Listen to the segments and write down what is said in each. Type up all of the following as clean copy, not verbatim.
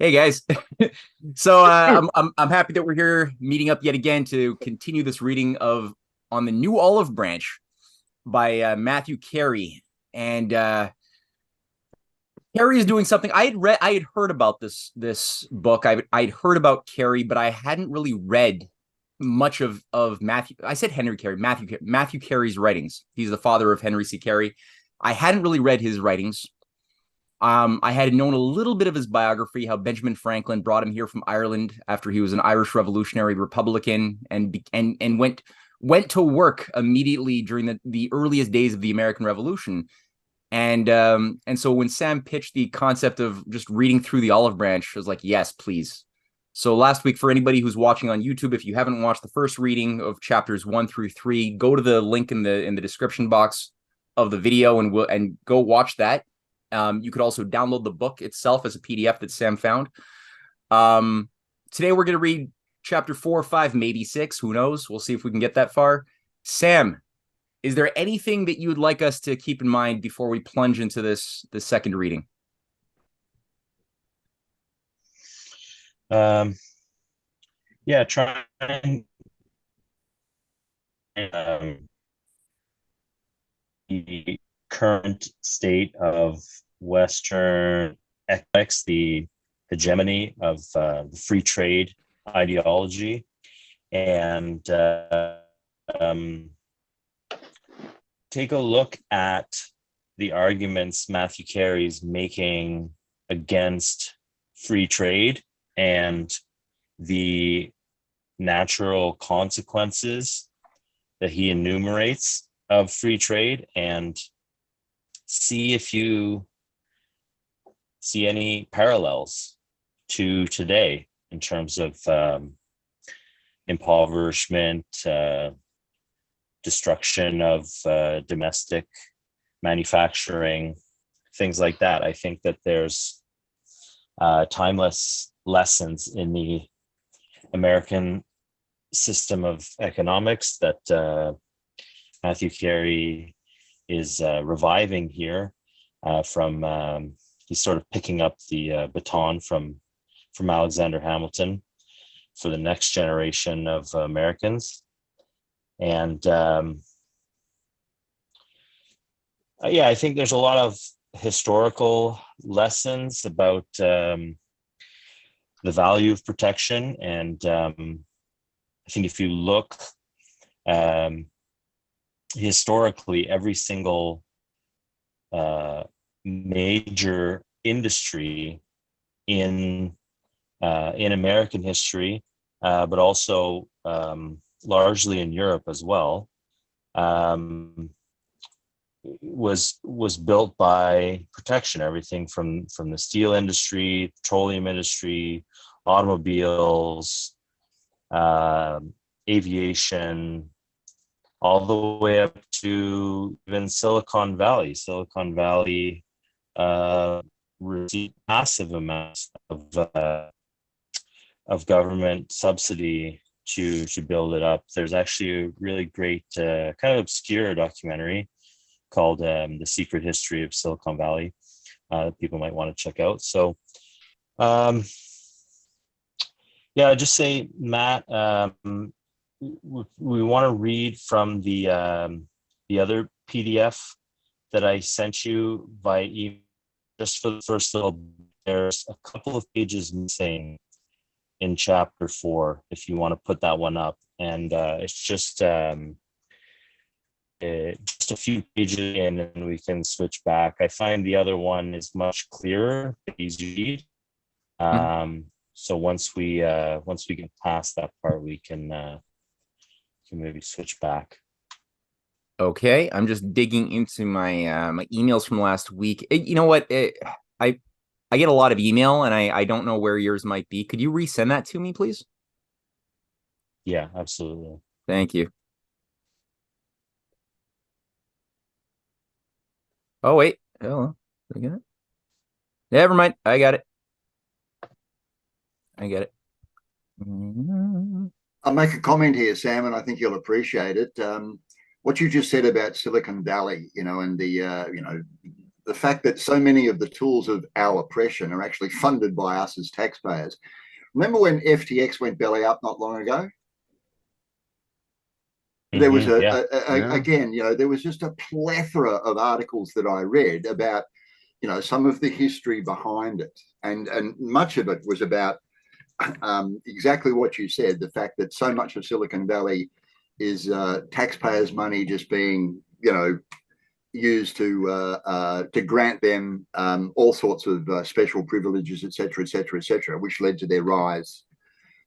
Hey guys. So I'm happy that we're here meeting up yet again to continue this reading of On the New Olive Branch by Matthew Carey. And Carey is doing something I had heard about this book. I'd heard about Carey, but I hadn't really read much of Matthew. I said Henry Carey, Matthew Carey's writings. He's the father of Henry C. Carey. I hadn't really read his writings. I had known a little bit of his biography, how Benjamin Franklin brought him here from Ireland after he was an Irish Revolutionary Republican, and went to work immediately during the earliest days of the American Revolution. And so when Sam pitched the concept of just reading through the Olive Branch, I was like, yes, please. So last week, for anybody who's watching on YouTube, if you haven't watched the first reading of chapters 1 through 3, go to the link in the description box of the video and go watch that. You could also download the book itself as a PDF that Sam found. Today we're going to read chapter 4 or 5, maybe 6. Who knows? We'll see if we can get that far. Sam, is there anything that you would like us to keep in mind before we plunge into this second reading? Yeah, trying the current state of Western economics, the hegemony of the free trade ideology, and take a look at the arguments Matthew Carey is making against free trade and the natural consequences that he enumerates of free trade, and see if you see any parallels to today in terms of impoverishment, destruction of domestic manufacturing, things like that. I think that there's timeless lessons in the American system of economics that Matthew Carey is reviving here from he's sort of picking up the baton from Alexander Hamilton for the next generation of Americans. And yeah, I think there's a lot of historical lessons about the value of protection. And I think if you look historically, every single major industry in American history, but also largely in Europe as well, was built by protection. Everything from the steel industry, petroleum industry, automobiles, aviation, all the way up to even Silicon Valley. Silicon Valley received massive amounts of government subsidy to build it up. There's actually a really great kind of obscure documentary called The Secret History of Silicon Valley that people might want to check out. So yeah, I just say, Matt, we want to read from the other PDF that I sent you by email. Just for the first little, there's a couple of pages missing in chapter 4, if you want to put that one up. And it's just a few pages in, and we can switch back. I find the other one is much clearer, easy to read. So once we get past that part, we can maybe switch back. Okay, I'm just digging into my my emails from last week. You know what? I get a lot of email, and I don't know where yours might be. Could you resend that to me, please? Yeah, absolutely. Thank you. Oh wait, hello. I get it. Never mind. I got it. I get it. I'll make a comment here, Sam, and I think you'll appreciate it. What you just said about Silicon Valley, and the the fact that so many of the tools of our oppression are actually funded by us as taxpayers. Remember when FTX went belly up not long ago? There was again, there was just a plethora of articles that I read about, some of the history behind it, and much of it was about exactly what you said, the fact that so much of Silicon Valley is taxpayers' money just being, used to grant them all sorts of special privileges, et cetera, which led to their rise,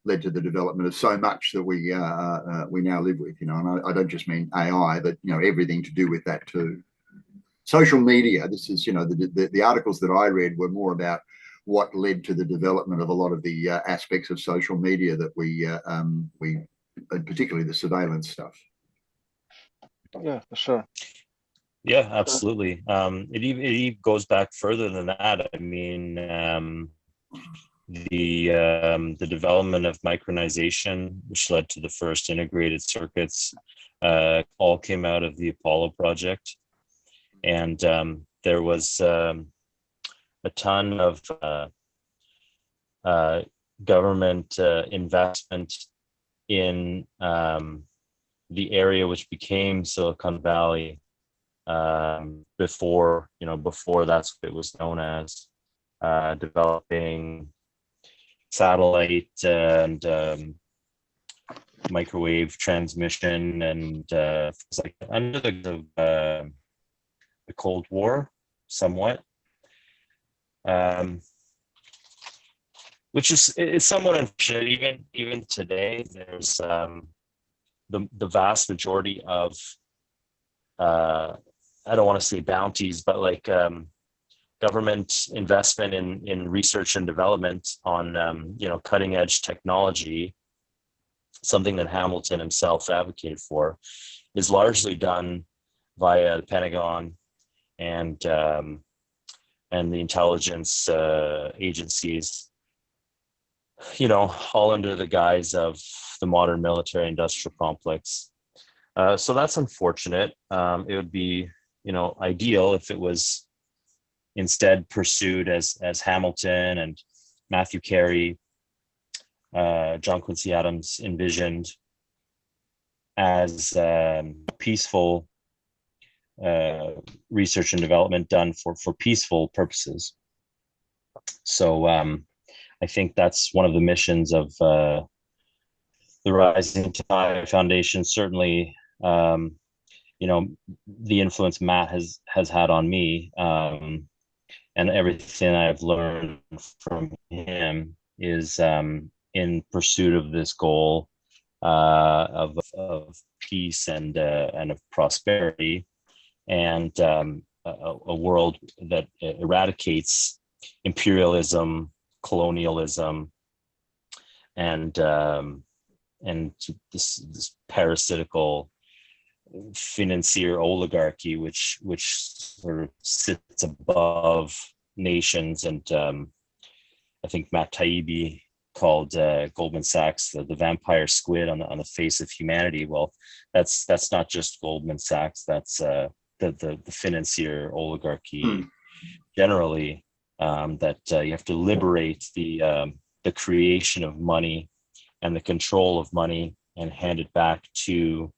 led to the development of so much that we now live with. And I don't just mean AI, but everything to do with that too. Social media. This is the articles that I read were more about what led to the development of a lot of the aspects of social media that we particularly the surveillance stuff. Yeah, for sure. Yeah, absolutely. It even goes back further than that. I mean, the development of micronization, which led to the first integrated circuits, all came out of the Apollo project, and there was a ton of government investment in the area which became Silicon Valley before that's what it was known as, developing satellite and microwave transmission and things like that under the Cold War, somewhat, which is somewhat unfortunate. Even today, there's the vast majority of I don't want to say bounties, but like government investment in research and development on cutting edge technology, something that Hamilton himself advocated for, is largely done via the Pentagon and the intelligence agencies, all under the guise of the modern military industrial complex. So that's unfortunate. It would be, ideal if it was instead pursued as Hamilton and Matthew Carey, John Quincy Adams envisioned, as peaceful research and development done for peaceful purposes. So I think that's one of the missions of the Rising Tide Foundation. Certainly, the influence Matt has had on me, and everything I've learned from him is in pursuit of this goal of peace and of prosperity, and a world that eradicates imperialism, colonialism, and this parasitical financier oligarchy, which sort of sits above nations. And I think Matt Taibbi called Goldman Sachs the vampire squid on the face of humanity. Well, that's not just Goldman Sachs. That's the financier oligarchy generally. That you have to liberate the creation of money and the control of money and hand it back to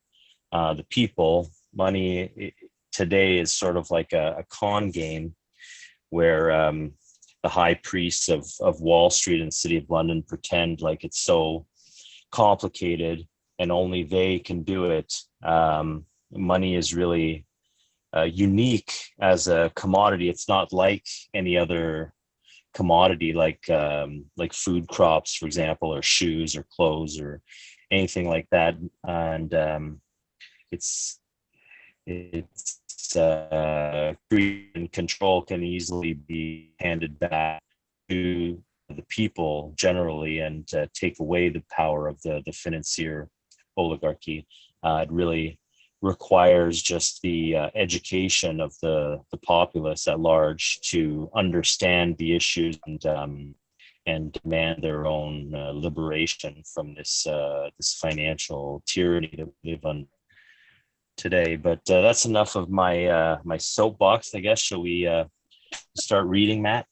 the people. Money today is sort of like a con game where the high priests of Wall Street and the City of London pretend like it's so complicated and only they can do it. Money is really unique as a commodity. It's not like any other commodity, like food crops, for example, or shoes or clothes or anything like that. And it's greed and control can easily be handed back to the people generally, and take away the power of the financier oligarchy. It really requires just the education of the populace at large to understand the issues and demand their own liberation from this financial tyranny that we live on today. But that's enough of my my soapbox, I guess. Shall we start reading, Matt?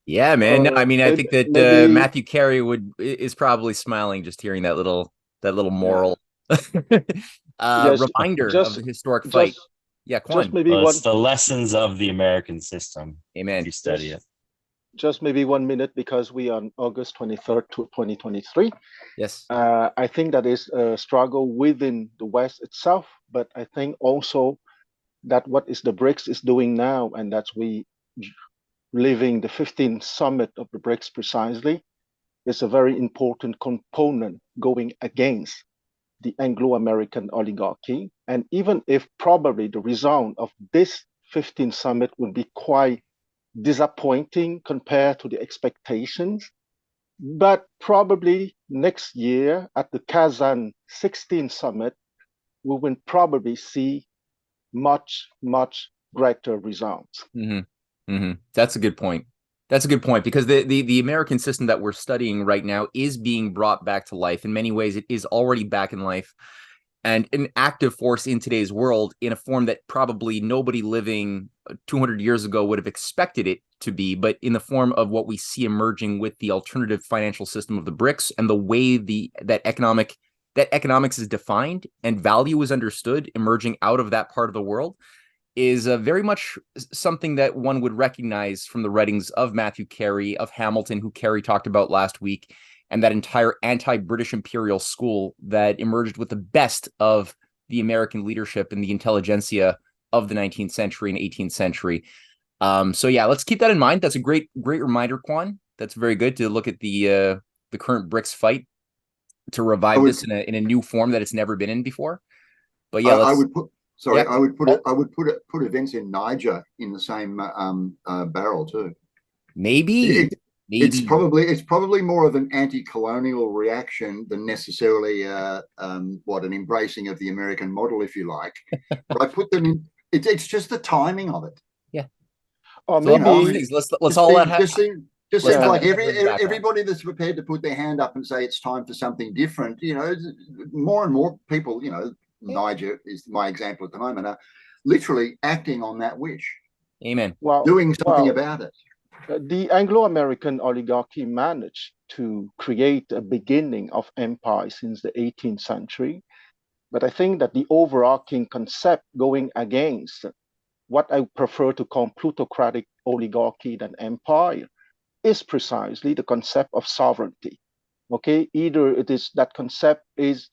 Yeah, man. No, I mean, I think that maybe Matthew Carey is probably smiling just hearing that little Yeah. moral yes, reminder of just the historic fight. just Yeah, just Quan. maybe Well, it's one the lessons of the American system if Amen. you study it. just just maybe 1 minute because we are on August 23rd to 2023. Yes. I think that is a struggle within the West itself, but I think also that what is the BRICS is doing now, and that's we living the 15th summit of the BRICS precisely, is a very important component going against the Anglo-American oligarchy. And even if probably the result of this 15th summit would be quite disappointing compared to the expectations, but probably next year at the Kazan 16 summit, we will probably see much, much greater results. That's a good point. That's a good point because the American system that we're studying right now is being brought back to life. In many ways, it is already back in life and an active force in today's world in a form that probably nobody living 200 years ago would have expected it to be, but in the form of what we see emerging with the alternative financial system of the BRICS and the way that economics is defined and value is understood emerging out of that part of the world is very much something that one would recognize from the writings of Matthew Carey, of Hamilton, who Carey talked about last week, and that entire anti-British imperial school that emerged with the best of the American leadership and the intelligentsia of the 19th century and 18th century. So yeah, let's keep that in mind. That's a great reminder, Quan. That's very good to look at the current BRICS fight to revive this in a new form that it's never been in before. But yeah, I would put. Sorry, yeah. I would put events in Niger in the same barrel too. Maybe it's probably more of an anti-colonial reaction than necessarily an embracing of the American model, if you like. But I put them in. It's just the timing of it. Yeah. Or so maybe let's all seems like everybody that's prepared to put their hand up and say it's time for something different. More and more people, Niger is my example at the moment, are literally acting on that wish. Amen. Doing something about it. The Anglo-American oligarchy managed to create a beginning of empire since the 18th century. But I think that the overarching concept going against what I prefer to call plutocratic oligarchy than empire is precisely the concept of sovereignty. Okay, either it is that concept is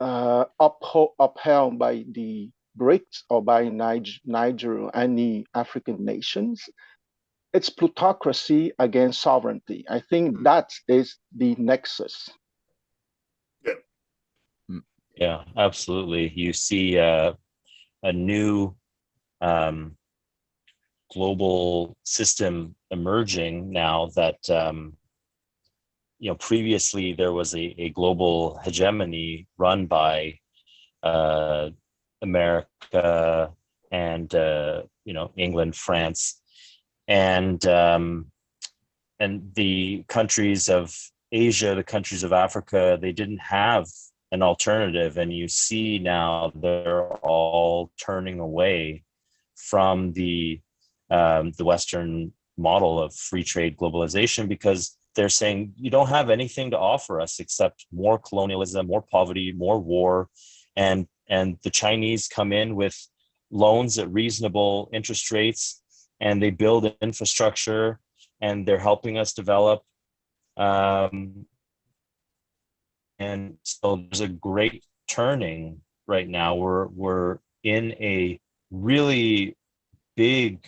upheld by the BRICS or by Niger or any African nations. It's plutocracy against sovereignty. I think that is the nexus. Yeah, absolutely. You see a new global system emerging now that previously there was a global hegemony run by America and England, France, and the countries of Asia, the countries of Africa, they didn't have an alternative. And you see now they're all turning away from the Western model of free trade globalization because they're saying you don't have anything to offer us except more colonialism, more poverty, more war, and the Chinese come in with loans at reasonable interest rates, and they build infrastructure, and they're helping us develop. And so there's a great turning right now. We're in a really big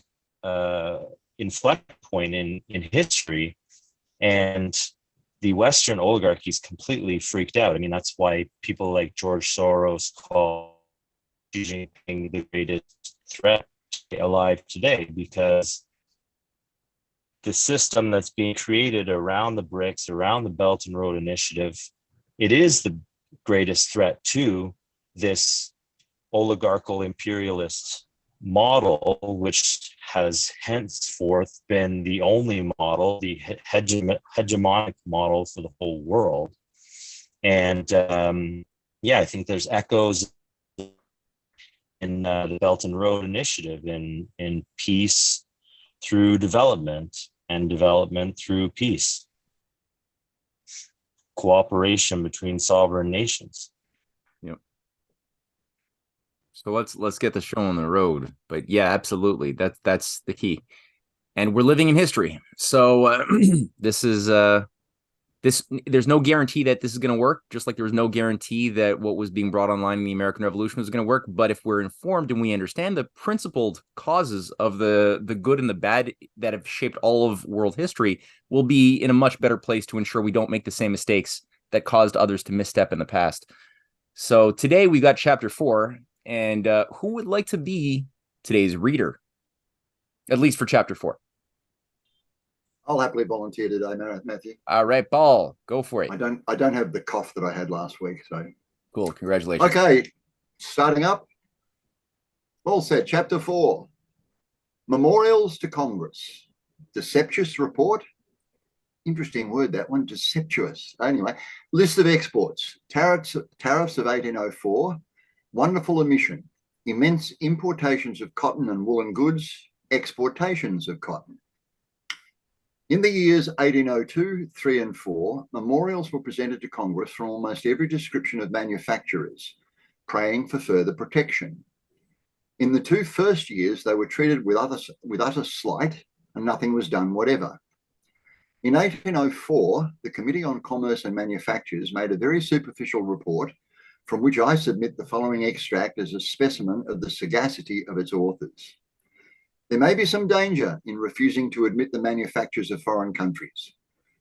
inflection point in history, and the Western oligarchy is completely freaked out. I mean, that's why people like George Soros call Xi Jinping the greatest threat alive today, because the system that's being created around the BRICS, around the Belt and Road Initiative, it is the greatest threat to this oligarchical imperialist model, which has henceforth been the only model, the hegemonic model for the whole world. And I think there's echoes in the Belt and Road Initiative, in peace, through development, and development through peace. Cooperation between sovereign nations. Yep. So let's get the show on the road. But yeah, absolutely. That's the key. And we're living in history. So this is there's no guarantee that this is going to work, just like there was no guarantee that what was being brought online in the American Revolution was going to work. But if we're informed and we understand the principled causes of the good and the bad that have shaped all of world history, we'll be in a much better place to ensure we don't make the same mistakes that caused others to misstep in the past. So today we got chapter 4, and who would like to be today's reader, at least for chapter 4? I'll happily volunteer today, Matthew. All right, Paul, go for it. I don't have the cough that I had last week, so cool. Congratulations. Okay, starting up. Paul said, chapter 4, memorials to Congress, deceptuous report. Interesting word, that one, deceptuous. Anyway, list of exports, tariffs of 1804, wonderful omission, immense importations of cotton and woolen goods, exportations of cotton. In the years 1802, 3 and 4, memorials were presented to Congress from almost every description of manufacturers, praying for further protection. In the 2 first years, they were treated with utter slight, and nothing was done whatever. In 1804, the Committee on Commerce and Manufactures made a very superficial report, from which I submit the following extract as a specimen of the sagacity of its authors. There may be some danger in refusing to admit the manufactures of foreign countries,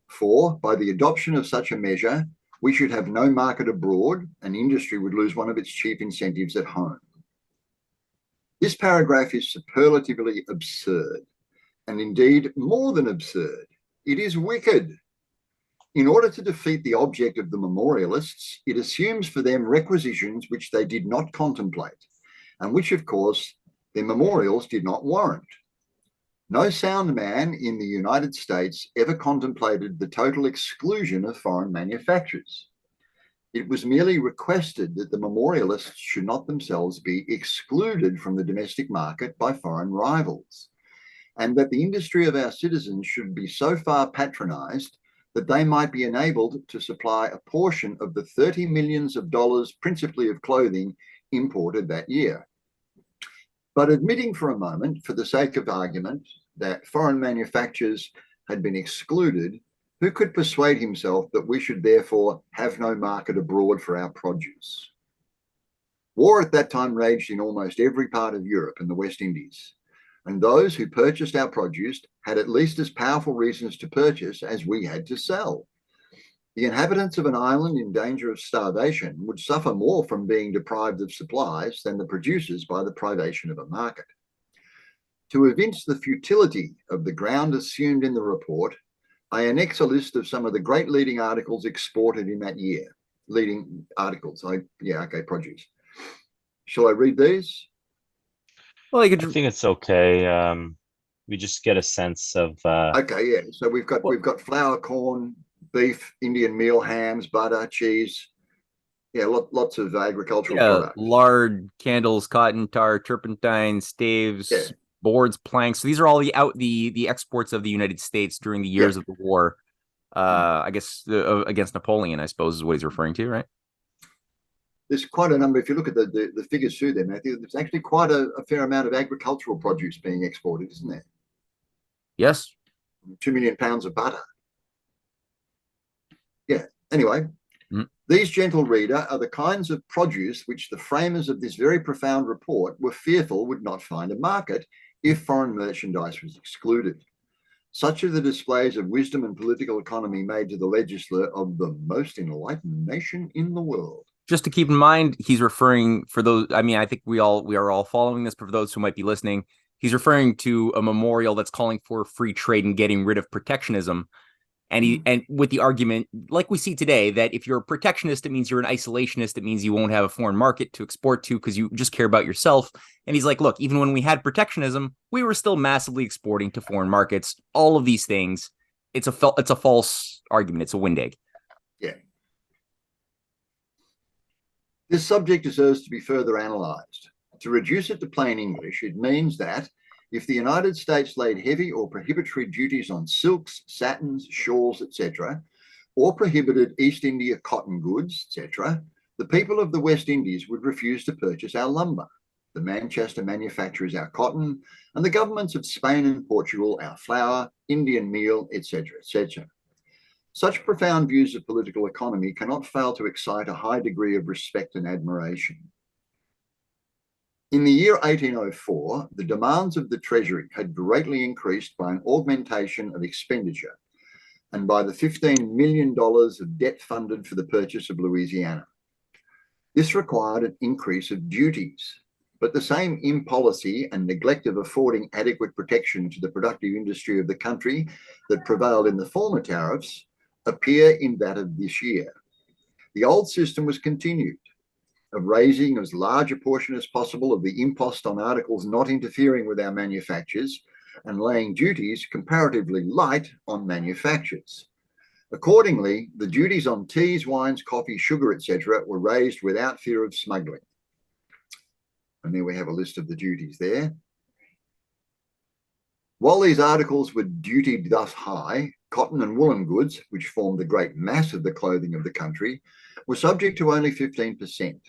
for by the adoption of such a measure, we should have no market abroad, and industry would lose one of its chief incentives at home. This paragraph is superlatively absurd, and indeed more than absurd. It is wicked. In order to defeat the object of the memorialists, it assumes for them requisitions which they did not contemplate, and which, of course, their memorials did not warrant. No sound man in the United States ever contemplated the total exclusion of foreign manufactures. It was merely requested that the memorialists should not themselves be excluded from the domestic market by foreign rivals, and that the industry of our citizens should be so far patronized that they might be enabled to supply a portion of the $30 million, principally of clothing, imported that year. But admitting for a moment, for the sake of argument, that foreign manufactures had been excluded, who could persuade himself that we should therefore have no market abroad for our produce? War at that time raged in almost every part of Europe and the West Indies, and those who purchased our produce had at least as powerful reasons to purchase as we had to sell. The inhabitants of an island in danger of starvation would suffer more from being deprived of supplies than the producers by the privation of a market. To evince the futility of the ground assumed in the report, I annex a list of some of the great leading articles exported in that year. Leading articles, produce. Shall I read these? Well, I think it's okay. We just get a sense of. Okay, yeah. So we've got flour, corn, beef, Indian meal, hams, butter, cheese. Yeah, lots of agricultural products. Lard, candles, cotton, tar, turpentine, staves, boards, planks. So these are all the exports of the United States during the years of the war. I guess against Napoleon, I suppose, is what he's referring to, right? There's quite a number. If you look at the figures through there, Matthew, there's actually quite a fair amount of agricultural produce being exported, isn't there? Yes. 2 million pounds of butter. Yeah. Anyway, these, gentle reader, are the kinds of produce which the framers of this very profound report were fearful would not find a market if foreign merchandise was excluded. Such are the displays of wisdom and political economy made to the legislature of the most enlightened nation in the world. Just to keep in mind, he's referring, for those, I mean, I think we are all following this, but for those who might be listening, he's referring to a memorial that's calling for free trade and getting rid of protectionism. And with the argument, like we see today, that if you're a protectionist, it means you're an isolationist. It means you won't have a foreign market to export to because you just care about yourself. And he's like, look, even when we had protectionism, we were still massively exporting to foreign markets. All of these things, it's a false argument. It's a wind egg. Yeah. This subject deserves to be further analysed. To reduce it to plain English, it means that if the United States laid heavy or prohibitory duties on silks, satins, shawls, etc., or prohibited East India cotton goods, etc., the people of the West Indies would refuse to purchase our lumber. The Manchester manufacturers our cotton, and the governments of Spain and Portugal our flour, Indian meal, etc., etc. Such profound views of political economy cannot fail to excite a high degree of respect and admiration. In the year 1804, the demands of the Treasury had greatly increased by an augmentation of expenditure and by the $15 million of debt funded for the purchase of Louisiana. This required an increase of duties, but the same impolicy and neglect of affording adequate protection to the productive industry of the country that prevailed in the former tariffs appear in that of this year. The old system was continued, of raising as large a portion as possible of the impost on articles not interfering with our manufactures and laying duties comparatively light on manufactures. Accordingly, the duties on teas, wines, coffee, sugar, etc. were raised without fear of smuggling. And there we have a list of the duties there. While these articles were dutied thus high, cotton and woolen goods, which formed the great mass of the clothing of the country, were subject to only 15%,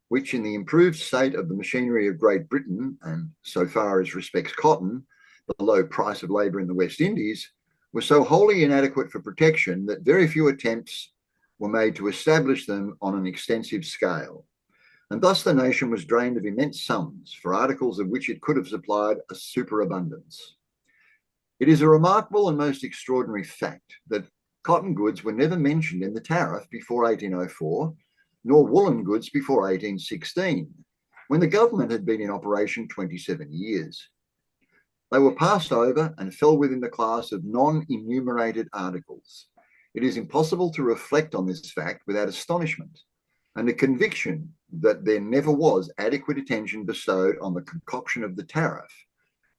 which in the improved state of the machinery of Great Britain, and so far as respects cotton, the low price of labour in the West Indies, was so wholly inadequate for protection that very few attempts were made to establish them on an extensive scale. And thus the nation was drained of immense sums for articles of which it could have supplied a superabundance. It is a remarkable and most extraordinary fact that cotton goods were never mentioned in the tariff before 1804, nor woolen goods before 1816, when the government had been in operation 27 years. They were passed over and fell within the class of non-enumerated articles. It is impossible to reflect on this fact without astonishment and a conviction that there never was adequate attention bestowed on the concoction of the tariff,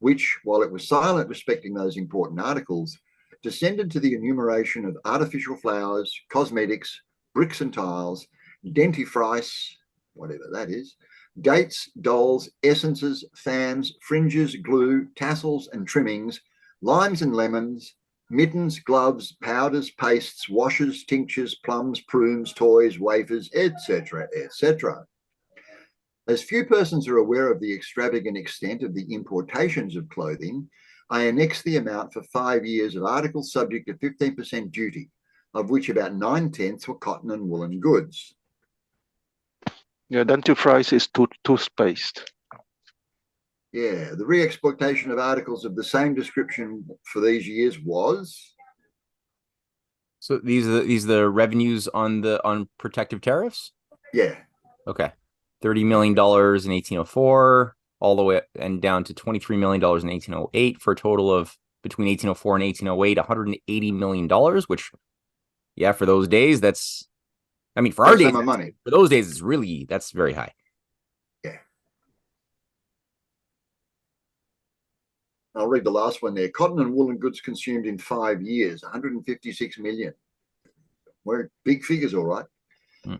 which, while it was silent respecting those important articles, descended to the enumeration of artificial flowers, cosmetics, bricks and tiles, dentifrice, whatever that is, dates, dolls, essences, fans, fringes, glue, tassels and trimmings, limes and lemons, mittens, gloves, powders, pastes, washes, tinctures, plums, prunes, toys, wafers, etc., etc. As few persons are aware of the extravagant extent of the importations of clothing, I annex the amount for 5 years of articles subject to 15% duty, of which about 9/10 were cotton and woolen goods. Yeah, dentifrice is toothpaste. Yeah, the re-exploitation of articles of the same description for these years was. So these are the revenues on protective tariffs? Yeah. Okay. $30 million in 1804, all the way and down to $23 million in 1808, for a total of, between 1804 and 1808, $180 million, which, yeah, for those days, that's, I mean, for our days, money. For those days, that's very high. Yeah. I'll read the last one there. Cotton and woolen goods consumed in 5 years, 156 million. We're big figures, all right.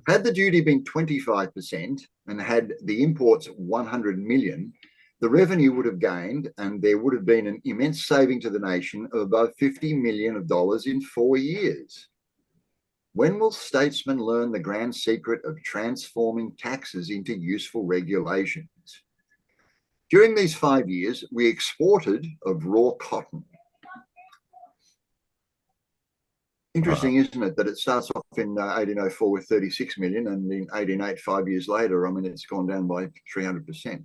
Had the duty been 25% and had the imports 100 million, the revenue would have gained and there would have been an immense saving to the nation of above $50 million in 4 years. When will statesmen learn the grand secret of transforming taxes into useful regulations? During these 5 years, we exported of raw cotton. Interesting, isn't it, that it starts off in 1804 with 36 million, and in 1808, 5 years later, I mean, it's gone down by 300%,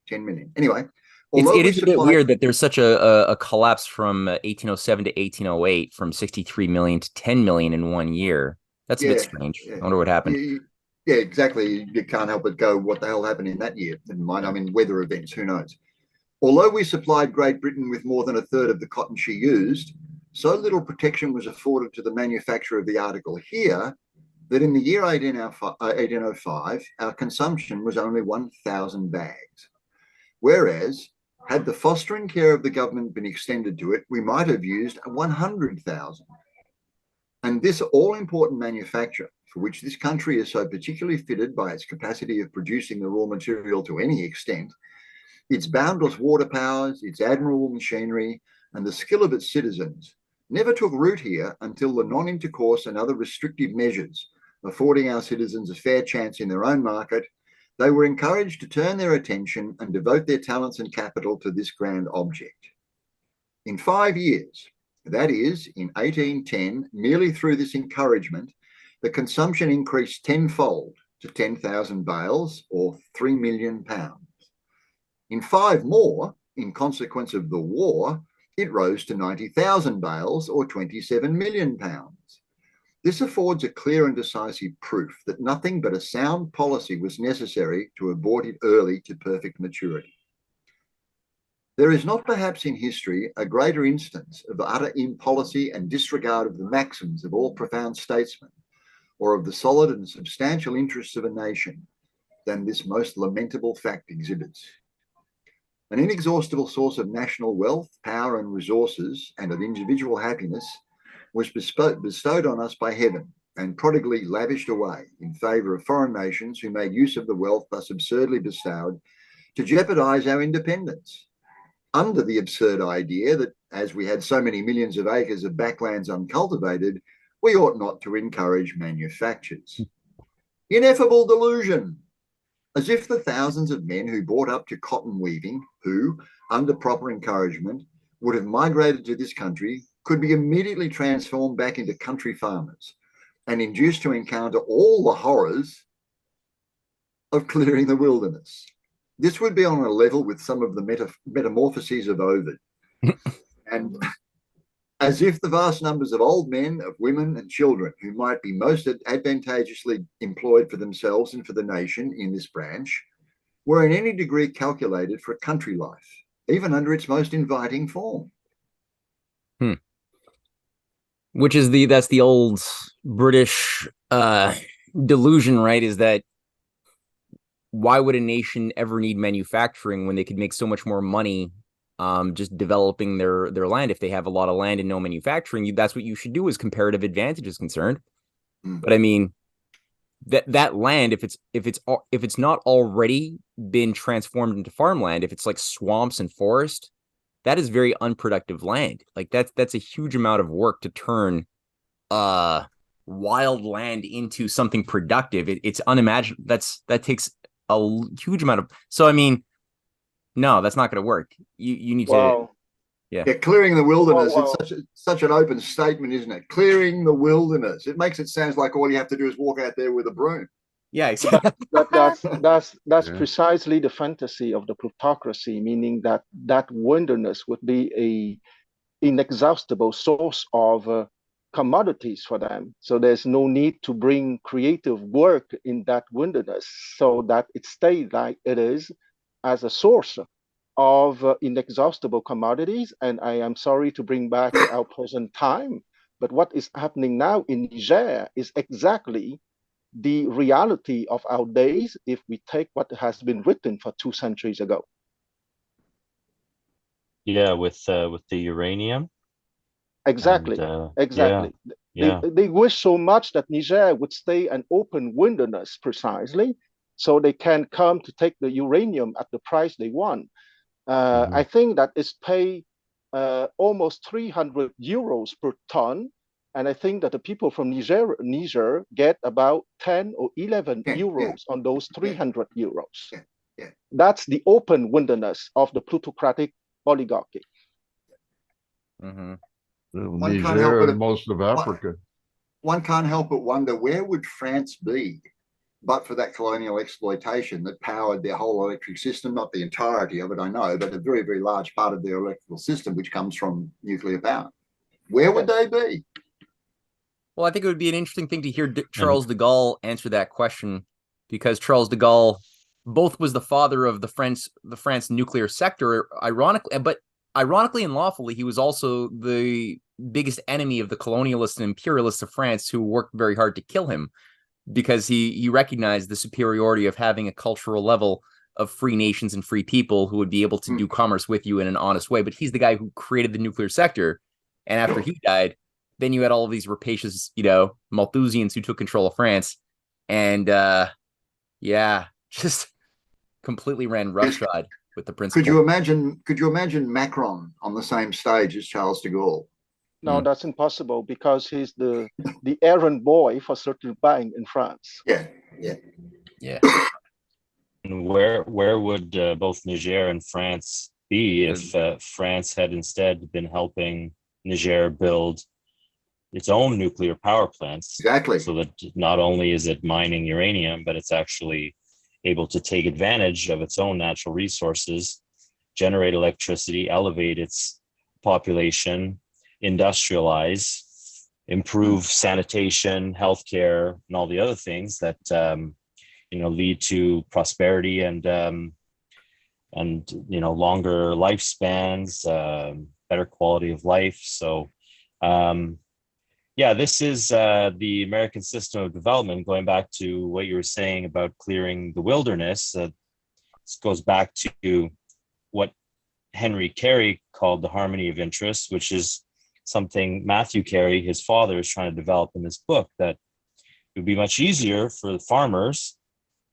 10 million. Anyway, it is a bit weird that there's such a collapse from 1807 to 1808, from 63 million to 10 million in 1 year. That's a bit strange. I wonder what happened. Yeah, exactly. You can't help but go, what the hell happened in that year? Never mind, I mean, weather events, who knows? Although we supplied Great Britain with more than a third of the cotton she used, so little protection was afforded to the manufacture of the article here that in the year 1805, our consumption was only 1,000 bags. Whereas, had the fostering care of the government been extended to it, we might have used 100,000. And this all-important manufacture, for which this country is so particularly fitted by its capacity of producing the raw material to any extent, Its boundless water powers, its admirable machinery, and the skill of its citizens never took root here until the non-intercourse and other restrictive measures affording our citizens a fair chance in their own market, they were encouraged to turn their attention and devote their talents and capital to this grand object. In 5 years, that is, in 1810, merely through this encouragement, the consumption increased tenfold to 10,000 bales, or £3 million. In 5 more, in consequence of the war, it rose to 90,000 bales, or £27 million. This affords a clear and decisive proof that nothing but a sound policy was necessary to have brought it early to perfect maturity. There is not perhaps in history a greater instance of utter impolicy and disregard of the maxims of all profound statesmen, or of the solid and substantial interests of a nation, than this most lamentable fact exhibits. An inexhaustible source of national wealth, power and resources, and of individual happiness, was bestowed on us by heaven and prodigally lavished away in favour of foreign nations who made use of the wealth thus absurdly bestowed to jeopardise our independence, under the absurd idea that, as we had so many millions of acres of backlands uncultivated, we ought not to encourage manufactures. Ineffable delusion! As if the thousands of men who brought up to cotton weaving, who, under proper encouragement, would have migrated to this country, could be immediately transformed back into country farmers and induced to encounter all the horrors of clearing the wilderness. This would be on a level with some of the metamorphoses of Ovid. And as if the vast numbers of old men, of women and children who might be most advantageously employed for themselves and for the nation in this branch were in any degree calculated for a country life, even under its most inviting form. Which is that's the old British delusion, right? Is that why would a nation ever need manufacturing when they could make so much more money just developing their land? If they have a lot of land and no manufacturing, that's what you should do as comparative advantage is concerned. But I mean, that land, if it's not already been transformed into farmland, if it's like swamps and forest, that is very unproductive land. Like that's a huge amount of work to turn wild land into something productive. It's unimaginable. That takes a huge amount of. So I mean, no, that's not going to work. You need to. Yeah, clearing the wilderness. It's such an open statement, isn't it? Clearing the wilderness. It makes it sound like all you have to do is walk out there with a broom. Yeah, exactly. That's precisely the fantasy of the plutocracy, meaning that wilderness would be a inexhaustible source of commodities for them. So there's no need to bring creative work in that wilderness, so that it stays like it is as a source of inexhaustible commodities. And I am sorry to bring back our present time, but what is happening now in Niger is exactly the reality of our days if we take what has been written for 2 centuries ago. Yeah, with the uranium. Exactly. And, exactly. Yeah. They wish so much that Niger would stay an open wilderness, precisely, so they can come to take the uranium at the price they want. I think that is pay almost 300 euros per ton. And I think that the people from Niger get about 10 or 11 euros on those 300 euros. That's the open wilderness of the plutocratic oligarchy. Niger and most of Africa. One can't help but wonder, where would France be but for that colonial exploitation that powered their whole electric system? Not the entirety of it, I know, but a very, very large part of their electrical system, which comes from nuclear power. Where would they be? Well, I think it would be an interesting thing to hear Charles de Gaulle answer that question, because Charles de Gaulle both was the father of the France nuclear sector, ironically and lawfully, he was also the biggest enemy of the colonialists and imperialists of France, who worked very hard to kill him, because he recognized the superiority of having a cultural level of free nations and free people who would be able to do commerce with you in an honest way. But he's the guy who created the nuclear sector. And after he died, then you had all of these rapacious, Malthusians who took control of France. And just completely ran roughshod. with the principle. Could you imagine Macron on the same stage as Charles de Gaulle? No, that's impossible because he's the errand boy for certain bank in France. Yeah. And where would both Niger and France be if France had instead been helping Niger build its own nuclear power plants? Exactly. So that not only is it mining uranium, but it's actually able to take advantage of its own natural resources, generate electricity, elevate its population, industrialize, improve sanitation, healthcare, and all the other things that lead to prosperity and longer lifespans, better quality of life. So this is the American system of development. Going back to what you were saying about clearing the wilderness, this goes back to what Henry Carey called the harmony of interests, which is something Matthew Carey, his father, is trying to develop in this book, that it would be much easier for the farmers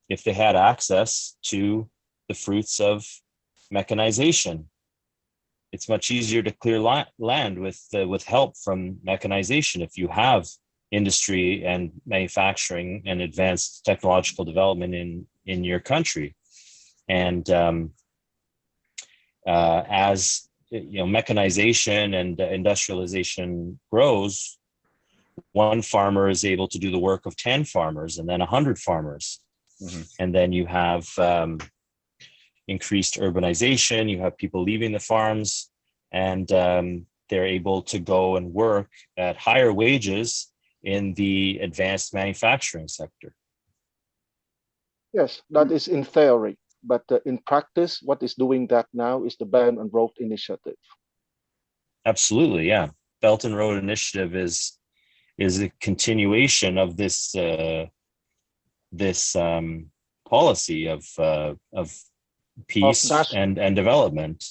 if they had access to the fruits of mechanization. It's much easier to clear land with help from mechanization if you have industry and manufacturing and advanced technological development in your country. And as mechanization and industrialization grows, one farmer is able to do the work of 10 farmers and then 100 farmers. Mm-hmm. And then you have increased urbanization, you have people leaving the farms, and they're able to go and work at higher wages in the advanced manufacturing sector. Yes, that is in theory. But in practice, what is doing that now is the Belt and Road Initiative. Absolutely, yeah. Belt and Road Initiative is a continuation of this policy of peace and development.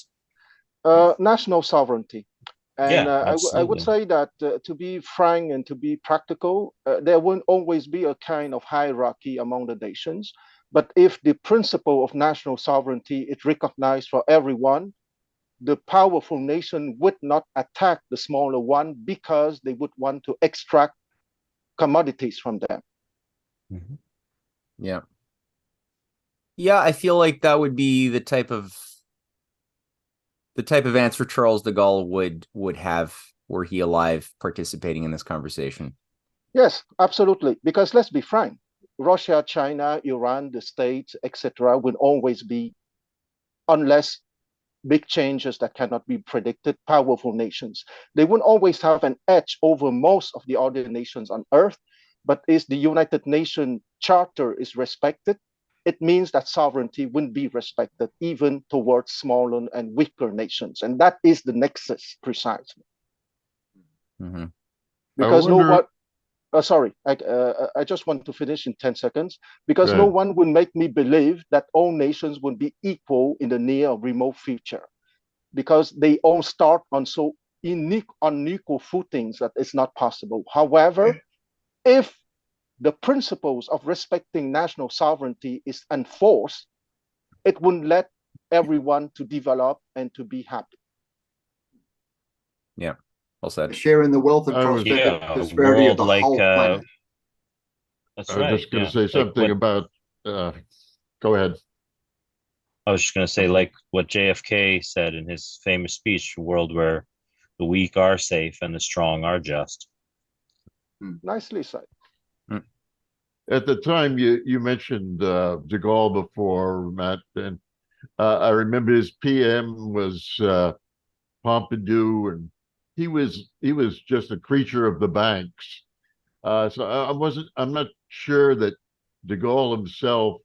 National sovereignty. And I would say that to be frank and to be practical, there won't always be a kind of hierarchy among the nations. But if the principle of national sovereignty is recognized for everyone, the powerful nation would not attack the smaller one because they would want to extract commodities from them. Mm-hmm. Yeah. Yeah, I feel like that would be the type of answer Charles de Gaulle would have were he alive, participating in this conversation. Yes, absolutely. Because let's be frank, Russia, China, Iran, the States, etc., will always be, unless big changes that cannot be predicted, powerful nations. They won't always have an edge over most of the other nations on Earth, but if the United Nations Charter is respected, it means that sovereignty wouldn't be respected even towards smaller and weaker nations. And that is the nexus, precisely. Mm-hmm. Because I just want to finish in 10 seconds, because no one will make me believe that all nations will be equal in the near or remote future, because they all start on so unequal footings that it's not possible. However, if the principles of respecting national sovereignty is enforced, it wouldn't let everyone to develop and to be happy. Yeah. Well said. Sharing the wealth and prosperity of the whole planet. That's right. I was just going to say something about. Go ahead. I was just going to say, like what JFK said in his famous speech: "A world where the weak are safe and the strong are just." Nicely said. At the time you mentioned de Gaulle before, Matt, and I remember his PM was Pompidou, and he was just a creature of the banks. So I'm not sure that de Gaulle himself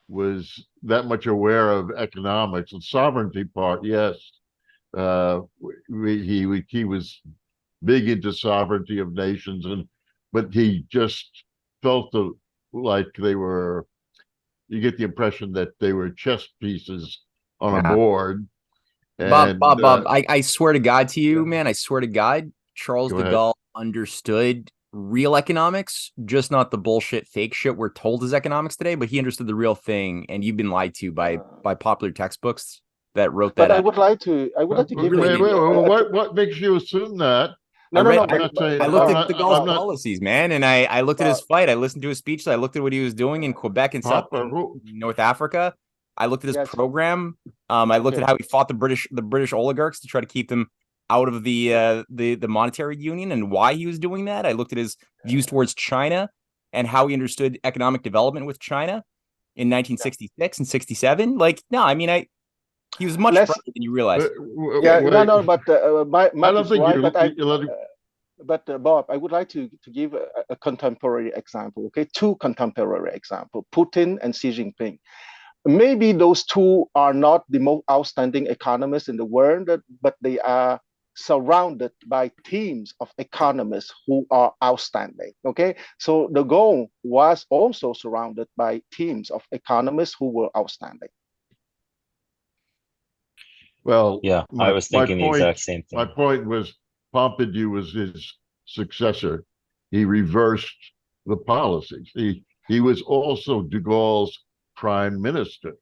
was that much aware of economics. And sovereignty part, yes, he was big into sovereignty of nations, but he just felt like they were. You get the impression that they were chess pieces on a board. Bob, I swear to God to you, man, I swear to God, Charles de Gaulle understood real economics, just not the bullshit fake shit we're told is economics today, but he understood the real thing, and you've been lied to by popular textbooks that wrote that But out. I would like to give Wait, a what makes you assume that? I looked I'm at not, the Gaulle's I'm not, policies, man, and I looked at his fight. I listened to his speech. I looked at what he was doing in Quebec and South North Africa. I looked at his program. I looked at how he fought the British oligarchs to try to keep them out of the monetary union and why he was doing that. I looked at his views towards China and how he understood economic development with China in 1966 and 67. Like, no, I mean, he was much brighter than you realize. But Matt is right. Bob, I would like to give a contemporary example. Okay, two contemporary examples: Putin and Xi Jinping. Maybe those two are not the most outstanding economists in the world, but they are surrounded by teams of economists who are outstanding. Okay, so the goal was also surrounded by teams of economists who were outstanding. Well, yeah, I was thinking the exact same thing. My point was Pompidou was his successor. He reversed the policies. He was also de Gaulle's prime minister.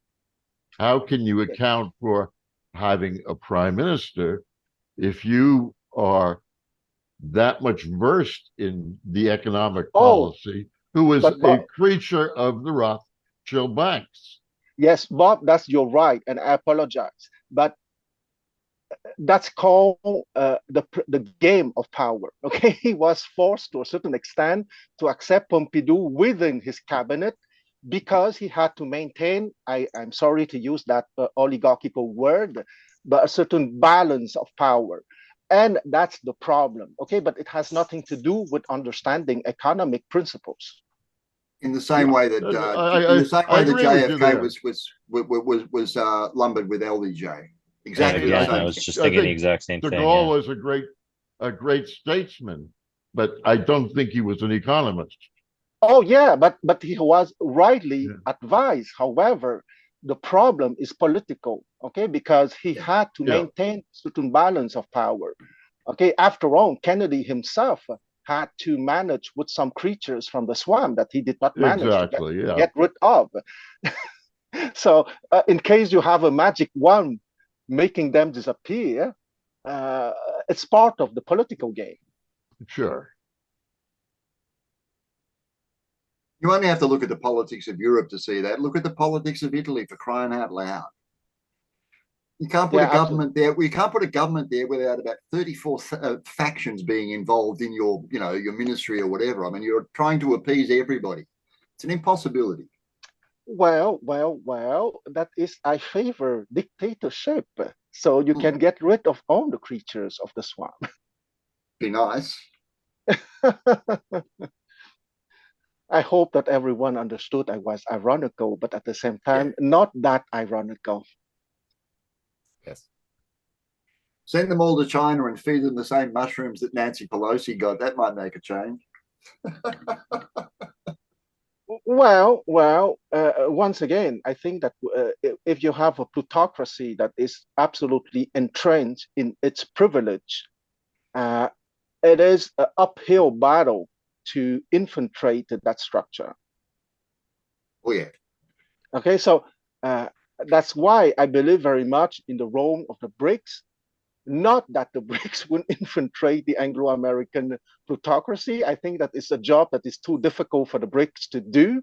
How can you account for having a prime minister if you are that much versed in the economic policy, who was a creature of the Rothschild banks? Yes, Bob, you're right, and I apologize, but that's called the game of power. Okay, he was forced to a certain extent to accept Pompidou within his cabinet because he had to maintain, I'm sorry to use that oligarchical word, but a certain balance of power. And that's the problem. Okay, but it has nothing to do with understanding economic principles. In the same way that JFK was lumbered with LBJ. Exactly. Yeah, I was just thinking the exact same thing. De Gaulle was a great statesman, but I don't think he was an economist. Oh yeah, but he was rightly advised. However, the problem is political, okay, because he had to maintain certain balance of power. Okay, after all, Kennedy himself had to manage with some creatures from the swamp that he did not manage to get rid of. So in case you have a magic wand making them disappear, it's part of the political game. Sure. You only have to look at the politics of Europe to see that. Look at the politics of Italy, for crying out loud. You can't put a government there. We can't put a government there without about 34 factions being involved in your ministry or whatever. I mean, you're trying to appease everybody. It's an impossibility. Well, that is, I favor dictatorship. So you can get rid of all the creatures of the swamp. Be nice. I hope that everyone understood I was ironical, but at the same time, not that ironical. Yes. Send them all to China and feed them the same mushrooms that Nancy Pelosi got. That might make a change. Well, once again, I think that if you have a plutocracy that is absolutely entrenched in its privilege, it is an uphill battle to infiltrate that structure. Oh, yeah. Okay, so that's why I believe very much in the role of the BRICS. Not that the BRICS will infiltrate the Anglo-American plutocracy. I think that it's a job that is too difficult for the BRICS to do.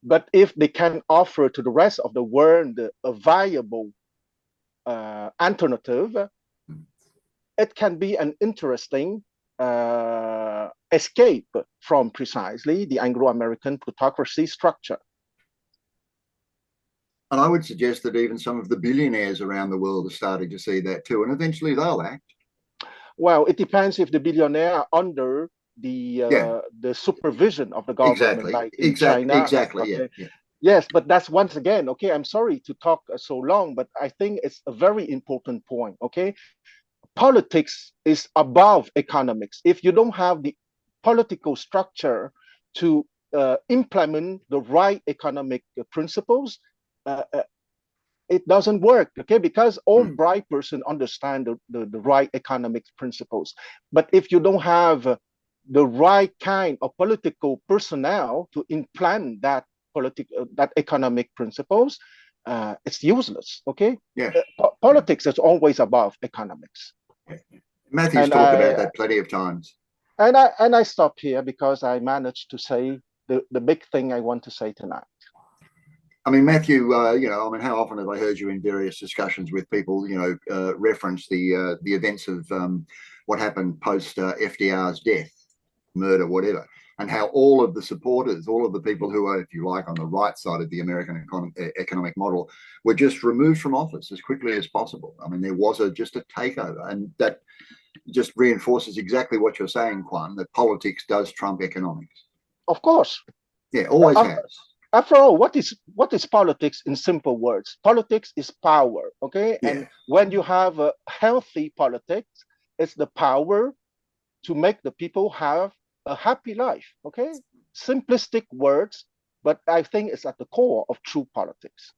But if they can offer to the rest of the world a viable alternative, it can be an interesting escape from precisely the Anglo-American plutocracy structure. And I would suggest that even some of the billionaires around the world are starting to see that too, and eventually they'll act. Well, it depends if the billionaire are under the supervision of the government, like in China. Exactly. Yes, but that's once again, okay, I'm sorry to talk so long, but I think it's a very important point, okay? Politics is above economics. If you don't have the political structure to implement the right economic principles, it doesn't work, okay? Because all bright person understand the right economic principles. But if you don't have the right kind of political personnel to implement that that economic principles, it's useless. Okay. Yeah. Politics is always above economics. Matthew's talked about that plenty of times. And I stop here because I managed to say the big thing I want to say tonight. I mean, Matthew, how often have I heard you in various discussions with people, reference the events of what happened post FDR's death, murder, whatever, and how all of the supporters, all of the people who are, if you like, on the right side of the American economic model were just removed from office as quickly as possible. I mean, there was just a takeover, and that just reinforces exactly what you're saying, Kwan, that politics does trump economics. Of course. Yeah, always has. After all, what is politics in simple words? Politics is power, okay? Yeah. And when you have a healthy politics, it's the power to make the people have a happy life, okay? Simplistic words, but I think it's at the core of true politics.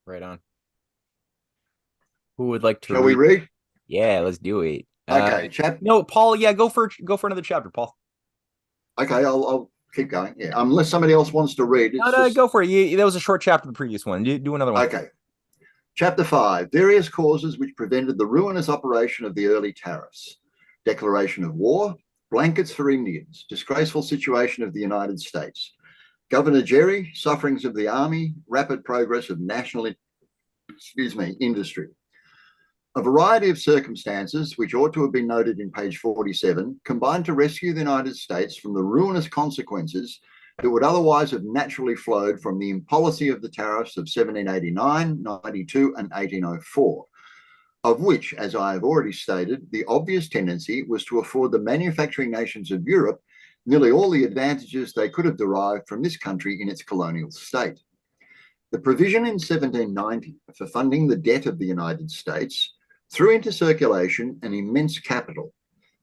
Right on. Who would like to Shall we read? Yeah, let's do it. Okay, No, Paul, yeah, go for another chapter, Paul. Okay, I'll keep going. Yeah, unless somebody else wants to read. Go for it. That was a short chapter, the previous one. Do another one. Okay. Chapter 5, various causes which prevented the ruinous operation of the early tariffs. Declaration of war, blankets for Indians, disgraceful situation of the United States. Governor Jerry, sufferings of the army, rapid progress of national industry. A variety of circumstances, which ought to have been noted in page 47, combined to rescue the United States from the ruinous consequences that would otherwise have naturally flowed from the impolicy of the tariffs of 1789, 92, and 1804, of which, as I have already stated, the obvious tendency was to afford the manufacturing nations of Europe nearly all the advantages they could have derived from this country in its colonial state. The provision in 1790 for funding the debt of the United States threw into circulation an immense capital,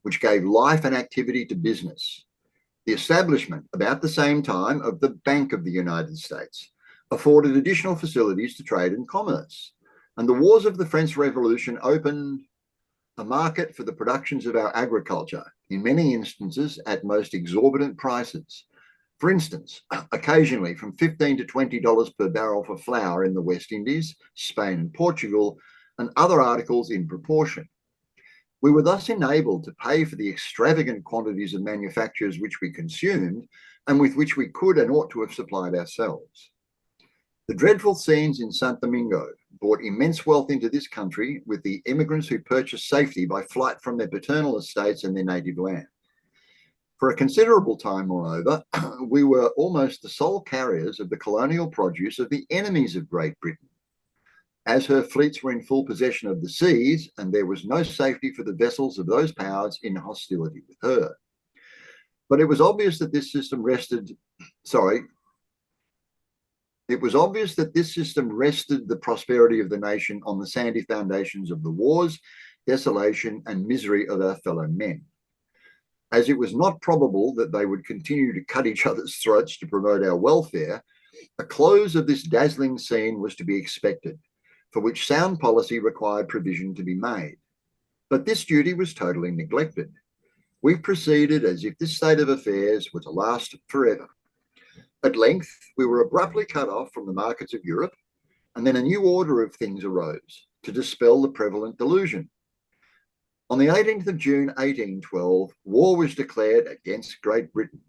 which gave life and activity to business. The establishment, about the same time, of the Bank of the United States afforded additional facilities to trade and commerce, and the wars of the French Revolution opened a market for the productions of our agriculture, in many instances at most exorbitant prices. For instance, occasionally from $15 to $20 per barrel for flour in the West Indies, Spain and Portugal, and other articles in proportion. We were thus enabled to pay for the extravagant quantities of manufactures which we consumed and with which we could and ought to have supplied ourselves. The dreadful scenes in St. Domingo brought immense wealth into this country with the immigrants who purchased safety by flight from their paternal estates and their native land. For a considerable time, moreover, we were almost the sole carriers of the colonial produce of the enemies of Great Britain. As her fleets were in full possession of the seas, and there was no safety for the vessels of those powers in hostility with her. But it was obvious that this system rested the prosperity of the nation on the sandy foundations of the wars, desolation, and misery of our fellow men. As it was not probable that they would continue to cut each other's throats to promote our welfare, a close of this dazzling scene was to be expected, for which sound policy required provision to be made. But this duty was totally neglected. We proceeded as if this state of affairs were to last forever. At length, we were abruptly cut off from the markets of Europe, and then a new order of things arose to dispel the prevalent delusion. On the 18th of June 1812, war was declared against Great Britain.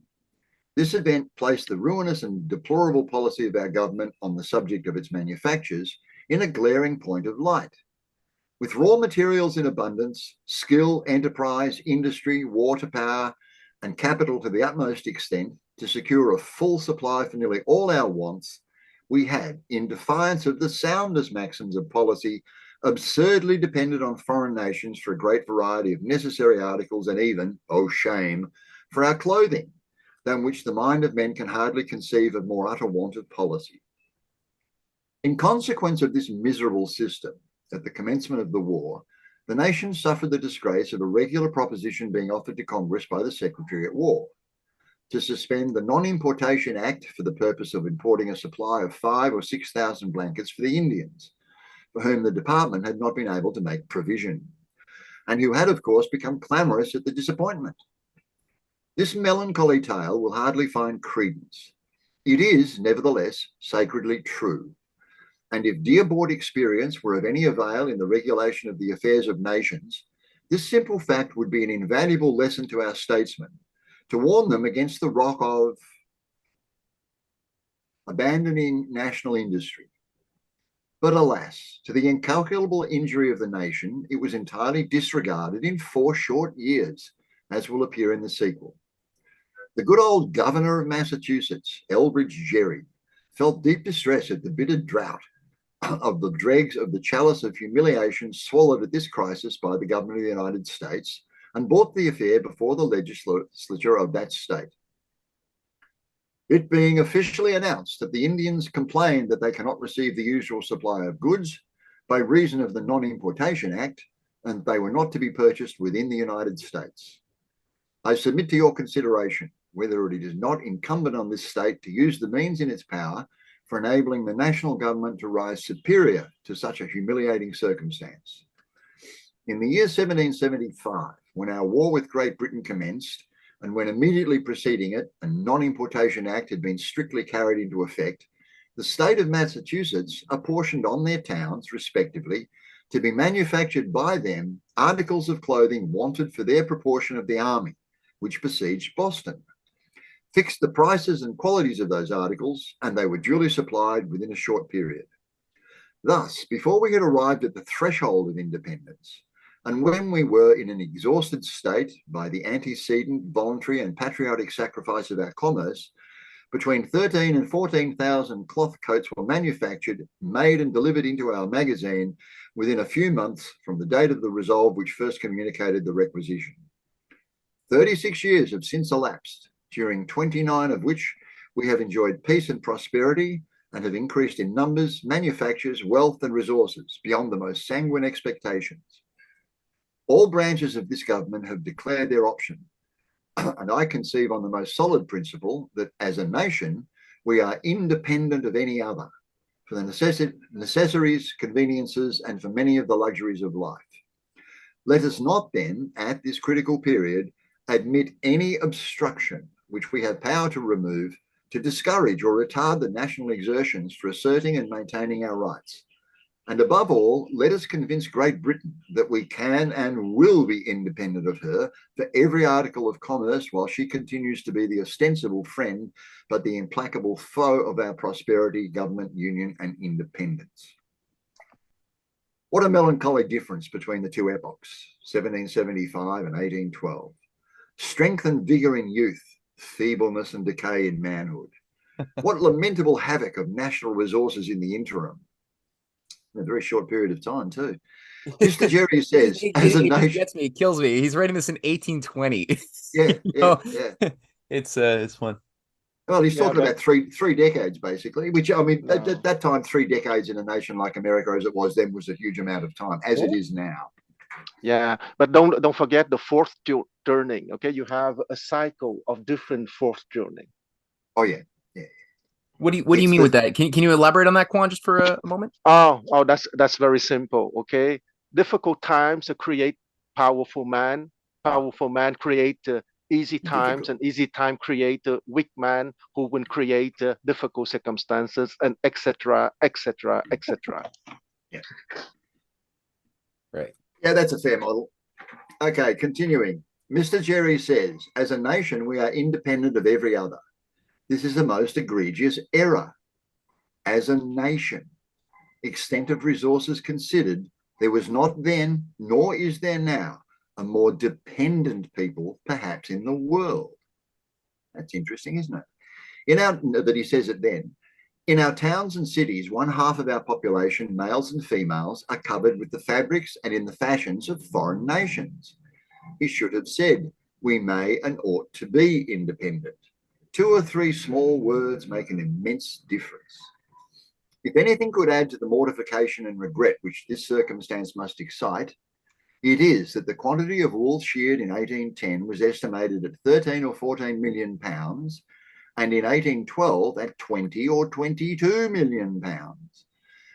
This event placed the ruinous and deplorable policy of our government on the subject of its manufactures in a glaring point of light. With raw materials in abundance, skill, enterprise, industry, water power, and capital to the utmost extent to secure a full supply for nearly all our wants, we had, in defiance of the soundest maxims of policy, absurdly depended on foreign nations for a great variety of necessary articles and even, oh shame, for our clothing, than which the mind of men can hardly conceive of more utter want of policy. In consequence of this miserable system, at the commencement of the war, the nation suffered the disgrace of a regular proposition being offered to Congress by the Secretary at War to suspend the Non-Importation Act for the purpose of importing a supply of 5,000 or 6,000 blankets for the Indians, for whom the department had not been able to make provision. and who had, of course, become clamorous at the disappointment. This melancholy tale will hardly find credence. It is, nevertheless, sacredly true. And if dear-bought experience were of any avail in the regulation of the affairs of nations, this simple fact would be an invaluable lesson to our statesmen, to warn them against the rock of abandoning national industry. But alas, to the incalculable injury of the nation, it was entirely disregarded in 4 short years, as will appear in the sequel. The good old governor of Massachusetts, Elbridge Gerry, felt deep distress at the bitter draught of the dregs of the chalice of humiliation swallowed at this crisis by the government of the United States, and brought the affair before the legislature of that state. It being officially announced that the Indians complained that they cannot receive the usual supply of goods by reason of the Non-Importation Act, and they were not to be purchased within the United States. I submit to your consideration whether it is not incumbent on this state to use the means in its power for enabling the national government to rise superior to such a humiliating circumstance. In the year 1775, when our war with Great Britain commenced, and when immediately preceding it, a Non-Importation Act had been strictly carried into effect, the state of Massachusetts apportioned on their towns, respectively, to be manufactured by them articles of clothing wanted for their proportion of the army, which besieged Boston, fixed the prices and qualities of those articles, and they were duly supplied within a short period. Thus, before we had arrived at the threshold of independence, and when we were in an exhausted state by the antecedent, voluntary, and patriotic sacrifice of our commerce, between 13 and 14,000 cloth coats were manufactured, made, and delivered into our magazine within a few months from the date of the resolve which first communicated the requisition. 36 years have since elapsed, during 29 of which we have enjoyed peace and prosperity, and have increased in numbers, manufactures, wealth, and resources beyond the most sanguine expectations. All branches of this government have declared their option, and I conceive on the most solid principle that as a nation, we are independent of any other for the necessaries, conveniences, and for many of the luxuries of life. Let us not then, at this critical period, admit any obstruction which we have power to remove to discourage or retard the national exertions for asserting and maintaining our rights. And above all, let us convince Great Britain that we can and will be independent of her for every article of commerce, while she continues to be the ostensible friend, but the implacable foe of our prosperity, government, union, and independence. What a melancholy difference between the two epochs, 1775 and 1812. Strength and vigor in youth, feebleness and decay in manhood. What lamentable havoc of national resources in the interim. In a very short period of time, too. Mr. Gerry says, as a nation, gets me, it kills me. He's writing this in 1820. Yeah. It's fun. Well, he's talking about three decades, basically, which, I mean, at that time, 3 decades in a nation like America, as it was then, was a huge amount of time, as it is now. Yeah, but don't forget the fourth turning. Okay, you have a cycle of different fourth turning. Oh yeah. What do you mean with that? Can you elaborate on that, Quan, just for a moment? Oh, that's very simple. Okay, difficult times create powerful man. Powerful man create easy times, and easy time create a weak man who will create difficult circumstances, and etc. etc. etc. Yeah. Right. Yeah, that's a fair model. Okay, continuing. Mr. Gerry says, as a nation, we are independent of every other. This is a most egregious error. As a nation, extent of resources considered, there was not then, nor is there now, a more dependent people perhaps in the world. That's interesting, isn't it? That he says it then. In our towns and cities, 1/2 of our population, males and females, are covered with the fabrics and in the fashions of foreign nations. He should have said, we may and ought to be independent. 2 or 3 small words make an immense difference. If anything could add to the mortification and regret which this circumstance must excite, it is that the quantity of wool sheared in 1810 was estimated at 13 or 14 million pounds, and in 1812 at 20 or 22 million pounds.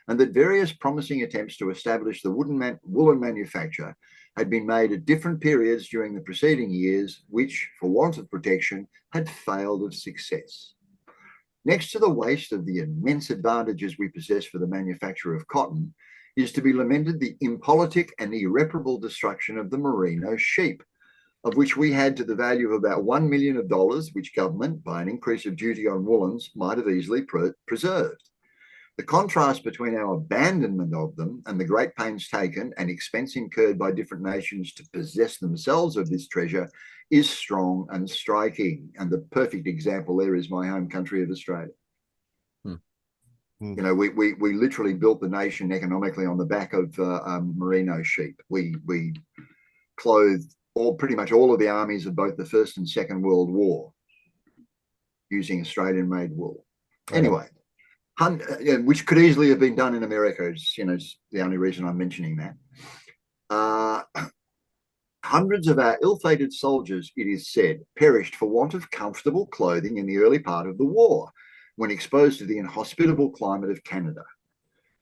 and that various promising attempts to establish the woolen manufacture had been made at different periods during the preceding years, which, for want of protection, had failed of success. Next to the waste of the immense advantages we possess for the manufacture of cotton, is to be lamented the impolitic and irreparable destruction of the merino sheep, of which we had to the value of about $1 million, which government, by an increase of duty on woolens, might have easily preserved. The contrast between our abandonment of them and the great pains taken and expense incurred by different nations to possess themselves of this treasure is strong and striking. And the perfect example there is my home country of Australia. You know, we literally built the nation economically on the back of merino sheep. We clothed pretty much all of the armies of both the First and Second World War using Australian-made wool. Anyway, which could easily have been done in America. It's, you know, it's the only reason I'm mentioning that. Hundreds of our ill-fated soldiers, it is said, perished for want of comfortable clothing in the early part of the war, when exposed to the inhospitable climate of Canada.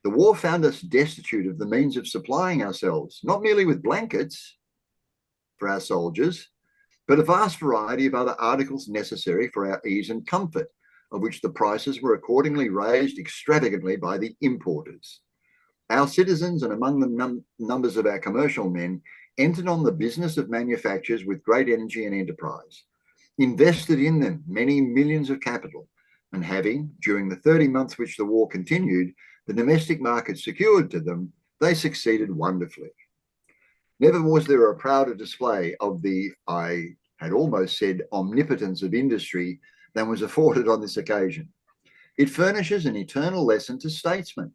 The war found us destitute of the means of supplying ourselves, not merely with blankets for our soldiers, but a vast variety of other articles necessary for our ease and comfort, of which the prices were accordingly raised extravagantly by the importers. Our citizens, and among them numbers of our commercial men, entered on the business of manufactures with great energy and enterprise, invested in them many millions of capital, and having, during the 30 months which the war continued, the domestic market secured to them, they succeeded wonderfully. Never was there a prouder display of the, I had almost said, omnipotence of industry than was afforded on this occasion. It furnishes an eternal lesson to statesmen.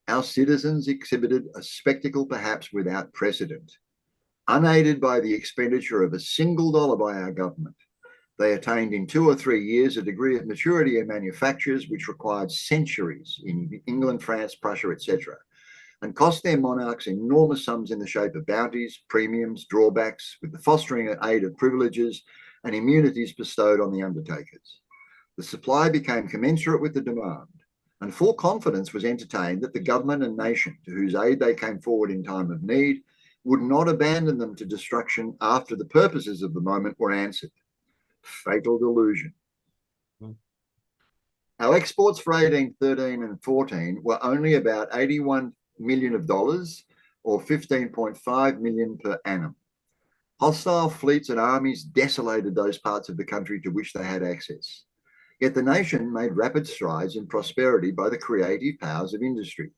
Our citizens exhibited a spectacle perhaps without precedent. Unaided by the expenditure of a single dollar by our government, they attained in 2 or 3 years a degree of maturity in manufactures which required centuries in England, France, Prussia, etc., and cost their monarchs enormous sums in the shape of bounties, premiums, drawbacks, with the fostering aid of privileges and immunities bestowed on the undertakers. The supply became commensurate with the demand, and full confidence was entertained that the government and nation to whose aid they came forward in time of need would not abandon them to destruction after the purposes of the moment were answered. Fatal delusion. Our exports for 1813 and 14 were only about $81 million or 15.5 million per annum. Hostile fleets and armies desolated those parts of the country to which they had access. Yet the nation made rapid strides in prosperity by the creative powers of industry.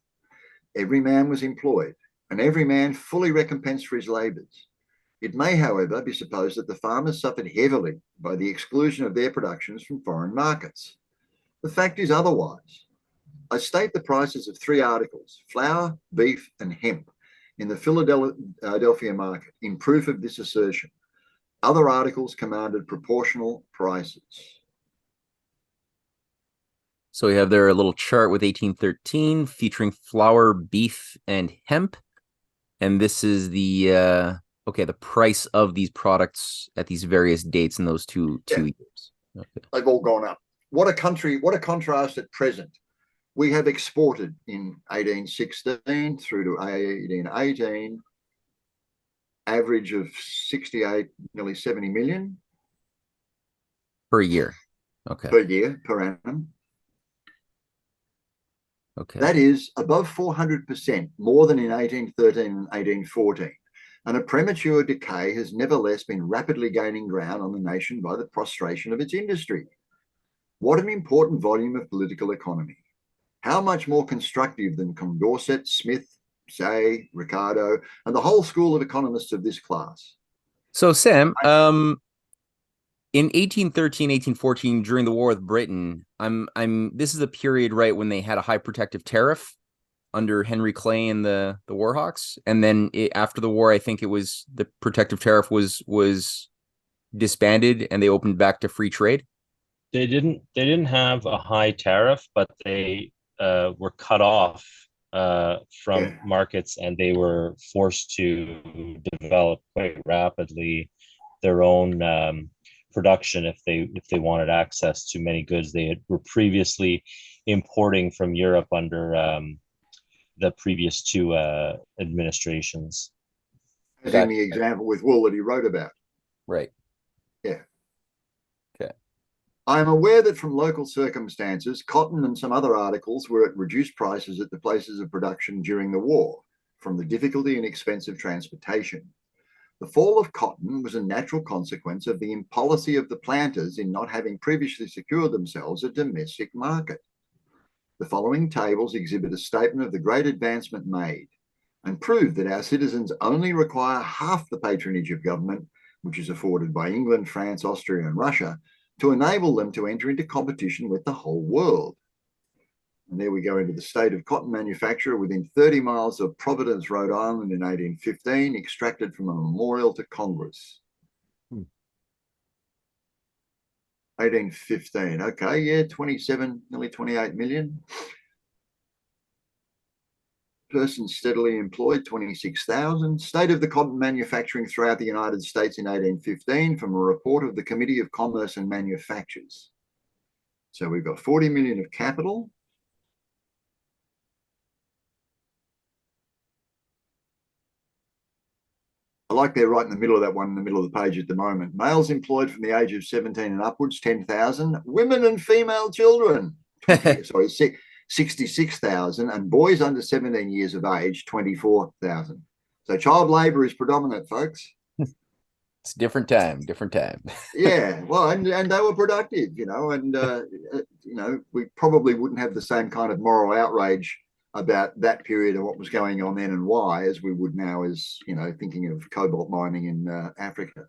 Every man was employed, and every man fully recompensed for his labours. It may, however, be supposed that the farmers suffered heavily by the exclusion of their productions from foreign markets. The fact is otherwise. I state the prices of 3 articles, flour, beef, and hemp, in the Philadelphia market in proof of this assertion. Other articles commanded proportional prices. So we have there a little chart with 1813 featuring flour, beef, and hemp. And this is the the price of these products at these various dates in those two years. Okay. They've all gone up. What a country, what a contrast at present. We have exported in 1816 through to 1818, average of 68, nearly 70 million. Per year. Okay. Per year, per annum. Okay. That is above 400% more than in 1813 and 1814. And a premature decay has nevertheless been rapidly gaining ground on the nation by the prostration of its industry. What an important volume of political economy. How much more constructive than Condorcet, Smith, Say, Ricardo, and the whole school of economists of this class. So, Sam, in 1813, 1814, during the war with Britain, this is a period, right, when they had a high protective tariff under Henry Clay and the Warhawks, and then after the war, I think it was the protective tariff was disbanded and they opened back to free trade. They didn't have a high tariff, but they were cut off from markets, and they were forced to develop quite rapidly their own production if they wanted access to many goods they were previously importing from Europe under the previous two administrations. As in the example with wool that he wrote about. Right. Yeah. Okay. I am aware that from local circumstances, cotton and some other articles were at reduced prices at the places of production during the war, from the difficulty and expense of transportation. The fall of cotton was a natural consequence of the impolicy of the planters in not having previously secured themselves a domestic market. The following tables exhibit a statement of the great advancement made and prove that our citizens only require half the patronage of government, which is afforded by England, France, Austria, and Russia, to enable them to enter into competition with the whole world. And there we go into the state of cotton manufacture within 30 miles of Providence, Rhode Island in 1815, extracted from a memorial to Congress. 1815, okay, yeah, 27, nearly 28 million. Persons steadily employed, 26,000. State of the cotton manufacturing throughout the United States in 1815 from a report of the Committee of Commerce and Manufactures. So we've got 40 million of capital. I like they're right in the middle of that one, in the middle of the page at the moment. Males employed from the age of 17 and upwards, 10,000. Women and female children, 66,000, and boys under 17 years of age, 24,000. So child labour is predominant, folks. It's different time. Yeah, well, and they were productive, and we probably wouldn't have the same kind of moral outrage about that period and what was going on then and why as we would now, as thinking of cobalt mining in Africa.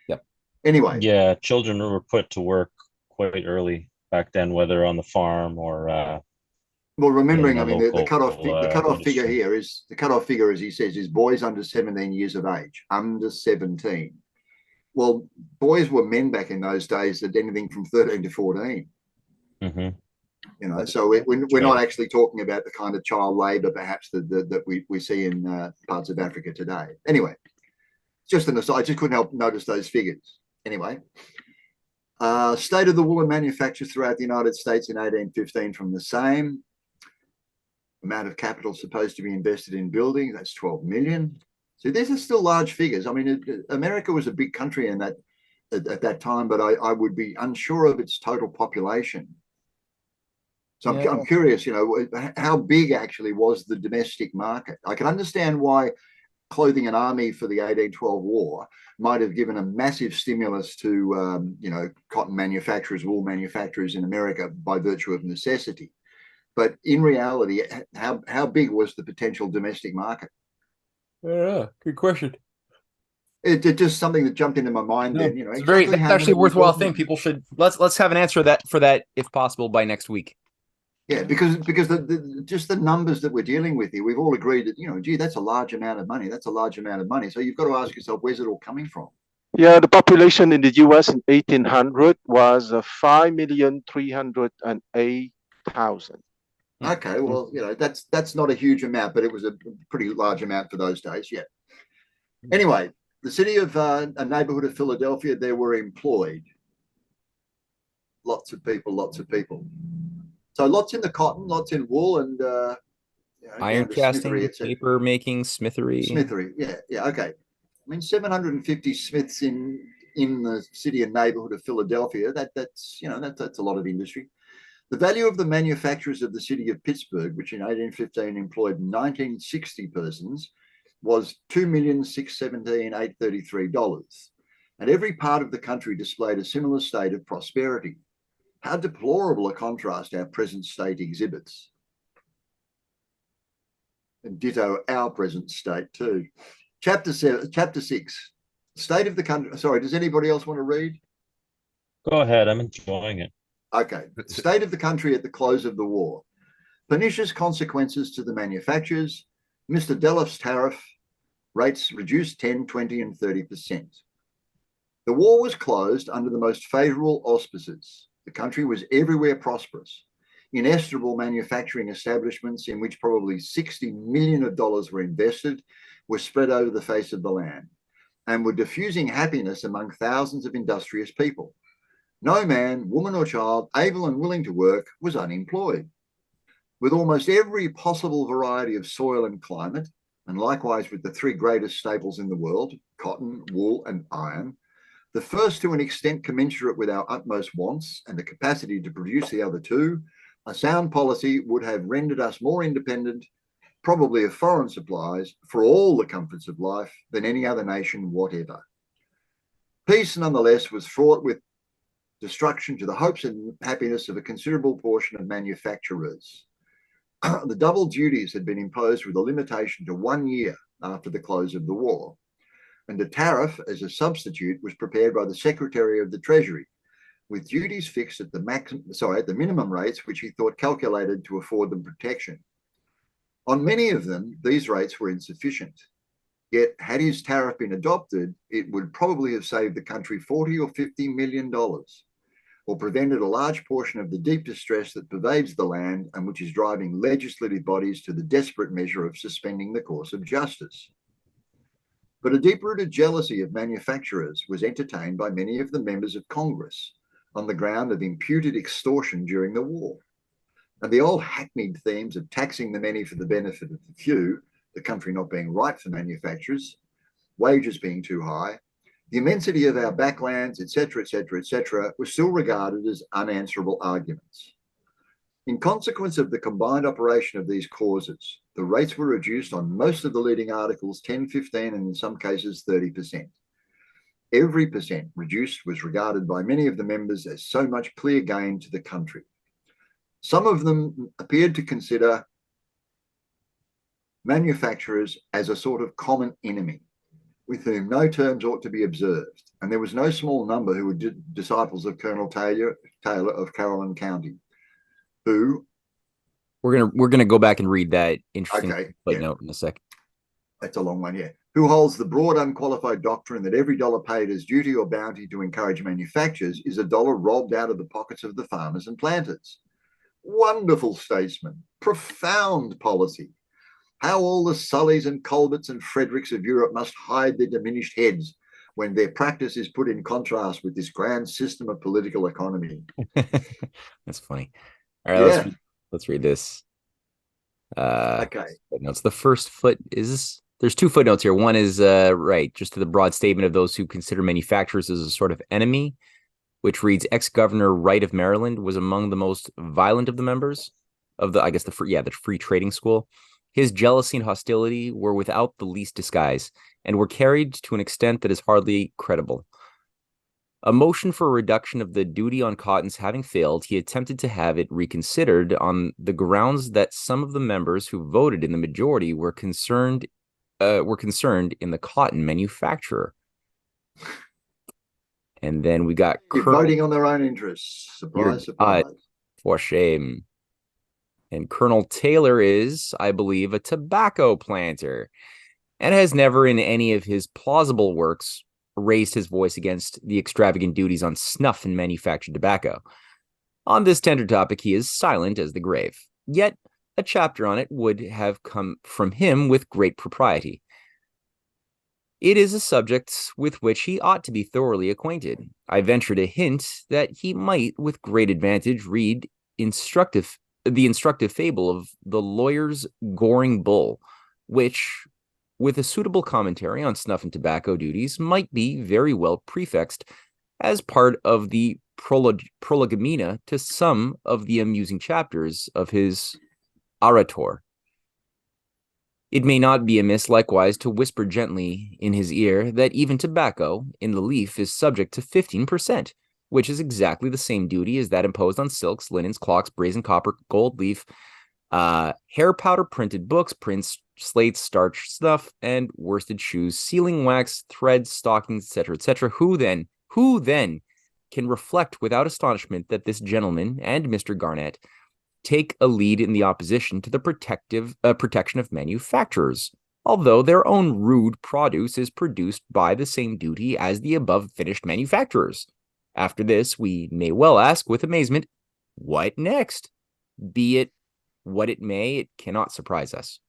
Yep. Anyway. Yeah, children were put to work quite early back then, whether on the farm or well, remembering, the cutoff figure here is, as he says, is boys under 17 years of age, under 17. Well, boys were men back in those days at anything from 13 to 14. Mm-hmm. So we're not actually talking about the kind of child labour perhaps that we see in parts of Africa today. Anyway, just an aside, I just couldn't help notice those figures. Anyway, state of the woolen manufacture throughout the United States in 1815 from the same. Amount of capital supposed to be invested in buildings, that's 12 million. So these are still large figures. I mean, America was a big country in that at that time, but I would be unsure of its total population. So yeah. I'm curious, how big actually was the domestic market? I can understand why clothing an army for the 1812 war might have given a massive stimulus to, cotton manufacturers, wool manufacturers in America by virtue of necessity. But in reality, how big was the potential domestic market? Good question. It's just something that jumped into my mind. Then, it's that's actually a worthwhile thing. People should let's have an answer for that if possible by next week. Yeah, because just the numbers that we're dealing with here, we've all agreed that gee, that's a large amount of money. That's a large amount of money. So you've got to ask yourself, where's it all coming from? Yeah, the population in the U.S. in 1800 was 5,308,000. Okay, well, that's not a huge amount, but it was a pretty large amount for those days. Yeah. Anyway, the city of a neighborhood of Philadelphia, there were employed lots of people. So lots in the cotton, lots in wool, and iron casting, paper making, smithery. Yeah. Okay. I mean, 750 smiths in the city and neighborhood of Philadelphia. That's a lot of industry. The value of the manufacturers of the city of Pittsburgh, which in 1815 employed 1960 persons, was $2,617,833. And every part of the country displayed a similar state of prosperity. How deplorable a contrast our present state exhibits. And ditto our present state too. Chapter 6, state of the country. Sorry, does anybody else want to read? Go ahead, I'm enjoying it. Okay, state of the country at the close of the war. Pernicious consequences to the manufacturers. Mr. Deloff's tariff rates reduced 10, 20, and 30%. The war was closed under the most favourable auspices. The country was everywhere prosperous. Inestimable manufacturing establishments in which probably $60 million were invested were spread over the face of the land and were diffusing happiness among thousands of industrious people. No man, woman, or child able and willing to work was unemployed. with almost every possible variety of soil and climate, and likewise with the three greatest staples in the world, cotton, wool, and iron, the first to an extent commensurate with our utmost wants and the capacity to produce the other two, a sound policy would have rendered us more independent, probably of foreign supplies, for all the comforts of life than any other nation whatever. Peace, nonetheless, was fraught with destruction to the hopes and happiness of a considerable portion of manufacturers. The double duties had been imposed with a limitation to 1 year after the close of the war, and a tariff as a substitute was prepared by the Secretary of the Treasury, with duties fixed at the minimum rates which he thought calculated to afford them protection. On many of them, these rates were insufficient. Yet, had his tariff been adopted, it would probably have saved the country $40 or $50 million, or prevented a large portion of the deep distress that pervades the land and which is driving legislative bodies to the desperate measure of suspending the course of justice. But a deep-rooted jealousy of manufacturers was entertained by many of the members of Congress on the ground of imputed extortion during the war. And the old hackneyed themes of taxing the many for the benefit of the few, the country not being right for manufacturers, wages being too high, the immensity of our backlands, etc., were still regarded as unanswerable arguments. In consequence of the combined operation of these causes, the rates were reduced on most of the leading articles 10, 15, and in some cases 30%. Every percent reduced was regarded by many of the members as so much clear gain to the country. Some of them appeared to consider manufacturers as a sort of common enemy with whom no terms ought to be observed, and there was no small number who were disciples of Colonel Taylor of Caroline County, who we're gonna go back and read that interesting footnote in a second. That's a long one, yeah. Who holds the broad, unqualified doctrine that every dollar paid as duty or bounty to encourage manufactures is a dollar robbed out of the pockets of the farmers and planters. Wonderful statesman, profound policy. How all the Sullys and Colberts and Fredericks of Europe must hide their diminished heads when their practice is put in contrast with this grand system of political economy. That's funny. All right, let's read this. Okay. Footnotes. The first there's two footnotes here. One is just to the broad statement of those who consider manufacturers as a sort of enemy, which reads, ex-governor Wright of Maryland was among the most violent of the members of the free trading school. His jealousy and hostility were without the least disguise and were carried to an extent that is hardly credible. A motion for a reduction of the duty on cottons having failed, he attempted to have it reconsidered on the grounds that some of the members who voted in the majority were concerned in the cotton manufacturer. And then we got voting on their own interests. Surprise, surprise. For shame. And Colonel Taylor is, I believe, a tobacco planter and has never in any of his plausible works raised his voice against the extravagant duties on snuff and manufactured tobacco. On this tender topic, he is silent as the grave. Yet, a chapter on it would have come from him with great propriety. It is a subject with which he ought to be thoroughly acquainted. I venture to hint that he might, with great advantage, read the instructive fable of the lawyer's goring bull, which, with a suitable commentary on snuff and tobacco duties, might be very well prefixed as part of the prolegomena to some of the amusing chapters of his orator. It may not be amiss likewise to whisper gently in his ear that even tobacco in the leaf is subject to 15%, which is exactly the same duty as that imposed on silks, linens, clocks, brazen copper, gold leaf, hair powder, printed books, prints, slates, starch, snuff, and worsted shoes, sealing wax, threads, stockings, etc. Who then can reflect without astonishment that this gentleman and Mr. Garnett take a lead in the opposition to the protection of manufacturers, although their own rude produce is produced by the same duty as the above finished manufacturers? After this, we may well ask with amazement, what next? Be it what it may, it cannot surprise us.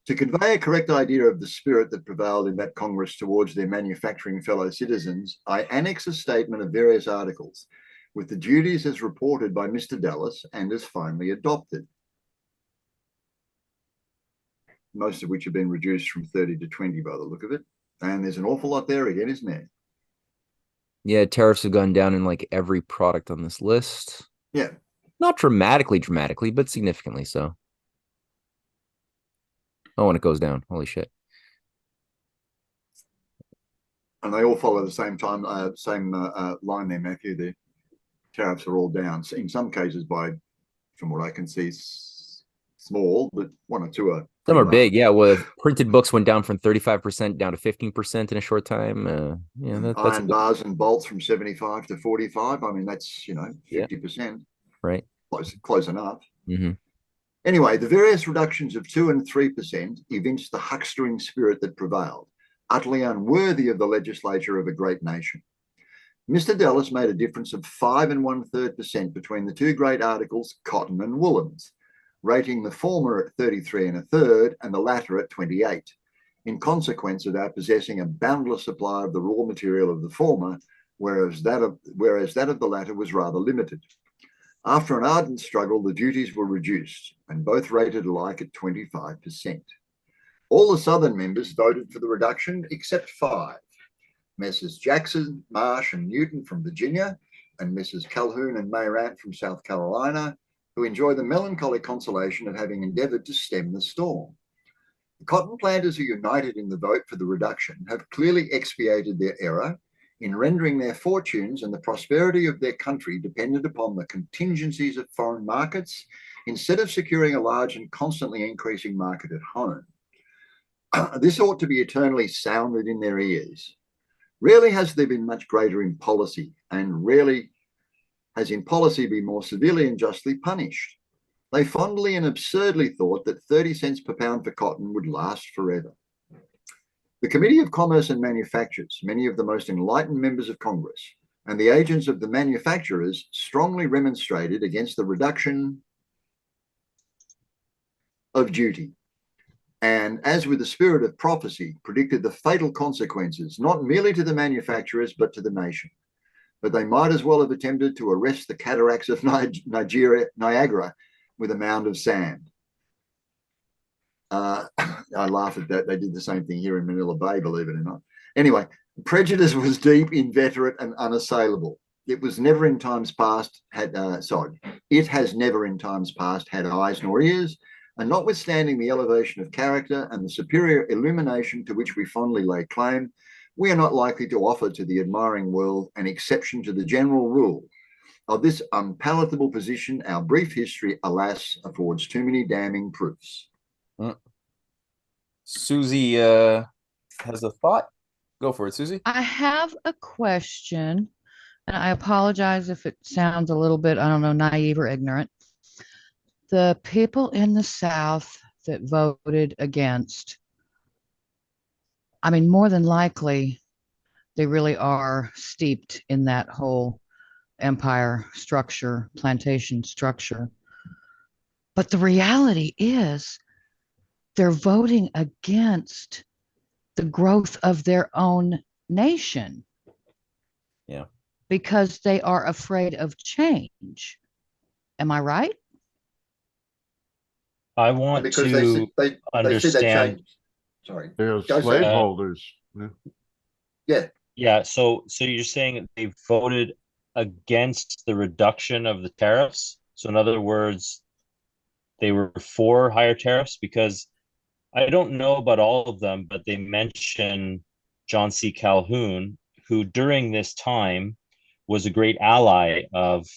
To convey a correct idea of the spirit that prevailed in that Congress towards their manufacturing fellow citizens, I annex a statement of various articles with the duties as reported by Mr. Dallas and as finally adopted, most of which have been reduced from 30 to 20 by the look of it. And there's an awful lot there again, isn't there? Yeah, tariffs have gone down in like every product on this list. Yeah. Not dramatically, but significantly so. Oh, and it goes down. Holy shit. And they all follow the same line there, Matthew. The tariffs are all down. In some cases by, from what I can see, small, but one or two are. Some are big, yeah. Well, printed books went down from 35% down to 15% in a short time. Yeah, that's iron bars and bolts from 75 to 45. I mean, that's 50%. Yeah. Right. Close enough. Mm-hmm. Anyway, the various reductions of 2 and 3% evinced the huckstering spirit that prevailed, utterly unworthy of the legislature of a great nation. Mr. Dallas made a difference of 5 1/3% between the two great articles, cotton and woolens, rating the former at 33 1/3 and the latter at 28, in consequence of our possessing a boundless supply of the raw material of the former, whereas that of the latter was rather limited. After an ardent struggle, the duties were reduced and both rated alike at 25%. All the Southern members voted for the reduction except 5. Messrs. Jackson, Marsh and Newton from Virginia, and Messrs. Calhoun and Mayrant from South Carolina, who enjoy the melancholy consolation of having endeavoured to stem the storm. The cotton planters who united in the vote for the reduction have clearly expiated their error in rendering their fortunes and the prosperity of their country dependent upon the contingencies of foreign markets instead of securing a large and constantly increasing market at home. This ought to be eternally sounded in their ears. Rarely has there been much greater in policy, and rarely has in policy been more severely and justly punished. They fondly and absurdly thought that 30 cents per pound for cotton would last forever. The Committee of Commerce and Manufactures, many of the most enlightened members of Congress, and the agents of the manufacturers strongly remonstrated against the reduction of duty, and, as with the spirit of prophecy, predicted the fatal consequences, not merely to the manufacturers, but to the nation. But they might as well have attempted to arrest the cataracts of Niagara with a mound of sand. I laugh at that. They did the same thing here in Manila Bay, believe it or not. Anyway, prejudice was deep, inveterate, and unassailable. It was never in times past it has never in times past had eyes nor ears, and notwithstanding the elevation of character and the superior illumination to which we fondly lay claim, we are not likely to offer to the admiring world an exception to the general rule. Of this unpalatable position, our brief history, alas, affords too many damning proofs. Susie has a thought. Go for it, Susie. I have a question, and I apologize if it sounds a little bit, I don't know, naive or ignorant. The people in the South that voted against, I mean, more than likely, they really are steeped in that whole empire structure, plantation structure. But the reality is they're voting against the growth of their own nation. Yeah. Because they are afraid of change. Am I right? I want because to they understand. Sorry. They're Go slaveholders. Yeah. Yeah. So you're saying they voted against the reduction of the tariffs? So in other words, they were for higher tariffs? Because I don't know about all of them, but they mention John C. Calhoun, who during this time was a great ally of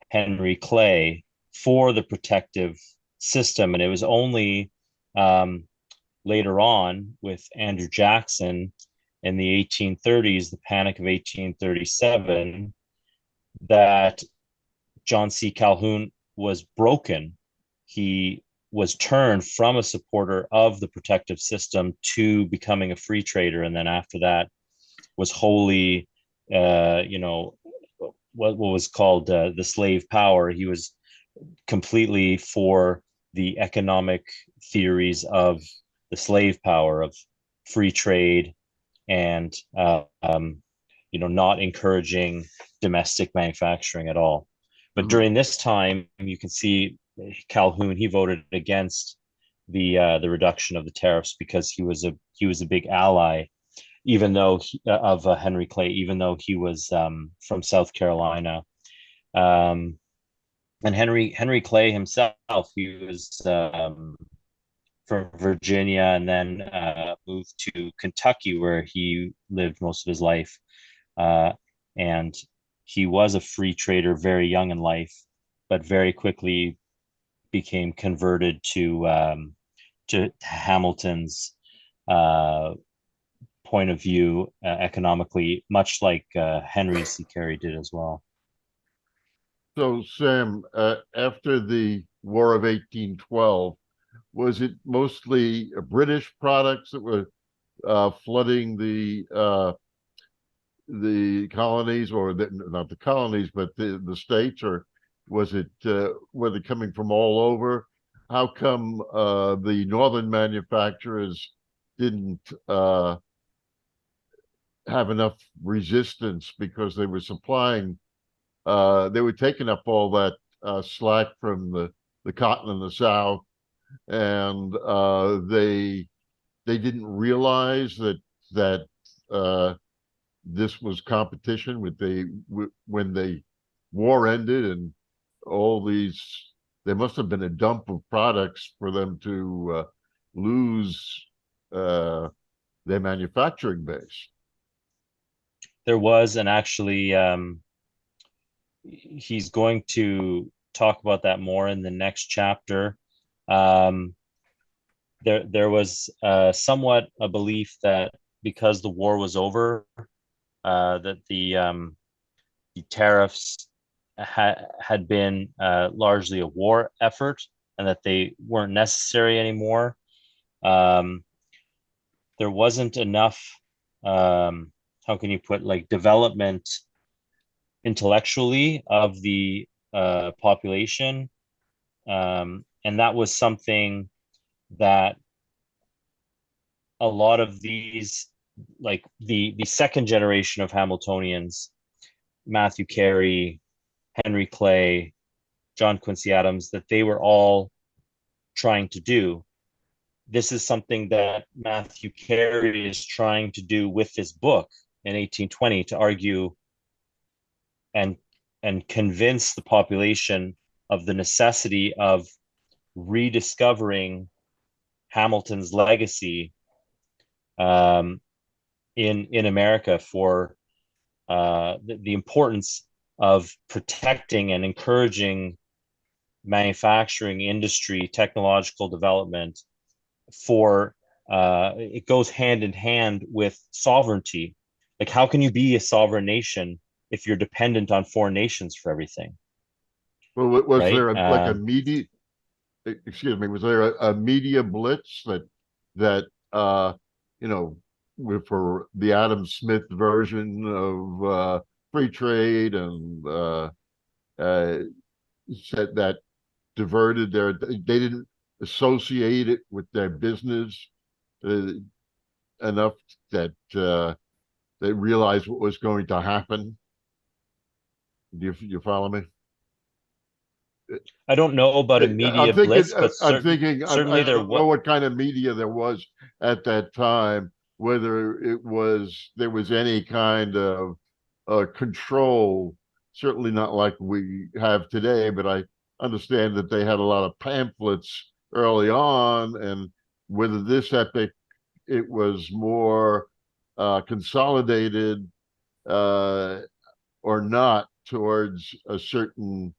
Henry Clay for the protective system. And it was only later on with Andrew Jackson in the 1830s, the Panic of 1837, that John C. Calhoun was broken. He was turned from a supporter of the protective system to becoming a free trader. And then after that was wholly, what was called the slave power. He was completely for the economic theories of the slave power of free trade and not encouraging domestic manufacturing at all. But during this time, you can see Calhoun, he voted against the reduction of the tariffs because he was a big ally, even though of Henry Clay, even though he was from South Carolina. And Henry Clay himself, he was from Virginia and then moved to Kentucky, where he lived most of his life. And he was a free trader very young in life, but very quickly became converted to Hamilton's point of view economically, much like Henry C. Carey did as well. So, Sam, after the War of 1812, was it mostly British products that were flooding the colonies, or not the colonies, but the states, or was it were they coming from all over? How come the northern manufacturers didn't have enough resistance because they were supplying? They were taking up all that slack from the cotton in the South, and they didn't realize that this was competition when the war ended, and all these, there must have been a dump of products for them to lose their manufacturing base. There was, and actually he's going to talk about that more in the next chapter. There was somewhat a belief that because the war was over, that the tariffs had been largely a war effort and that they weren't necessary anymore. There wasn't enough, how can you put, like, development intellectually of the population. And that was something that a lot of these, like the second generation of Hamiltonians, Matthew Carey, Henry Clay, John Quincy Adams, that they were all trying to do. This is something that Matthew Carey is trying to do with this book in 1820, to argue and convince the population of the necessity of rediscovering Hamilton's legacy in America, for the importance of protecting and encouraging manufacturing industry, technological development. For it goes hand in hand with sovereignty. Like, how can you be a sovereign nation if you're dependent on foreign nations for everything? Well, was right? there like a media? Excuse me. Was there a media blitz that for the Adam Smith version of free trade, and said that diverted they didn't associate it with their business enough that they realized what was going to happen? Do you follow me? I don't know about a media blitz, but certainly I there don't know was. what kind of media there was at that time, whether there was any kind of control, certainly not like we have today, but I understand that they had a lot of pamphlets early on, and whether this epic, it was more consolidated or not towards a certain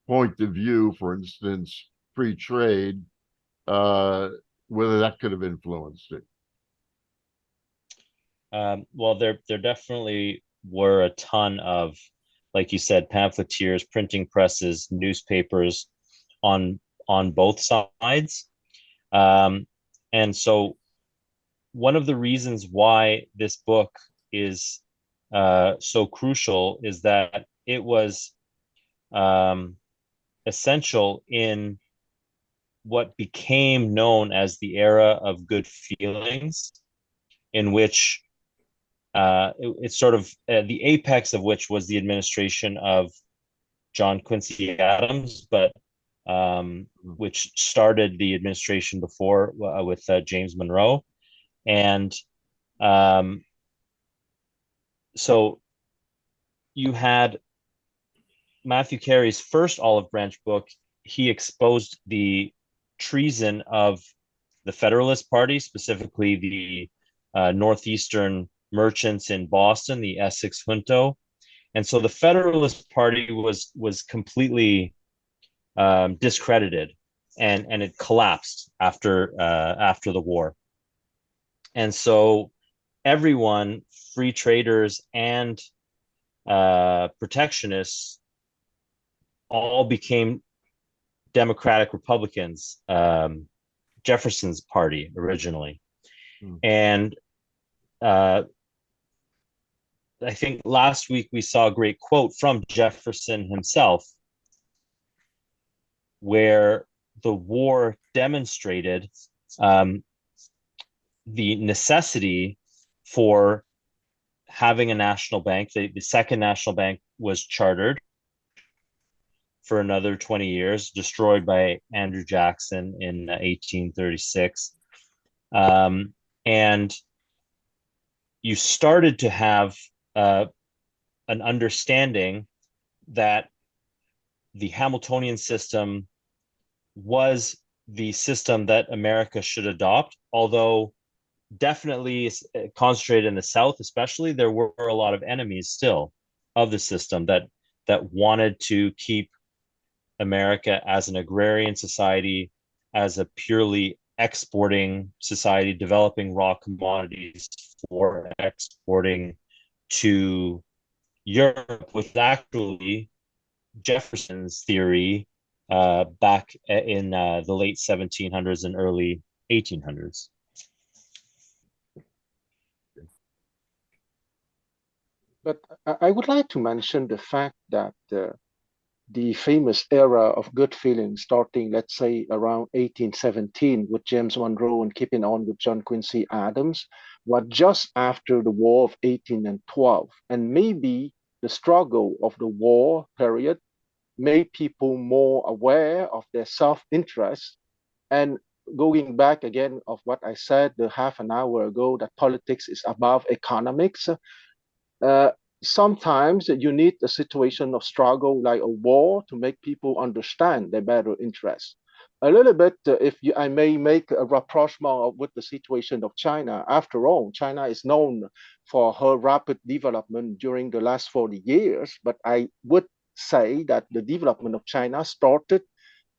point of view, for instance, free trade, whether that could have influenced it. Well, there definitely were a ton of, like you said, pamphleteers, printing presses, newspapers on both sides. And so one of the reasons why this book is so crucial is that it was essential in what became known as the era of good feelings, in which it's sort of the apex of which was the administration of John Quincy Adams, but which started the administration before with James Monroe. And so you had Matthew Carey's first Olive Branch book. He exposed the treason of the Federalist Party, specifically the Northeastern merchants in Boston, the Essex Junto. And so the Federalist Party was completely discredited, and it collapsed after the war. And so everyone, free traders and protectionists, all became Democratic Republicans, Jefferson's party originally. And I think last week we saw a great quote from Jefferson himself, where the war demonstrated the necessity for having a national bank. The second national bank was chartered for another 20 years, destroyed by Andrew Jackson in 1836. And you started to have an understanding that the Hamiltonian system was the system that America should adopt, although definitely concentrated in the South, especially, there were a lot of enemies still of the system that wanted to keep America as an agrarian society, as a purely exporting society, developing raw commodities for exporting to Europe, which actually Jefferson's theory back in the late 1700s and early 1800s. But I would like to mention the fact that the famous era of good feeling, starting, let's say, around 1817 with James Monroe and keeping on with John Quincy Adams, was just after the War of 1812. And maybe the struggle of the war period made people more aware of their self-interest. And going back again of what I said the half an hour ago, that politics is above economics, sometimes you need a situation of struggle like a war to make people understand their better interests. A little bit, I may make a rapprochement with the situation of China. After all, China is known for her rapid development during the last 40 years, but I would say that the development of China started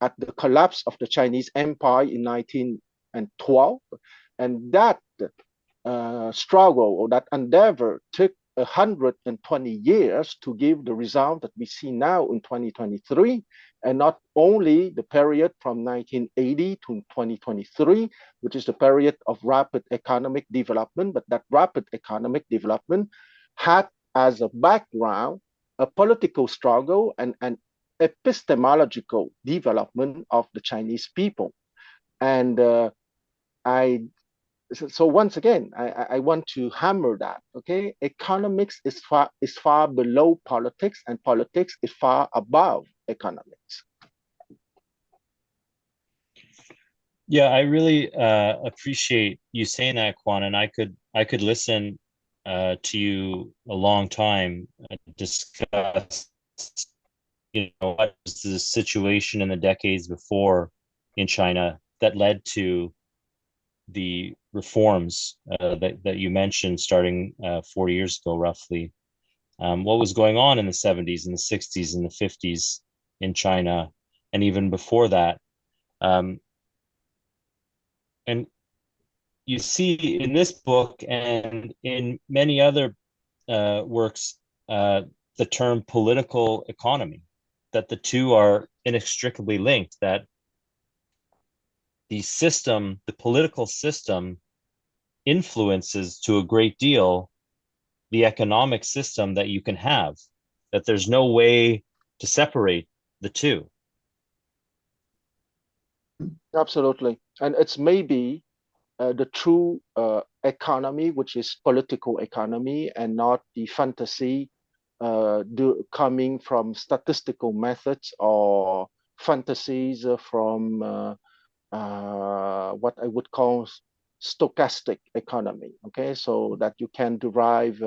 at the collapse of the Chinese Empire in 1912, and that struggle or that endeavor took 120 years to give the result that we see now in 2023, and not only the period from 1980 to 2023, which is the period of rapid economic development, but that rapid economic development had as a background a political struggle and an epistemological development of the Chinese people. And so once again, I want to hammer that, okay? Economics is far below politics, and politics is far above economics. Yeah, I really appreciate you saying that, Quan, and I could listen to you a long time discuss, what was the situation in the decades before in China that led to the reforms that you mentioned starting 40 years ago, roughly. What was going on in the 70s and the 60s and the 50s in China, and even before that. And you see in this book and in many other works the term political economy, that the two are inextricably linked, that the political system influences to a great deal the economic system that you can have, that there's no way to separate the two. Absolutely. And it's maybe the true economy, which is political economy, and not the fantasy coming from statistical methods or fantasies from what I would call stochastic economy. Okay, so that you can derive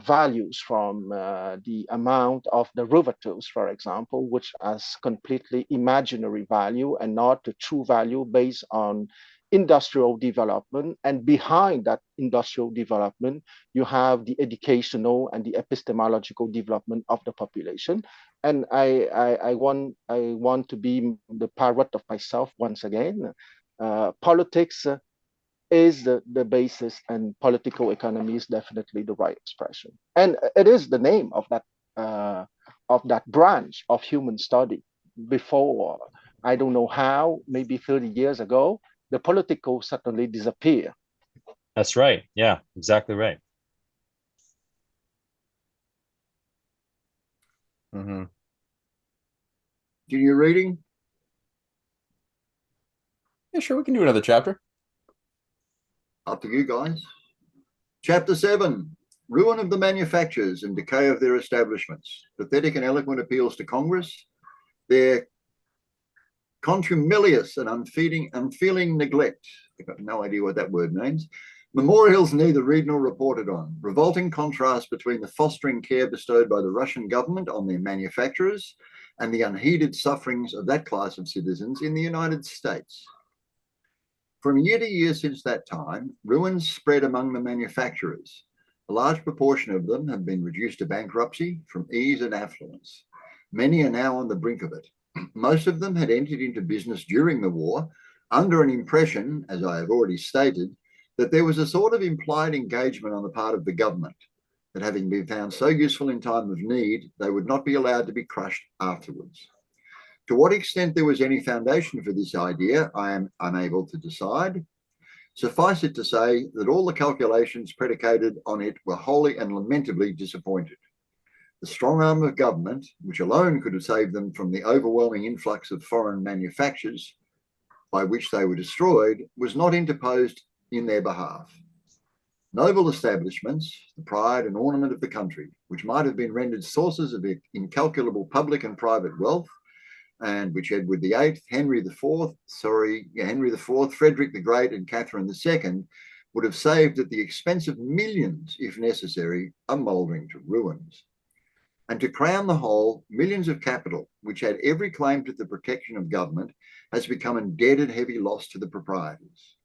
values from the amount of derivatives, for example, which has completely imaginary value and not the true value based on industrial development. And behind that industrial development, you have the educational and the epistemological development of the population. And I want to be the parrot of myself once again. Politics is the basis, and political economy is definitely the right expression. And it is the name of that branch of human study. Before, I don't know how, maybe 30 years ago, the political suddenly disappeared. That's right. Yeah, exactly right. Mm-hmm. Continue reading. Yeah, sure. We can do another chapter. Up to you guys. Chapter 7, Ruin of the Manufacturers and Decay of Their Establishments. Pathetic and eloquent appeals to Congress. Their contumelious and unfeeling neglect. I've got no idea what that word means. Memorials neither read nor reported on. Revolting contrast between the fostering care bestowed by the Russian government on their manufacturers and the unheeded sufferings of that class of citizens in the United States. From year to year since that time, ruins spread among the manufacturers. A large proportion of them have been reduced to bankruptcy from ease and affluence. Many are now on the brink of it. Most of them had entered into business during the war under an impression, as I have already stated, that there was a sort of implied engagement on the part of the government, that having been found so useful in time of need, they would not be allowed to be crushed afterwards. To what extent there was any foundation for this idea, I am unable to decide. Suffice it to say that all the calculations predicated on it were wholly and lamentably disappointed. The strong arm of government, which alone could have saved them from the overwhelming influx of foreign manufactures by which they were destroyed, was not interposed in their behalf. Noble establishments, the pride and ornament of the country, which might have been rendered sources of incalculable public and private wealth, and which Edward VIII, Henry IV, Frederick the Great, and Catherine II would have saved at the expense of millions, if necessary, are mouldering to ruins. And to crown the whole, millions of capital, which had every claim to the protection of government, has become indebted heavy loss to the proprietors.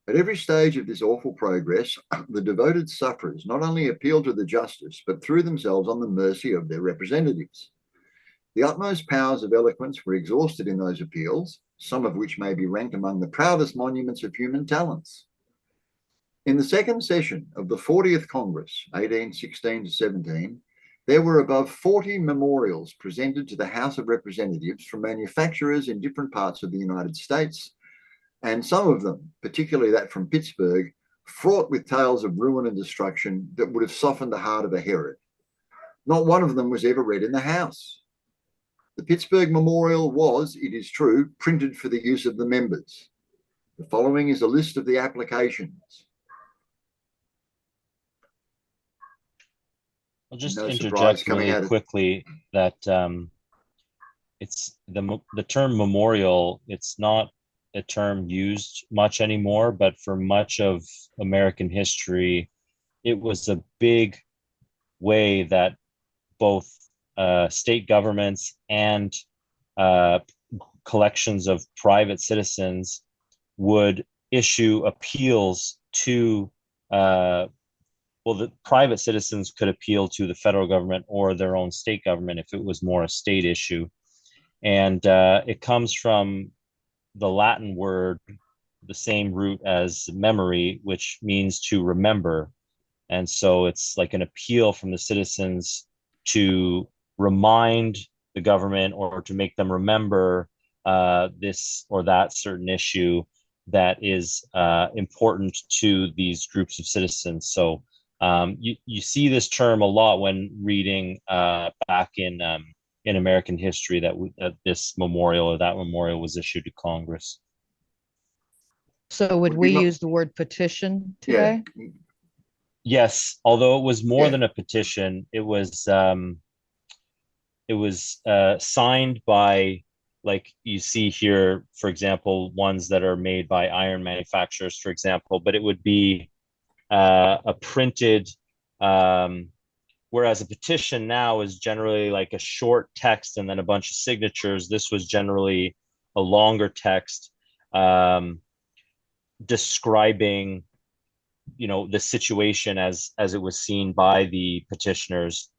At every stage of this awful progress, the devoted sufferers not only appealed to the justice, but threw themselves on the mercy of their representatives. The utmost powers of eloquence were exhausted in those appeals, some of which may be ranked among the proudest monuments of human talents. In the second session of the 40th Congress, 1816 to 17, there were above 40 memorials presented to the House of Representatives from manufacturers in different parts of the United States, and some of them, particularly that from Pittsburgh, fraught with tales of ruin and destruction that would have softened the heart of a Herod. Not one of them was ever read in the House. The Pittsburgh Memorial was, it is true, printed for the use of the members. The following is a list of the applications. I'll just No interject surprise coming really out of- quickly that it's the term memorial. It's not a term used much anymore, but for much of American history, it was a big way that both state governments and collections of private citizens would issue appeals to the private citizens could appeal to the federal government or their own state government if it was more a state issue. And it comes from the Latin word, the same root as memory, which means to remember. And so it's like an appeal from the citizens to remind the government or to make them remember this or that certain issue that is important to these groups of citizens. So you see this term a lot when reading back in in American history that this memorial or that memorial was issued to Congress. So would we use the word petition today? Yeah. Yes, although it was more than a petition, it was signed by, like you see here, for example, ones that are made by iron manufacturers, for example, but it would be a printed, whereas a petition now is generally like a short text and then a bunch of signatures. This was generally a longer text describing, you know, the situation as it was seen by the petitioners,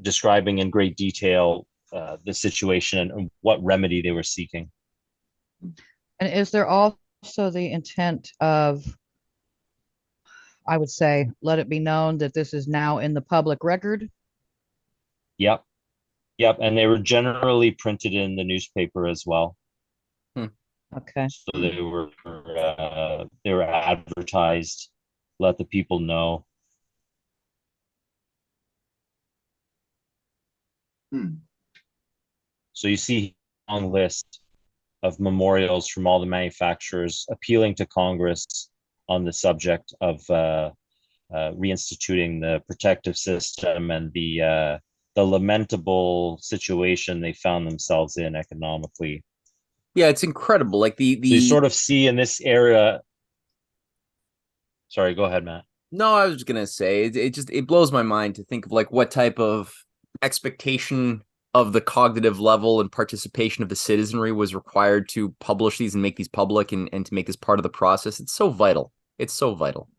describing in great detail the situation and what remedy they were seeking. And is there also the intent of, I would say, let it be known that this is now in the public record? Yep. And they were generally printed in the newspaper as well. Okay. So they were advertised, let the people know. So you see a long list of memorials from all the manufacturers appealing to Congress on the subject of reinstituting the protective system and the lamentable situation they found themselves in economically. Yeah, it's incredible. Like the So you sort of see in this area. Sorry, go ahead, Matt. No, I was just gonna say it blows my mind to think of like what type of expectation of the cognitive level and participation of the citizenry was required to publish these and make these public and to make this part of the process. It's so vital. It's so vital.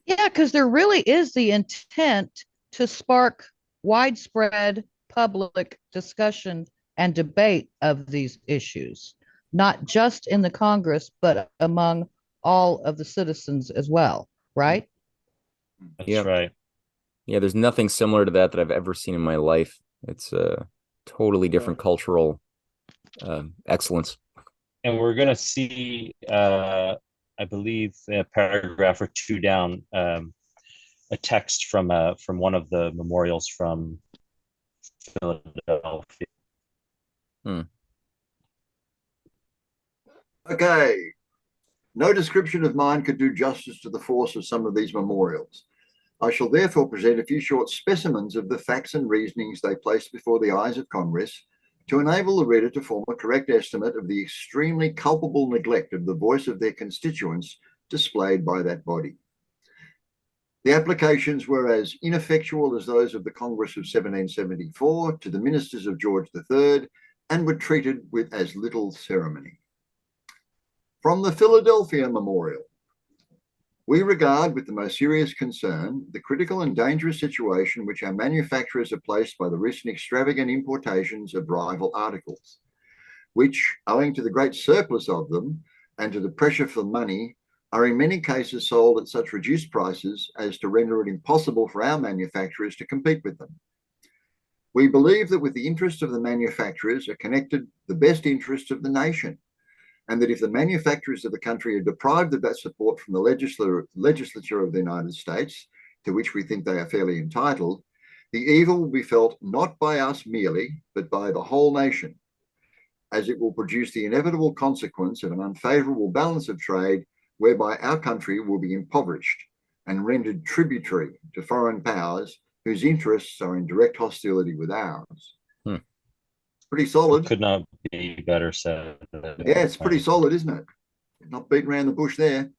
Yeah, because there really is the intent to spark widespread public discussion and debate of these issues, not just in the Congress, but among all of the citizens as well, right? That's right. Yeah, there's nothing similar to that I've ever seen in my life. It's a totally different cultural excellence. And we're going to see, I believe, a paragraph or two down, a text from one of the memorials from Philadelphia. Okay. No description of mine could do justice to the force of some of these memorials. I shall therefore present a few short specimens of the facts and reasonings they placed before the eyes of Congress to enable the reader to form a correct estimate of the extremely culpable neglect of the voice of their constituents displayed by that body. The applications were as ineffectual as those of the Congress of 1774 to the ministers of George III and were treated with as little ceremony. From the Philadelphia Memorial, we regard with the most serious concern the critical and dangerous situation which our manufacturers are placed by the recent extravagant importations of rival articles, which, owing to the great surplus of them and to the pressure for money, are in many cases sold at such reduced prices as to render it impossible for our manufacturers to compete with them. We believe that with the interests of the manufacturers are connected the best interests of the nation, and that if the manufacturers of the country are deprived of that support from the legislature of the United States, to which we think they are fairly entitled, the evil will be felt not by us merely, but by the whole nation, as it will produce the inevitable consequence of an unfavourable balance of trade whereby our country will be impoverished and rendered tributary to foreign powers whose interests are in direct hostility with ours. Pretty solid. Could not be better said. Yeah, it's pretty solid, isn't it? Not beating around the bush there.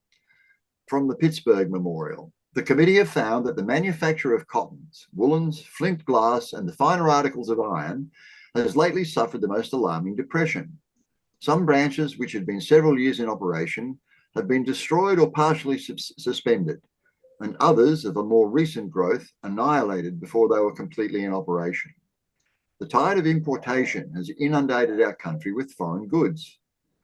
From the Pittsburgh Memorial, the committee have found that the manufacture of cottons, woolens, flint glass, and the finer articles of iron has lately suffered the most alarming depression. Some branches, which had been several years in operation, have been destroyed or partially suspended, and others of a more recent growth annihilated before they were completely in operation. The tide of importation has inundated our country with foreign goods.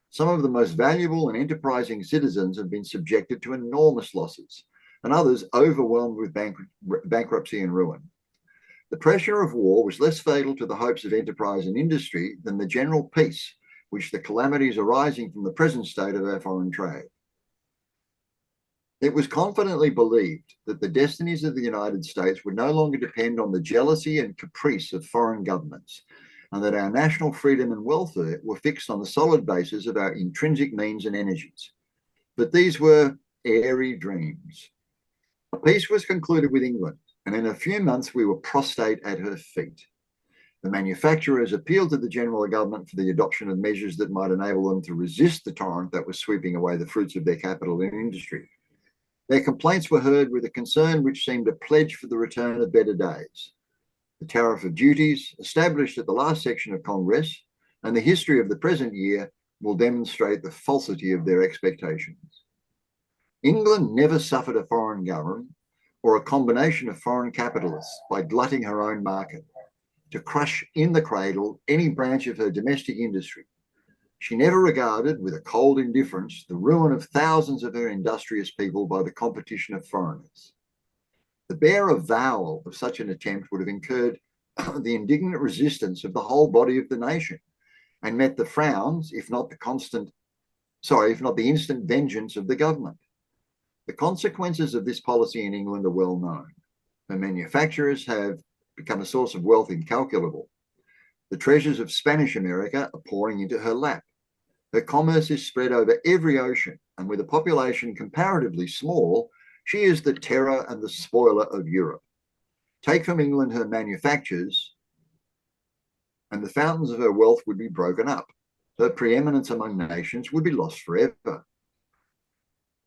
Some of the most valuable and enterprising citizens have been subjected to enormous losses, and others overwhelmed with bankruptcy and ruin. The pressure of war was less fatal to the hopes of enterprise and industry than the general peace, which the calamities arising from the present state of our foreign trade. It was confidently believed that the destinies of the United States would no longer depend on the jealousy and caprice of foreign governments, and that our national freedom and welfare were fixed on the solid basis of our intrinsic means and energies. But these were airy dreams. A peace was concluded with England, and in a few months we were prostrate at her feet. The manufacturers appealed to the general government for the adoption of measures that might enable them to resist the torrent that was sweeping away the fruits of their capital and industry. Their complaints were heard with a concern which seemed a pledge for the return of better days. The tariff of duties, established at the last section of Congress, and the history of the present year will demonstrate the falsity of their expectations. England never suffered a foreign government or a combination of foreign capitalists by glutting her own market to crush in the cradle any branch of her domestic industry. She never regarded with a cold indifference the ruin of thousands of her industrious people by the competition of foreigners. The bare avowal of such an attempt would have incurred the indignant resistance of the whole body of the nation and met the frowns, if not the instant vengeance of the government. The consequences of this policy in England are well known. Her manufacturers have become a source of wealth incalculable. The treasures of Spanish America are pouring into her lap. Her commerce is spread over every ocean, and with a population comparatively small, she is the terror and the spoiler of Europe. Take from England her manufactures, and the fountains of her wealth would be broken up. Her preeminence among nations would be lost forever.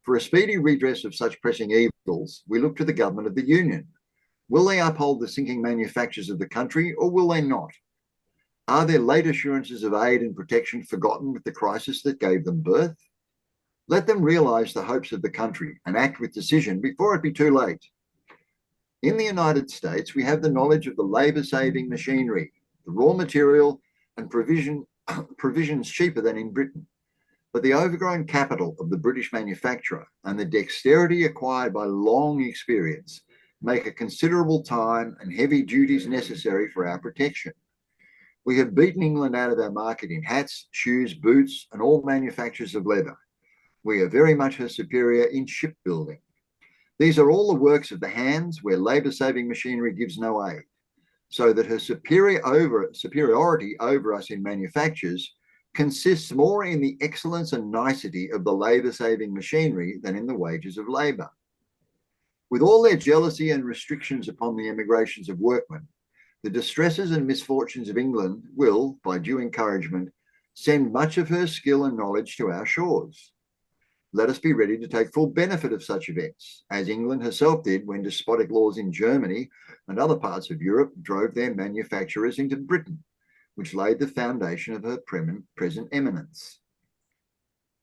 For a speedy redress of such pressing evils, we look to the government of the Union. Will they uphold the sinking manufactures of the country, or will they not? Are their late assurances of aid and protection forgotten with the crisis that gave them birth? Let them realise the hopes of the country and act with decision before it be too late. In the United States, we have the knowledge of the labour-saving machinery, the raw material and provisions cheaper than in Britain. But the overgrown capital of the British manufacturer and the dexterity acquired by long experience make a considerable time and heavy duties necessary for our protection. We have beaten England out of our market in hats, shoes, boots, and all manufactures of leather. We are very much her superior in shipbuilding. These are all the works of the hands where labour-saving machinery gives no aid, so that her superiority over us in manufactures consists more in the excellence and nicety of the labour-saving machinery than in the wages of labour. With all their jealousy and restrictions upon the emigrations of workmen, the distresses and misfortunes of England will, by due encouragement, send much of her skill and knowledge to our shores. Let us be ready to take full benefit of such events, as England herself did when despotic laws in Germany and other parts of Europe drove their manufacturers into Britain, which laid the foundation of her present eminence.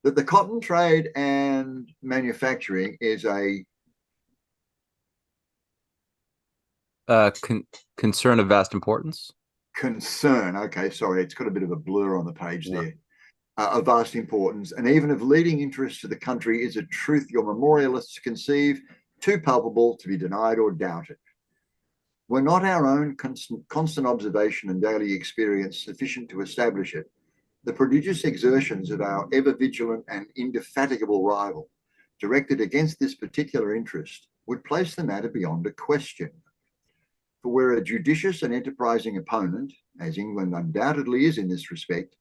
That the cotton trade and manufacturing is a concern of vast importance. Concern. Okay, sorry, it's got a bit of a blur on the page there. Of vast importance, and even of leading interest to the country, is a truth your memorialists conceive too palpable to be denied or doubted. Were not our own constant observation and daily experience sufficient to establish it, the prodigious exertions of our ever vigilant and indefatigable rival, directed against this particular interest, would place the matter beyond a question. For where a judicious and enterprising opponent, as England undoubtedly is in this respect,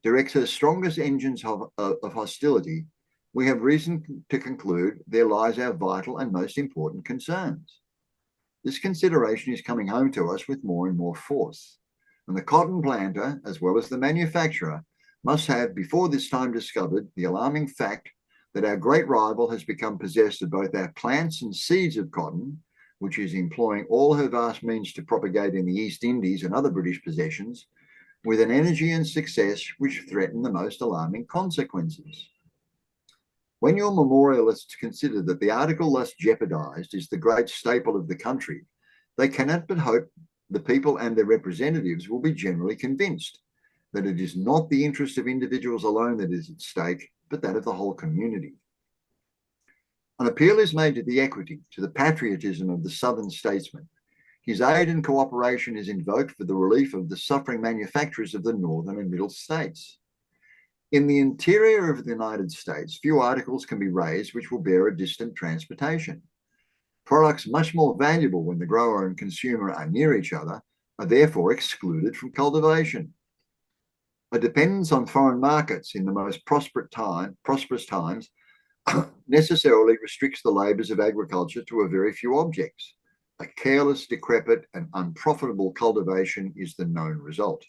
directs her strongest engines of hostility, we have reason to conclude there lies our vital and most important concerns. This consideration is coming home to us with more and more force, and the cotton planter, as well as the manufacturer, must have before this time discovered the alarming fact that our great rival has become possessed of both our plants and seeds of cotton, which is employing all her vast means to propagate in the East Indies and other British possessions, with an energy and success which threaten the most alarming consequences. When your memorialists consider that the article thus jeopardized is the great staple of the country, they cannot but hope the people and their representatives will be generally convinced that it is not the interest of individuals alone that is at stake, but that of the whole community. An appeal is made to the equity, to the patriotism of the Southern statesman. His aid and cooperation is invoked for the relief of the suffering manufacturers of the Northern and Middle States. In the interior of the United States, few articles can be raised which will bear a distant transportation. Products much more valuable when the grower and consumer are near each other are therefore excluded from cultivation. A dependence on foreign markets in the most prosperous times necessarily restricts the labours of agriculture to a very few objects. A careless, decrepit, and unprofitable cultivation is the known result.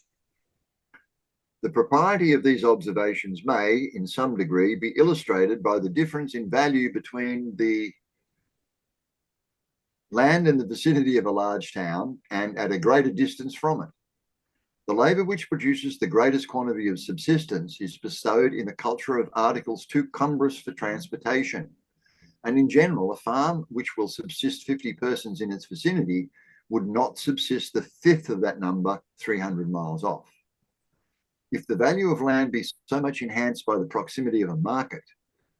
The propriety of these observations may, in some degree, be illustrated by the difference in value between the land in the vicinity of a large town and at a greater distance from it. The labour which produces the greatest quantity of subsistence is bestowed in the culture of articles too cumbrous for transportation. And in general, a farm which will subsist 50 persons in its vicinity would not subsist the fifth of that number 300 miles off. If the value of land be so much enhanced by the proximity of a market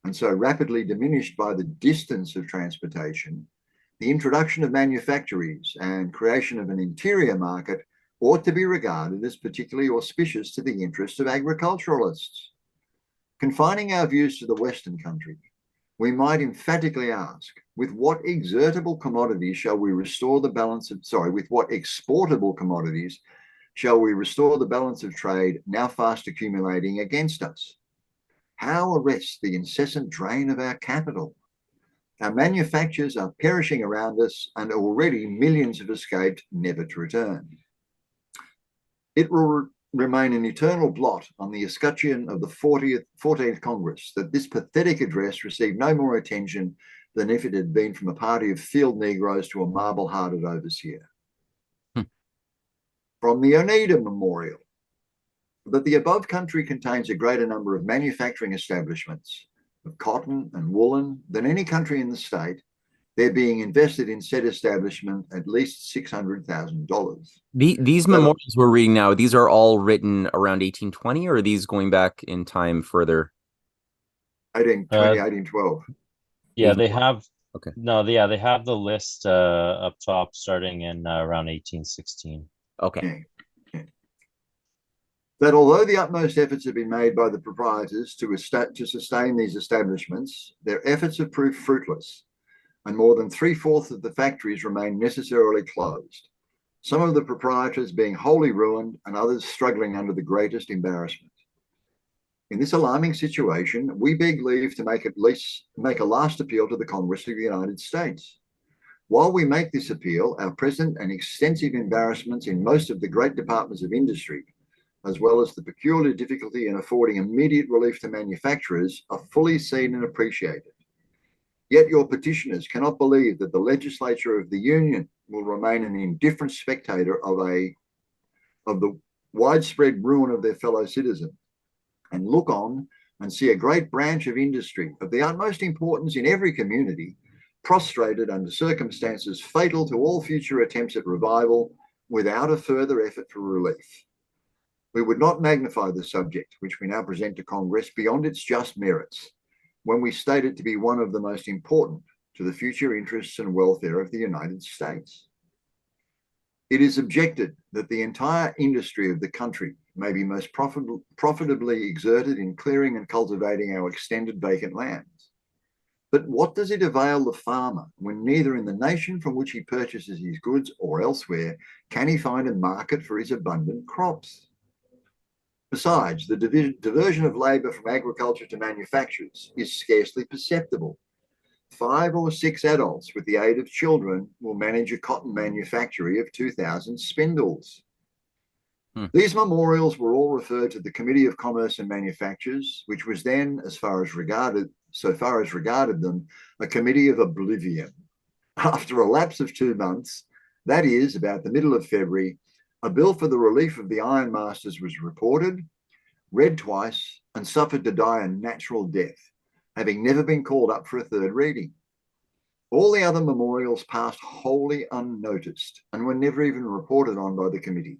and so rapidly diminished by the distance of transportation, the introduction of manufactories and creation of an interior market ought to be regarded as particularly auspicious to the interests of agriculturalists. Confining our views to the Western country, we might emphatically ask, with what exportable commodities shall we restore the balance of trade now fast accumulating against us? How arrest the incessant drain of our capital? Our manufactures are perishing around us, and already millions have escaped, never to return. It will remain an eternal blot on the escutcheon of the 14th Congress that this pathetic address received no more attention than if it had been from a party of field Negroes to a marble-hearted overseer. From the Oneida Memorial, that the above country contains a greater number of manufacturing establishments of cotton and woolen than any country in the state, there being invested in said establishment at least $600,000. These memorials we're reading now, these are all written around 1820, or are these going back in time further? 1820, 1812. Yeah, they have. Okay. No, yeah, they have the list up top starting in around 1816. Okay. Yeah. That although the utmost efforts have been made by the proprietors to sustain these establishments, their efforts have proved fruitless, and more than 3/4 of the factories remain necessarily closed, some of the proprietors being wholly ruined and others struggling under the greatest embarrassment. In this alarming situation, we beg leave to make a last appeal to the Congress of the United States. While we make this appeal, our present and extensive embarrassments in most of the great departments of industry, as well as the peculiar difficulty in affording immediate relief to manufacturers, are fully seen and appreciated. Yet your petitioners cannot believe that the legislature of the Union will remain an indifferent spectator of the widespread ruin of their fellow citizens, and look on and see a great branch of industry of the utmost importance in every community prostrated under circumstances fatal to all future attempts at revival without a further effort for relief. We would not magnify the subject which we now present to Congress beyond its just merits when we state it to be one of the most important to the future interests and welfare of the United States. It is objected that the entire industry of the country may be most profitably exerted in clearing and cultivating our extended vacant lands. But what does it avail the farmer when neither in the nation from which he purchases his goods or elsewhere can he find a market for his abundant crops? Besides, the diversion of labour from agriculture to manufactures is scarcely perceptible. 5 or 6 adults with the aid of children will manage a cotton manufactory of 2,000 spindles. These memorials were all referred to the Committee of Commerce and Manufactures, which was then, so far as regarded them, a committee of oblivion. After a lapse of 2 months, that is, about the middle of February, a bill for the relief of the ironmasters was reported, read twice, and suffered to die a natural death, having never been called up for a third reading. All the other memorials passed wholly unnoticed and were never even reported on by the committee.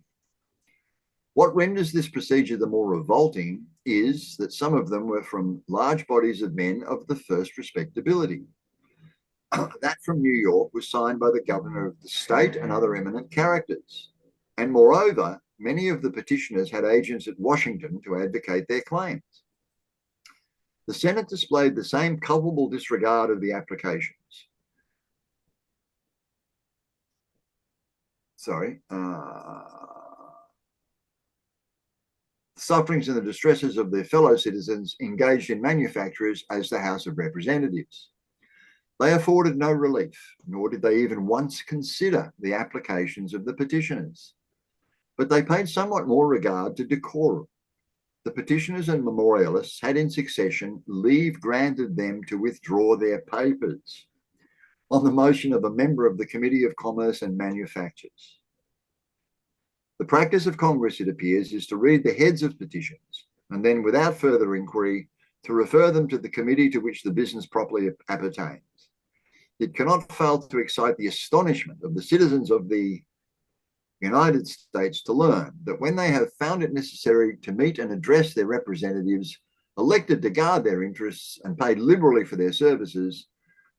What renders this procedure the more revolting is that some of them were from large bodies of men of the first respectability. That from New York was signed by the governor of the state and other eminent characters. And moreover, many of the petitioners had agents at Washington to advocate their claims. the Senate displayed the same culpable disregard of the applications. Sufferings and the distresses of their fellow citizens engaged in manufacturers as the House of Representatives. They afforded no relief, nor did they even once consider the applications of the petitioners. But they paid somewhat more regard to decorum. The petitioners and memorialists had in succession leave granted them to withdraw their papers on the motion of a member of the Committee of Commerce and Manufactures. The practice of Congress, it appears, is to read the heads of petitions and then, without further inquiry, to refer them to the committee to which the business properly appertains. It cannot fail to excite the astonishment of the citizens of the United States to learn that when they have found it necessary to meet and address their representatives, elected to guard their interests and paid liberally for their services,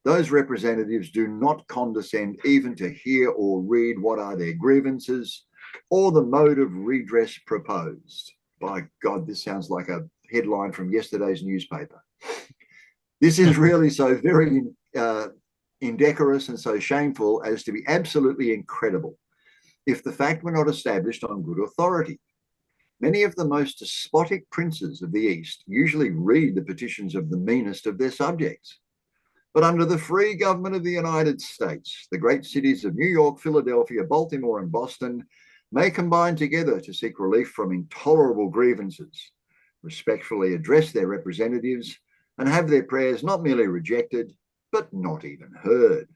those representatives do not condescend even to hear or read what are their grievances or the mode of redress proposed. By God, this sounds like a headline from yesterday's newspaper. This is really so very indecorous and so shameful as to be absolutely incredible if the fact were not established on good authority. Many of the most despotic princes of the East usually read the petitions of the meanest of their subjects. But under the free government of the United States, the great cities of New York, Philadelphia, Baltimore, and Boston may combine together to seek relief from intolerable grievances, respectfully address their representatives, and have their prayers not merely rejected, but not even heard.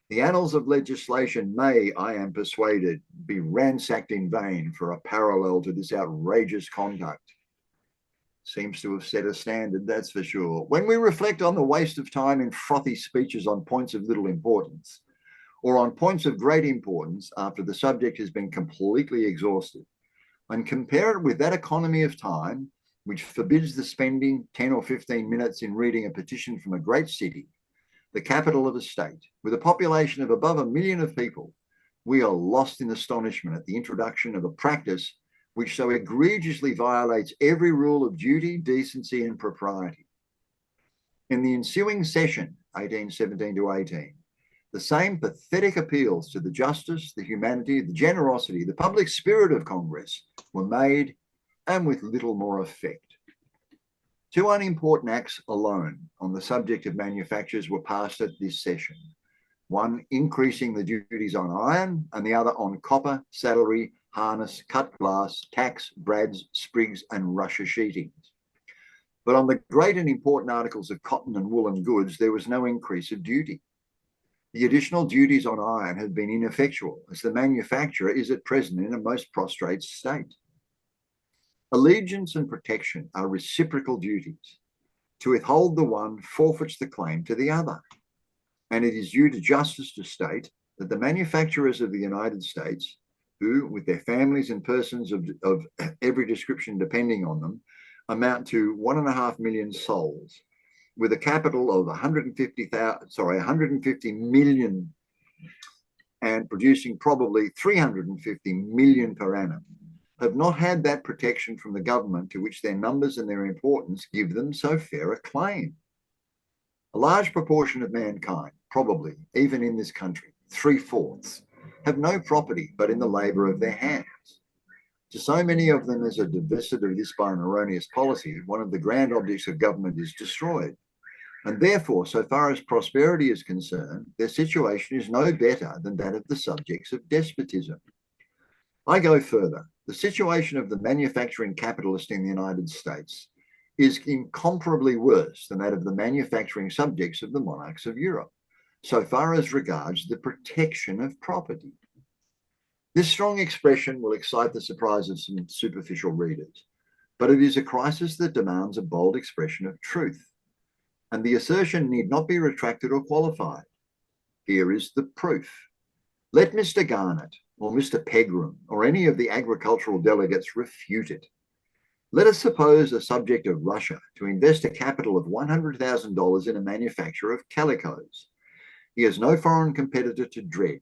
The annals of legislation may, I am persuaded, be ransacked in vain for a parallel to this outrageous conduct. Seems to have set a standard, that's for sure. When we reflect on the waste of time in frothy speeches on points of little importance, or on points of great importance after the subject has been completely exhausted, and compare it with that economy of time which forbids the spending 10 or 15 minutes in reading a petition from a great city, the capital of a state, with a population of above 1 million of people, we are lost in astonishment at the introduction of a practice which so egregiously violates every rule of duty, decency, and propriety. In the ensuing session, 1817 to 18, the same pathetic appeals to the justice, the humanity, the generosity, the public spirit of Congress were made, and with little more effect. Two unimportant acts alone on the subject of manufactures were passed at this session. One increasing the duties on iron, and the other on copper, saddlery, harness, cut glass, tacks, brads, sprigs, and Russia sheetings. But on the great and important articles of cotton and woolen goods, there was no increase of duty. The additional duties on iron have been ineffectual, as the manufacturer is at present in a most prostrate state. Allegiance and protection are reciprocal duties. To withhold the one forfeits the claim to the other. And it is due to justice to state that the manufacturers of the United States, who, with their families and persons of every description depending on them, amount to 1.5 million souls, with a capital of 150 million and producing probably 350 million per annum, have not had that protection from the government to which their numbers and their importance give them so fair a claim. A large proportion of mankind, probably, even in this country, 3/4, have no property but in the labour of their hands. To so many of them as are divested of this by an erroneous policy, one of the grand objects of government is destroyed. And therefore, so far as prosperity is concerned, their situation is no better than that of the subjects of despotism. I go further. The situation of the manufacturing capitalist in the United States is incomparably worse than that of the manufacturing subjects of the monarchs of Europe, so far as regards the protection of property. This strong expression will excite the surprise of some superficial readers, but it is a crisis that demands a bold expression of truth, and the assertion need not be retracted or qualified. Here is the proof. Let Mr. Garnett or Mr. Pegram or any of the agricultural delegates refute it. Let us suppose a subject of Russia to invest a capital of $100,000 in a manufacture of calicos. He has no foreign competitor to dread.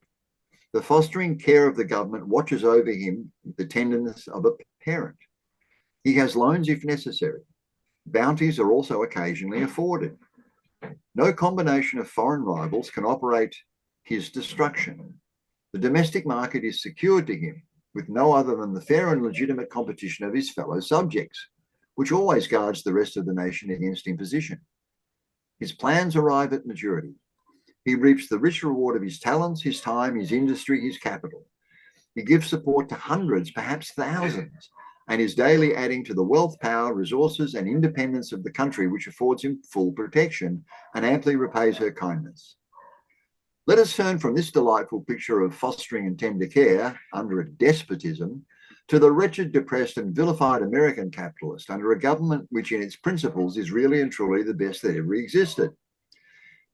The fostering care of the government watches over him with the tenderness of a parent. He has loans if necessary. Bounties are also occasionally afforded. No combination of foreign rivals can operate his destruction. The domestic market is secured to him with no other than the fair and legitimate competition of his fellow subjects, which always guards the rest of the nation against imposition. His plans arrive at maturity. He reaps the rich reward of his talents, his time, his industry, his capital. He gives support to hundreds, perhaps thousands, and is daily adding to the wealth, power, resources, and independence of the country, which affords him full protection and amply repays her kindness. Let us turn from this delightful picture of fostering and tender care under a despotism to the wretched, depressed, and vilified American capitalist under a government which in its principles is really and truly the best that ever existed.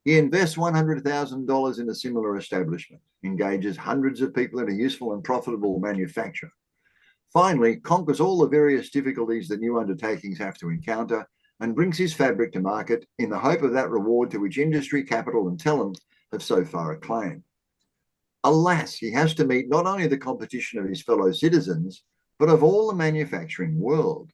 He invests $100,000 in a similar establishment, engages hundreds of people in a useful and profitable manufacture, finally conquers all the various difficulties that new undertakings have to encounter, and brings his fabric to market in the hope of that reward to which industry, capital, and talent have so far acclaimed. Alas, he has to meet not only the competition of his fellow citizens, but of all the manufacturing world.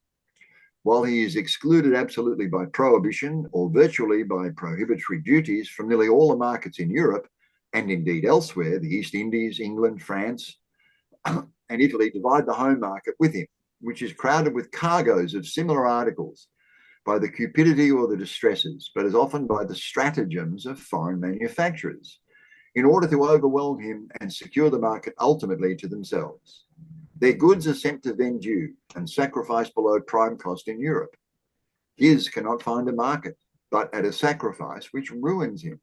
While he is excluded absolutely by prohibition or virtually by prohibitory duties from nearly all the markets in Europe, and indeed elsewhere, the East Indies, England, France, and Italy divide the home market with him, which is crowded with cargoes of similar articles by the cupidity or the distresses, but as often by the stratagems of foreign manufacturers, in order to overwhelm him and secure the market ultimately to themselves. Their goods are sent to Vendu and sacrificed below prime cost in Europe. His cannot find a market, but at a sacrifice which ruins him.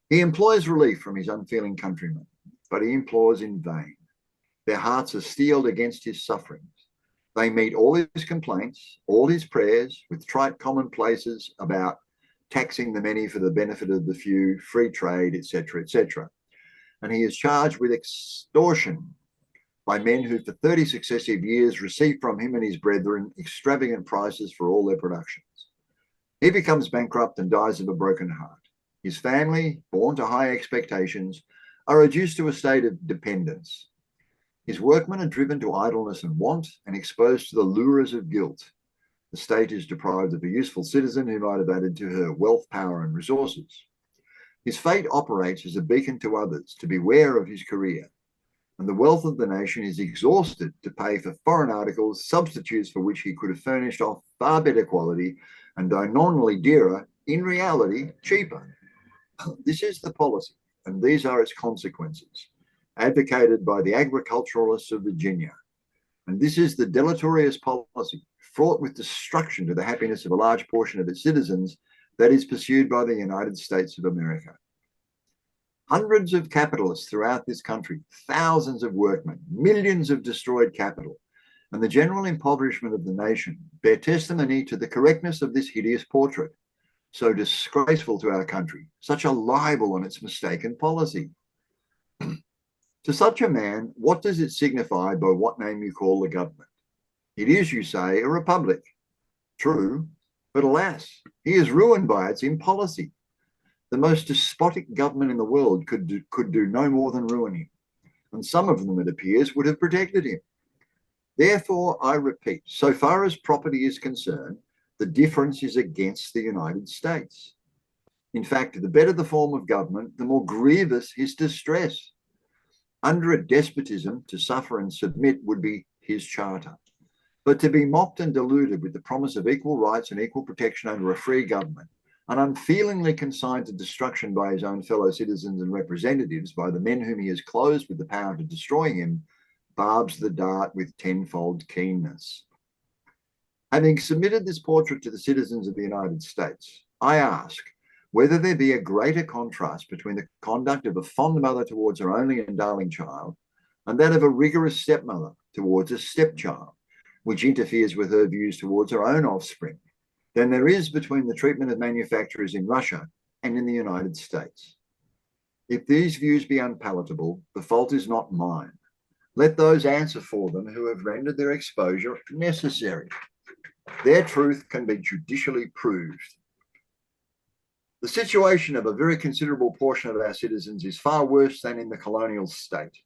He employs relief from his unfeeling countrymen, but he implores in vain. Their hearts are steeled against his sufferings. They meet all his complaints, all his prayers, with trite commonplaces about taxing the many for the benefit of the few, free trade, etc., etc. And he is charged with extortion by men who for 30 successive years receive from him and his brethren extravagant prices for all their productions. He becomes bankrupt and dies of a broken heart. His family, born to high expectations, are reduced to a state of dependence. His workmen are driven to idleness and want and exposed to the lures of guilt. The state is deprived of a useful citizen who might have added to her wealth, power, and resources. His fate operates as a beacon to others to beware of his career, and the wealth of the nation is exhausted to pay for foreign articles, substitutes for which he could have furnished off far better quality and though nominally dearer, in reality cheaper. This is the policy, and these are its consequences, advocated by the agriculturalists of Virginia. And this is the deleterious policy, fraught with destruction to the happiness of a large portion of its citizens, that is pursued by the United States of America. Hundreds of capitalists throughout this country, thousands of workmen, millions of destroyed capital, and the general impoverishment of the nation bear testimony to the correctness of this hideous portrait, so disgraceful to our country, such a libel on its mistaken policy. To such a man, what does it signify by what name you call the government? It is, you say, a republic. True, but alas, he is ruined by its impolicy. The most despotic government in the world could do no more than ruin him, and some of them, it appears, would have protected him. Therefore, I repeat, so far as property is concerned, the difference is against the United States. In fact, the better the form of government, the more grievous his distress. Under a despotism, to suffer and submit would be his charter. But to be mocked and deluded with the promise of equal rights and equal protection under a free government, and unfeelingly consigned to destruction by his own fellow citizens and representatives, by the men whom he has clothed with the power to destroy him, barbs the dart with tenfold keenness. Having submitted this portrait to the citizens of the United States, I ask whether there be a greater contrast between the conduct of a fond mother towards her only and darling child and that of a rigorous stepmother towards a stepchild, which interferes with her views towards her own offspring, than there is between the treatment of manufacturers in Russia and in the United States. If these views be unpalatable, the fault is not mine. Let those answer for them who have rendered their exposure necessary. Their truth can be judicially proved. The situation of a very considerable portion of our citizens is far worse than in the colonial state.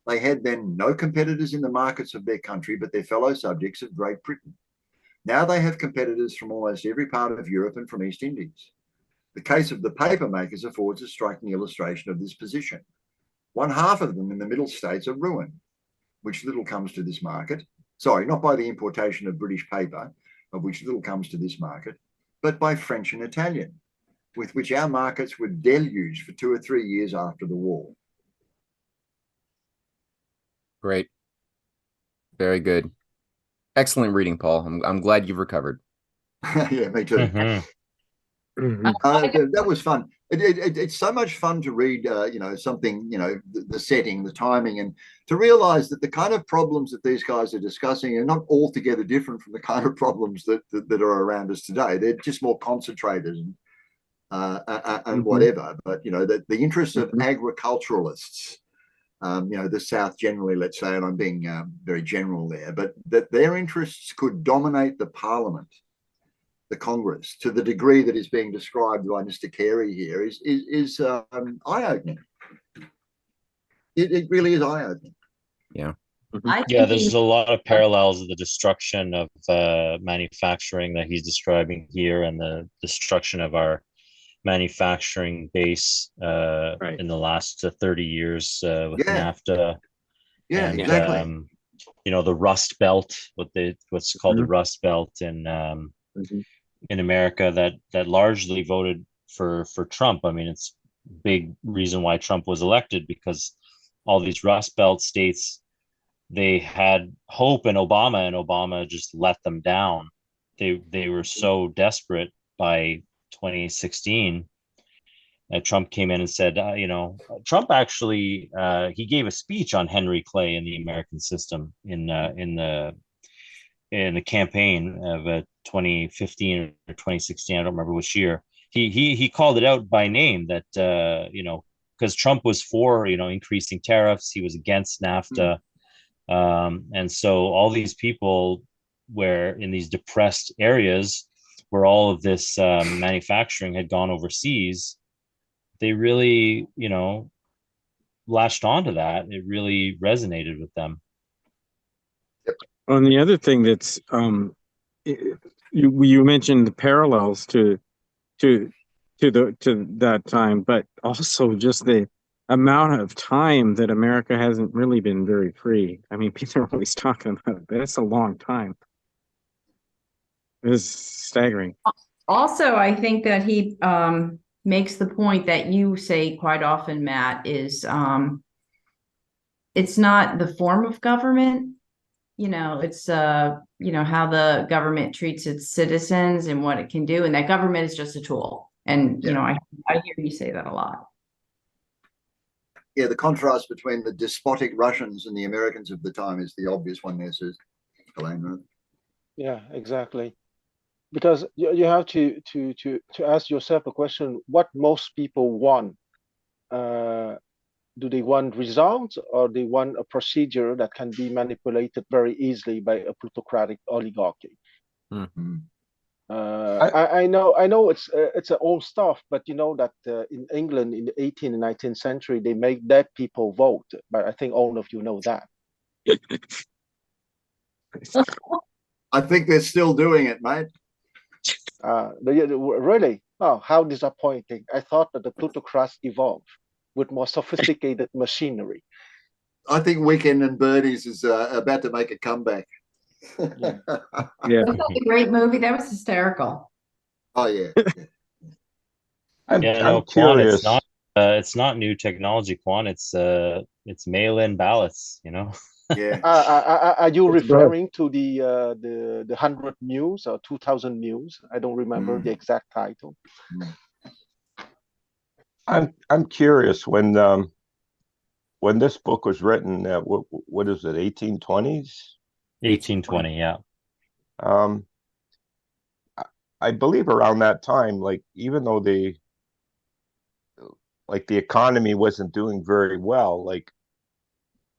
They had then no competitors in the markets of their country but their fellow subjects of Great Britain. Now they have competitors from almost every part of Europe and from East Indies. The case of the paper makers affords a striking illustration of this position. One half of them in the middle states are ruined, which little comes to this market. Sorry, not by the importation of British paper, of which little comes to this market, but by French and Italian, with which our markets were deluged for 2 or 3 years after the war. Great. Very good. Excellent reading, Paul. I'm glad you've recovered. Yeah, me too. That was fun. It's so much fun to read, something, the setting, the timing, and to realize that the kind of problems that these guys are discussing are not altogether different from the kind of problems that are around us today. They're just more concentrated and whatever. But, the interests of agriculturalists, the South generally, let's say, and I'm being very general there, but that their interests could dominate the Parliament, the Congress, to the degree that is being described by Mr. Carey here is eye-opening. It really is eye-opening. Yeah. Yeah, there's a lot of parallels of the destruction of manufacturing that he's describing here, and the destruction of our manufacturing base in the last 30 years with NAFTA. Yeah, and, exactly. The Rust Belt, what's called the Rust Belt in America that largely voted for Trump. I mean, it's a big reason why Trump was elected, because all these Rust Belt states, they had hope in Obama, and Obama just let them down. They were so desperate by 2016 that Trump came in and said, Trump actually he gave a speech on Henry Clay and the American system in the campaign of 2015 or 2016. I don't remember which year. He called it out by name that because Trump was for increasing tariffs, he was against NAFTA, and so all these people were in these depressed areas where all of this manufacturing had gone overseas. They really latched onto that. It really resonated with them. On the other thing that's you mentioned the parallels to that time, but also just the amount of time that America hasn't really been very free. I mean, people are always talking about it, but it's a long time. It's staggering. Also, I think that he makes the point that you say quite often, Matt, is it's not the form of government. It's how the government treats its citizens and what it can do, and that government is just a tool. And I hear you say that a lot. Yeah, the contrast between the despotic Russians and the Americans of the time is the obvious one there, Susan. Yeah, exactly. Because you have to ask yourself a question: what most people want. Do they want results, or they want a procedure that can be manipulated very easily by a plutocratic oligarchy? Mm-hmm. I know it's an old stuff, but you know that in England in the 18th and 19th century they made dead people vote. But I think all of you know that. I think they're still doing it, mate. Really? Oh, how disappointing! I thought that the plutocrats evolved with more sophisticated machinery. I think Weekend and Birdies is about to make a comeback. Yeah. Wasn't that a great movie? That was hysterical. Oh yeah. I'm curious. Quan, it's not new technology, Quan. It's mail-in ballots. Yeah. Are you referring to the 100 Mules or 2000 Mules? I don't remember the exact title. I'm curious, when this book was written, what is it, 1820s? 1820, yeah. I believe around that time, like, even though the economy wasn't doing very well, like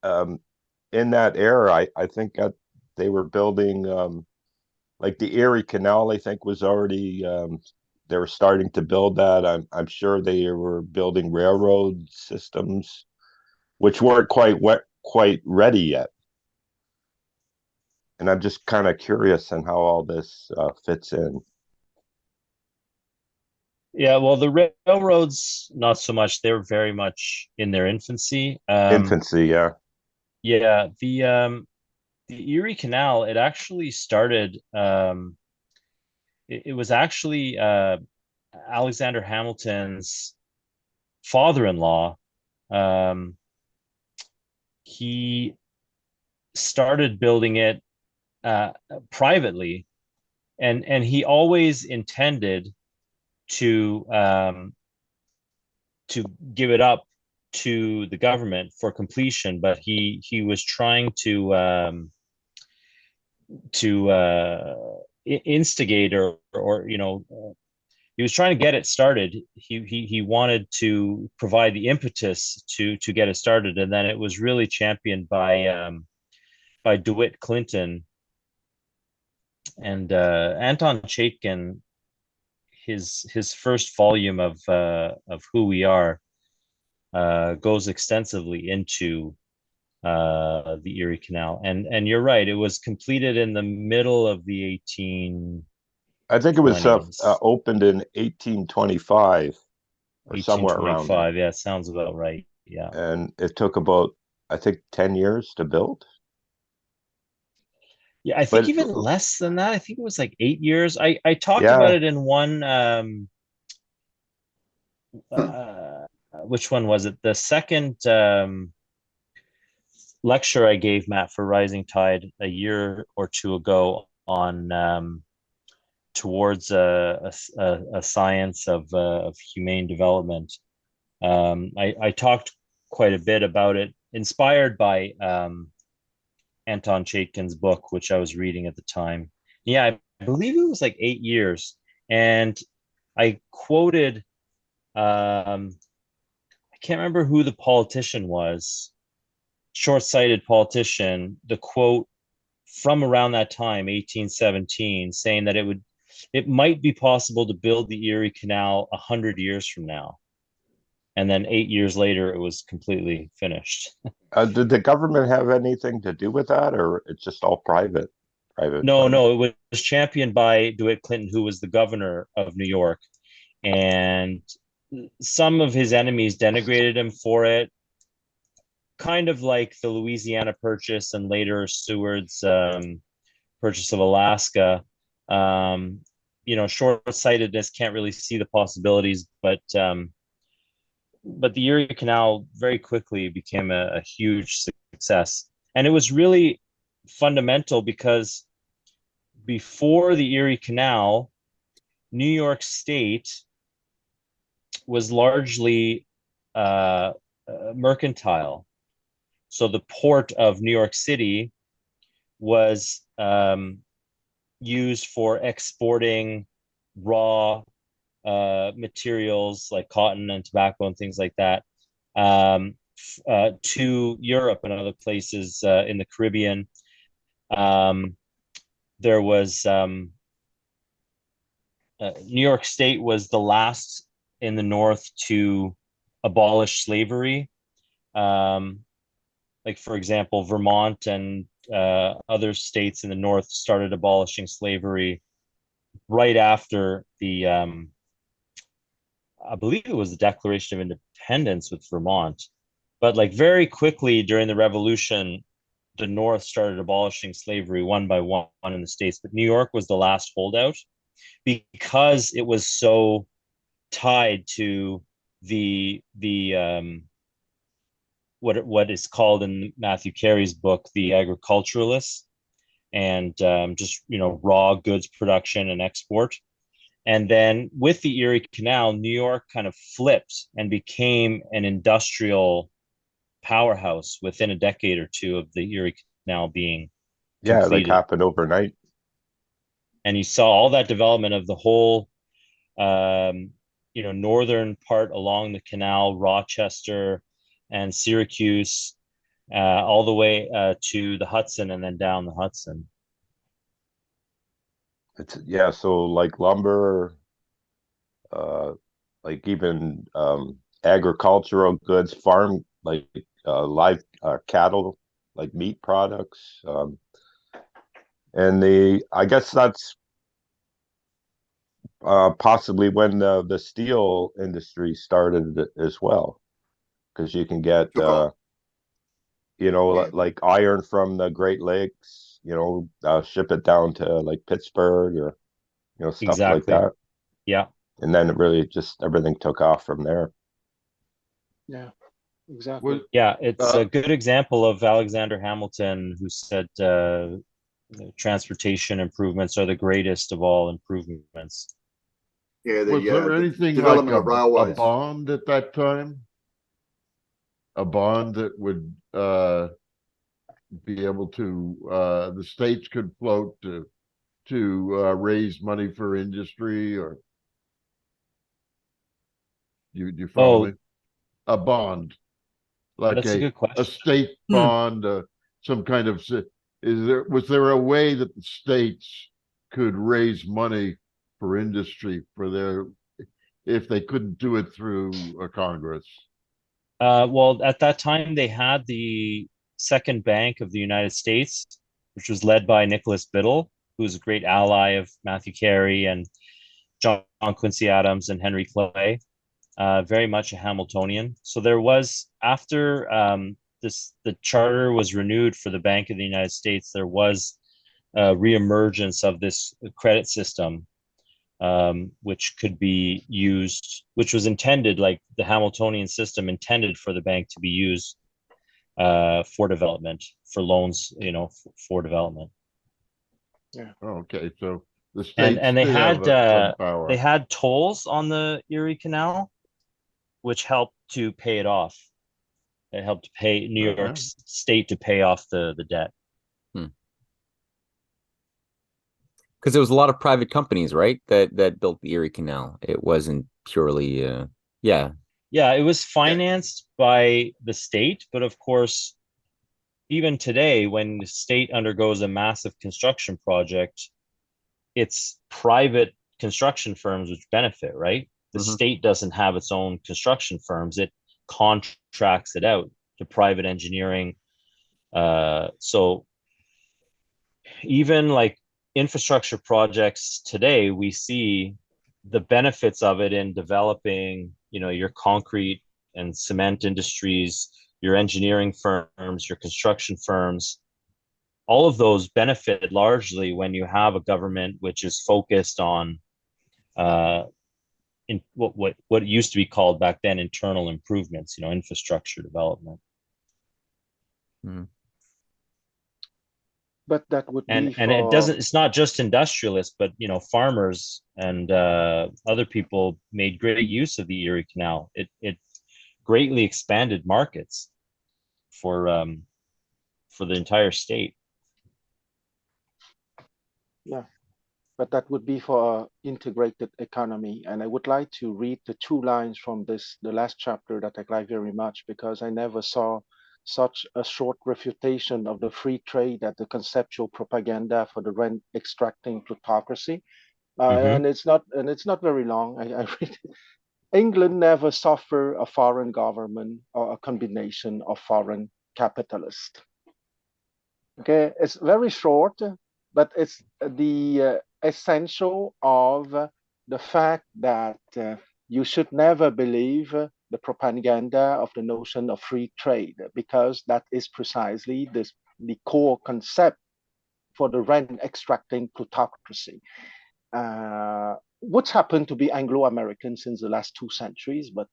in that era, I think that they were building like the Erie Canal, I think was already they were starting to build that. I'm sure they were building railroad systems, which weren't quite ready yet. And I'm just kind of curious on how all this fits in. Yeah, well, the railroads, not so much. They're very much in their infancy. Infancy, yeah. Yeah, the Erie Canal, it actually started. It was actually Alexander Hamilton's father-in-law. Um, he started building it privately, and he always intended to to give it up to the government for completion, but he was trying to instigate or he was trying to get it started. He wanted to provide the impetus to get it started, and then it was really championed by DeWitt Clinton and Anton Chaikin. His first volume of Who We Are goes extensively into the Erie Canal, and you're right, it was completed in the middle of the 1820s. I think it was opened in 1825 or somewhere around there. 1825, yeah, it sounds about right. Yeah, and it took about, I think, 10 years to build. Yeah, I think even less than that. I think it was like 8 years. I talked Yeah. about it in one which one was it? The second lecture I gave, Matt, for Rising Tide a year or two ago on towards a science of humane development. I talked quite a bit about it, inspired by Anton Chaikin's book, which I was reading at the time. Yeah, I believe it was like 8 years. And I quoted, I can't remember who the politician was, short-sighted politician, the quote from around that time, 1817, saying that it might be possible to build the Erie Canal 100 years from now. And then 8 years later, it was completely finished. Did the government have anything to do with that, or it's just all private? No, it was championed by DeWitt Clinton, who was the governor of New York. And some of his enemies denigrated him for it, kind of like the Louisiana Purchase and later Seward's purchase of Alaska. Short-sightedness, can't really see the possibilities, but the Erie Canal very quickly became a huge success. And it was really fundamental because before the Erie Canal, New York State was largely mercantile. So the port of New York City was used for exporting raw materials like cotton and tobacco and things like that to Europe and other places in the Caribbean. There was New York State was the last in the North to abolish slavery. Like, for example, Vermont and other states in the North started abolishing slavery right after the I believe it was the Declaration of Independence with Vermont. But like very quickly during the Revolution, the North started abolishing slavery one by one in the states. But New York was the last holdout because it was so tied to the what is called in Matthew Carey's book the agriculturalists and just raw goods production and export. And then with the Erie Canal, New York kind of flipped and became an industrial powerhouse within a decade or two of the Erie Canal being completed. Like happened overnight. And you saw all that development of the whole northern part along the canal, Rochester and Syracuse, all the way to the Hudson and then down the Hudson. So like lumber, like even agricultural goods, farm, like live cattle, like meat products. And I guess that's possibly when the steel industry started as well, because you can get Took off. Yeah. like iron from the Great Lakes, ship it down to like Pittsburgh or stuff like Exactly. that, Yeah. and then it really just everything took off from there. Yeah, exactly. Yeah, it's a good example of Alexander Hamilton, who said transportation improvements are the greatest of all improvements. Yeah, was there the anything like development of a railways. bond at that time? A bond that would be able to the states could float to raise money for industry, or you follow me? A bond, like That's a good a question. state bond, some kind of was there a way that the states could raise money for industry for their if they couldn't do it through a Congress? Well, at that time, they had the Second Bank of the United States, which was led by Nicholas Biddle, who's a great ally of Matthew Carey and John Quincy Adams and Henry Clay, very much a Hamiltonian. So there was, after the charter was renewed for the Bank of the United States, there was a reemergence of this credit system, which could be used, which was intended, like the Hamiltonian system, intended for the bank to be used for development, for loans, for development. Yeah. Okay, so the And states they did have had some power. they had tolls on the Erie Canal, which helped to pay it off. It helped to pay New York State to pay off the debt. Because there was a lot of private companies, right, that built the Erie Canal. It wasn't purely, yeah. Yeah, it was financed by the state, but of course, even today, when the state undergoes a massive construction project, it's private construction firms which benefit, right? The state doesn't have its own construction firms. It contracts it out to private engineering. So even like infrastructure projects today, we see the benefits of it in developing, your concrete and cement industries, your engineering firms, your construction firms. All of those benefit largely when you have a government which is focused on in what used to be called back then internal improvements, infrastructure development. But that would be And it's not just industrialists, but farmers and other people made great use of the Erie Canal. It greatly expanded markets for the entire state. Yeah, but that would be for integrated economy. And I would like to read the 2 lines from the last chapter that I like very much, because I never saw such a short refutation of the free trade as the conceptual propaganda for the rent extracting plutocracy. And it's not very long. I read it. England never suffered a foreign government or a combination of foreign capitalists. Okay, it's very short, but it's the essential of the fact that you should never believe the propaganda of the notion of free trade, because that is precisely the core concept for the rent extracting plutocracy. What's happened to be Anglo-American since the last 2 centuries, but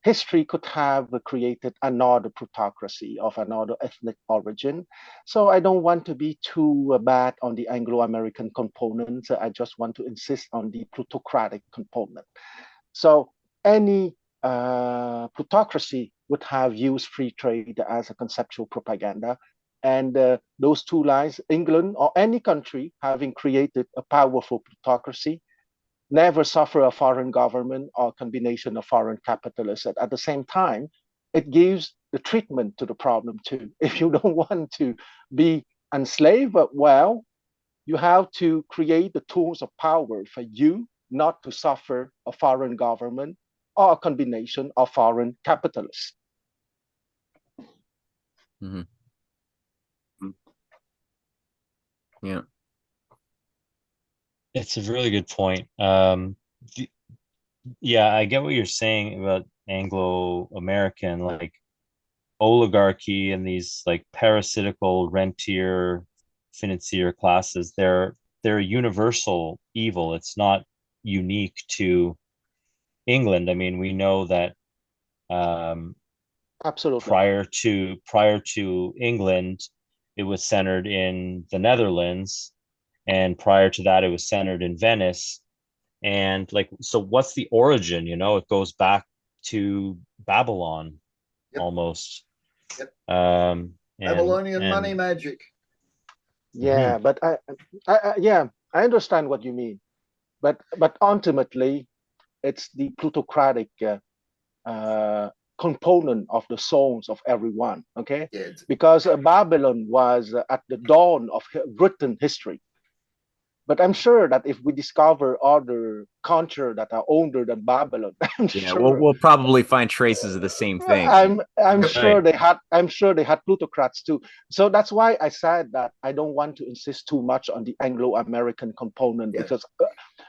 history could have created another plutocracy of another ethnic origin. So I don't want to be too bad on the Anglo-American component. I just want to insist on the plutocratic component. So any plutocracy would have used free trade as a conceptual propaganda. And those 2 lines, England or any country having created a powerful plutocracy, never suffer a foreign government or combination of foreign capitalists. At the same time, it gives the treatment to the problem too. If you don't want to be enslaved, well, you have to create the tools of power for you not to suffer a foreign government or a combination of foreign capitalists. Yeah. It's a really good point. Yeah, I get what you're saying about Anglo-American, like oligarchy and these like parasitical rentier financier classes. They're a universal evil. It's not unique to England. I mean, we know that um, Absolutely. prior to England, it was centered in the Netherlands, and prior to that, it was centered in Venice. And like, so what's the origin? You know, it goes back to Babylon. Yep. Almost. Yep. And Babylonian money magic. Yeah, but I understand what you mean, but ultimately, it's the plutocratic component of the souls of everyone. Okay, Yeah. because Babylon was at the dawn of written history. But I'm sure that if we discover other culture that are older than Babylon, I'm Yeah, sure we'll probably find traces of the same thing. I'm Right. sure they had plutocrats too. So that's why I said that I don't want to insist too much on the Anglo-American component, Yeah. because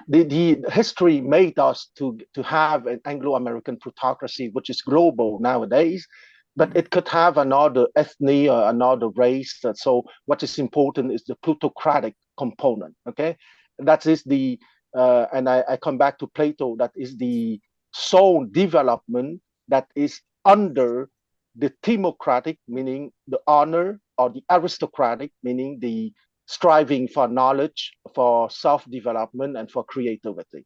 the history made us to have an Anglo-American plutocracy which is global nowadays, but it could have another ethnic or another race. So what is important is the plutocratic component. Okay, that is the and I come back to Plato. That is the soul development that is under the democratic, meaning the honor, or the aristocratic, meaning the striving for knowledge, for self-development, and for creativity.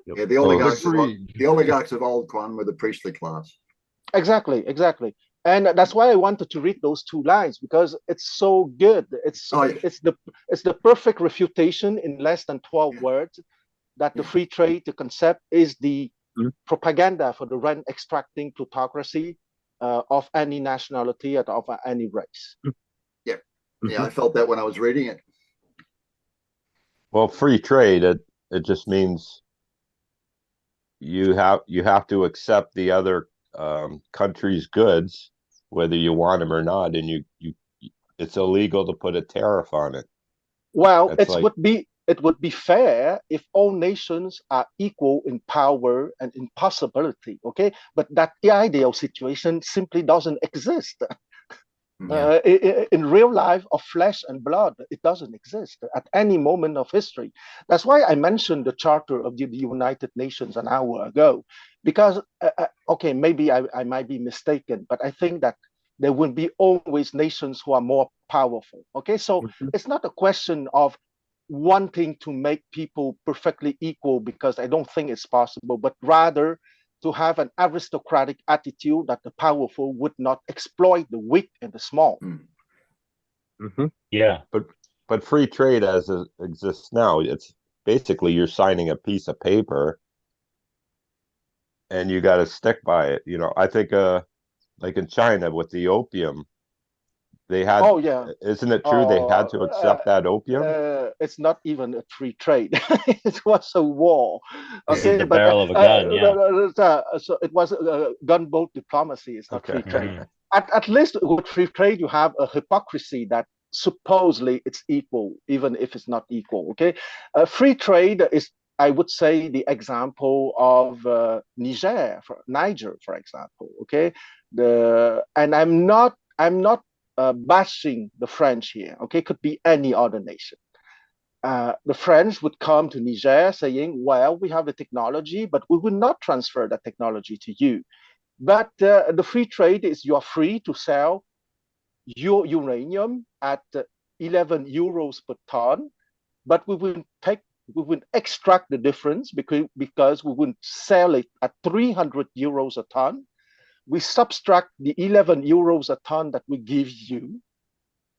Yep. Yeah, Agreed. the oligarchs of old Quan were the priestly class. Exactly, exactly. And that's why I wanted to read those two lines, because it's so good. Oh, yeah. It's the perfect refutation in less than 12 Yeah. words that the Yeah. free trade, the concept, is the Mhm. propaganda for the rent extracting plutocracy of any nationality and of any race. Yeah. Yeah, I felt that when I was reading it. Well, free trade, it just means you have to accept the other country's goods, whether you want them or not, and you it's illegal to put a tariff on it. Well, That's like it would be fair if all nations are equal in power and in possibility. Okay, but that ideal situation simply doesn't exist. Yeah. In real life of flesh and blood, it doesn't exist at any moment of history. That's why I mentioned the Charter of the United Nations an hour ago, because, okay, maybe I might be mistaken, but I think that there will be always nations who are more powerful. Okay, so it's not a question of wanting to make people perfectly equal, because I don't think it's possible, but rather to have an aristocratic attitude that the powerful would not exploit the weak and the small. Yeah. but free trade as it exists now, it's basically you're signing a piece of paper and you got to stick by it. I think like in China with the opium, they had, Oh yeah. isn't it true they had to accept that opium? It's not even a free trade. It was a war. Okay, The but barrel of a gun, yeah. so it was gunboat diplomacy. It's not Okay. free trade. At least with free trade, you have a hypocrisy that supposedly it's equal, even if it's not equal. Okay, free trade is, I would say, the example of Niger, for example. Okay, and I'm not bashing the French here. Okay, could be any other nation. The French would come to Niger saying, "Well, we have the technology, but we will not transfer that technology to you. But the free trade is you are free to sell your uranium at 11 euros per ton, but we will extract the difference because we will sell it at 300 euros a ton. We subtract the 11 euros a ton that we give you,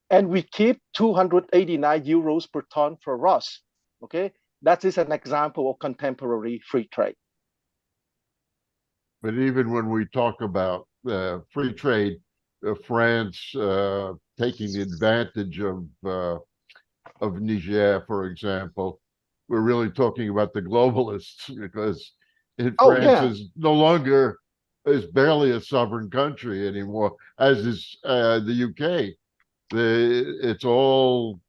and we keep 289 euros per ton for us." Okay, that is an example of contemporary free trade. But even when we talk about free trade, France taking advantage of Niger, for example, we're really talking about the globalists, because Oh France yeah. is no longer is barely a sovereign country anymore, as is the UK. It's all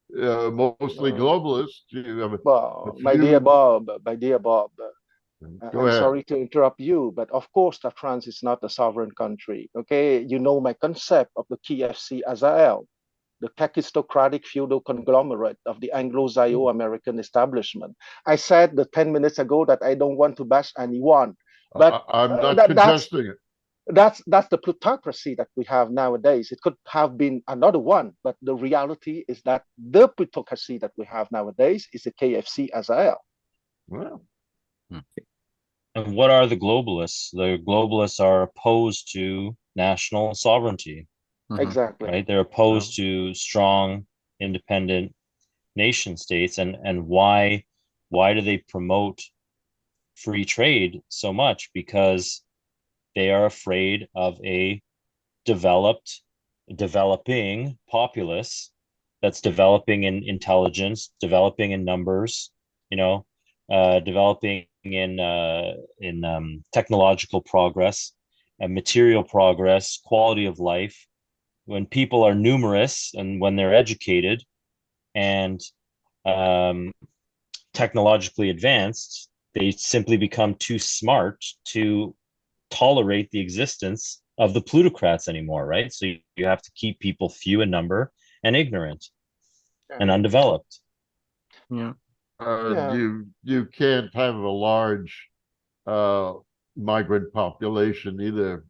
mostly globalist. You have a Well, my dear few. Bob, Go I'm ahead. sorry to interrupt you, but of course that France is not a sovereign country. Okay, you know my concept of the KFC Azrael, the kakistocratic feudal conglomerate of the Anglo-Zio-American establishment. I said the 10 minutes ago that I don't want to bash anyone, but I'm not contesting it. That's the plutocracy that we have nowadays. It could have been another one, but the reality is that the plutocracy that we have nowadays is the KFC Azrael. Well, And what are the globalists? The globalists are opposed to national sovereignty, Exactly. right? They're opposed to strong, independent nation states. And why do they promote free trade so much? Because they are afraid of a developing populace that's developing in intelligence, developing in numbers, developing in technological progress and material progress, quality of life. When people are numerous and when they're educated and technologically advanced, they simply become too smart to tolerate the existence of the plutocrats anymore, right? So you have to keep people few in number and ignorant and undeveloped. you can't have a large migrant population either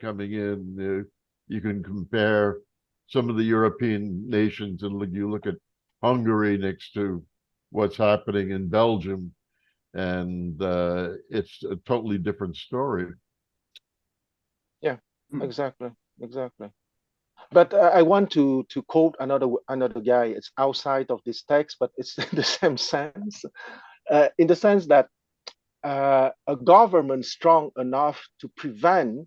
coming in. You can compare some of the European nations, and you look at Hungary next to what's happening in Belgium, and it's a totally different story. Yeah, exactly. But I want to quote another guy. It's outside of this text, but it's in the same sense, in the sense that a government strong enough to prevent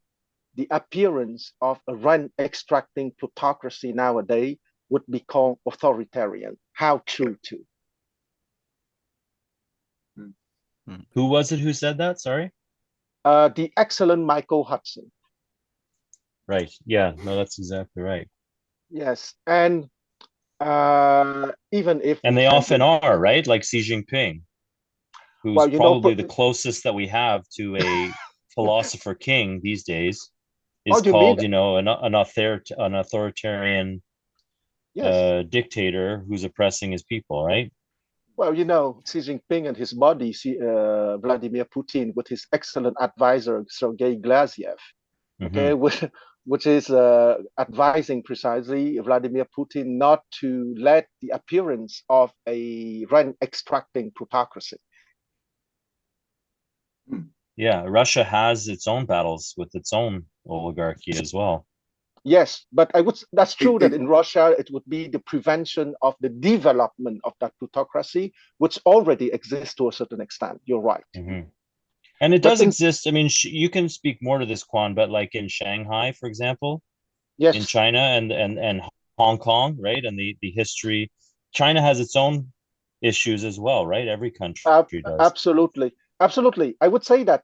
the appearance of a rent-extracting plutocracy nowadays would become authoritarian. How true too. Who was it who said that? Sorry. The excellent Michael Hudson. Right. Yeah. No, that's exactly right. Yes, and even if they often are, right? Like Xi Jinping, who's probably the closest that we have to a philosopher king these days, is called, an authoritarian dictator who's oppressing his people, right? Well, Xi Jinping and his body, Vladimir Putin, with his excellent advisor, Sergei Glaziev, okay, which is advising precisely Vladimir Putin not to let the appearance of a rent-extracting plutocracy. Yeah, Russia has its own battles with its own oligarchy as well. Yes, but that's true that in Russia, it would be the prevention of the development of that plutocracy, which already exists to a certain extent. You're right. And it does exist. I mean, you can speak more to this, Quan, but like in Shanghai, for example, yes, in China and Hong Kong, right? And the history, China has its own issues as well, right? Every country does. Absolutely. I would say that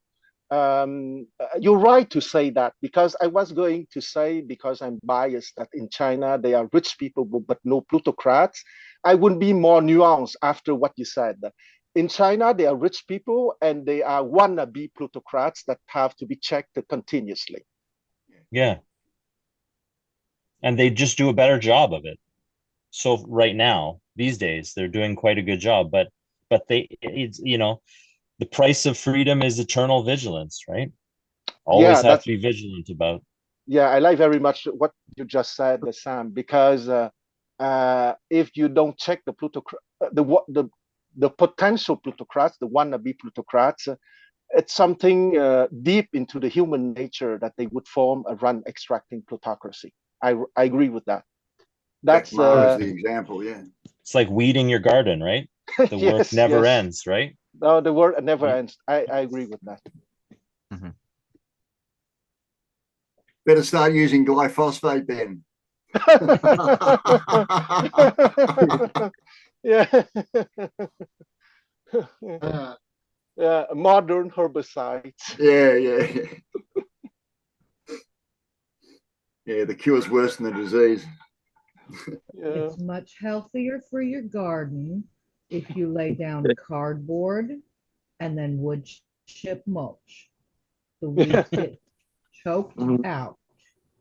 you're right to say that, because I was going to say, because I'm biased, that in China they are rich people but no plutocrats. I would be more nuanced after what you said. In China, they are rich people and they are wannabe plutocrats that have to be checked continuously. Yeah. And they just do a better job of it. So right now, these days, they're doing quite a good job, but the price of freedom is eternal vigilance, right? Always have to be vigilant about. Yeah, I like very much what you just said, Sam, because if you don't check the plutocrat, the potential plutocrats, the wannabe plutocrats, it's something deep into the human nature that they would form a rent-extracting plutocracy. I agree with that. That's the example, yeah. It's like weeding your garden, right? The work never ends, right? No, the work never ends. I agree with that. Better start using glyphosate then. Yeah. modern herbicides. Yeah. Yeah, the cure's worse than the disease. Yeah. It's much healthier for your garden if you lay down cardboard and then wood chip mulch. The weeds get choked out.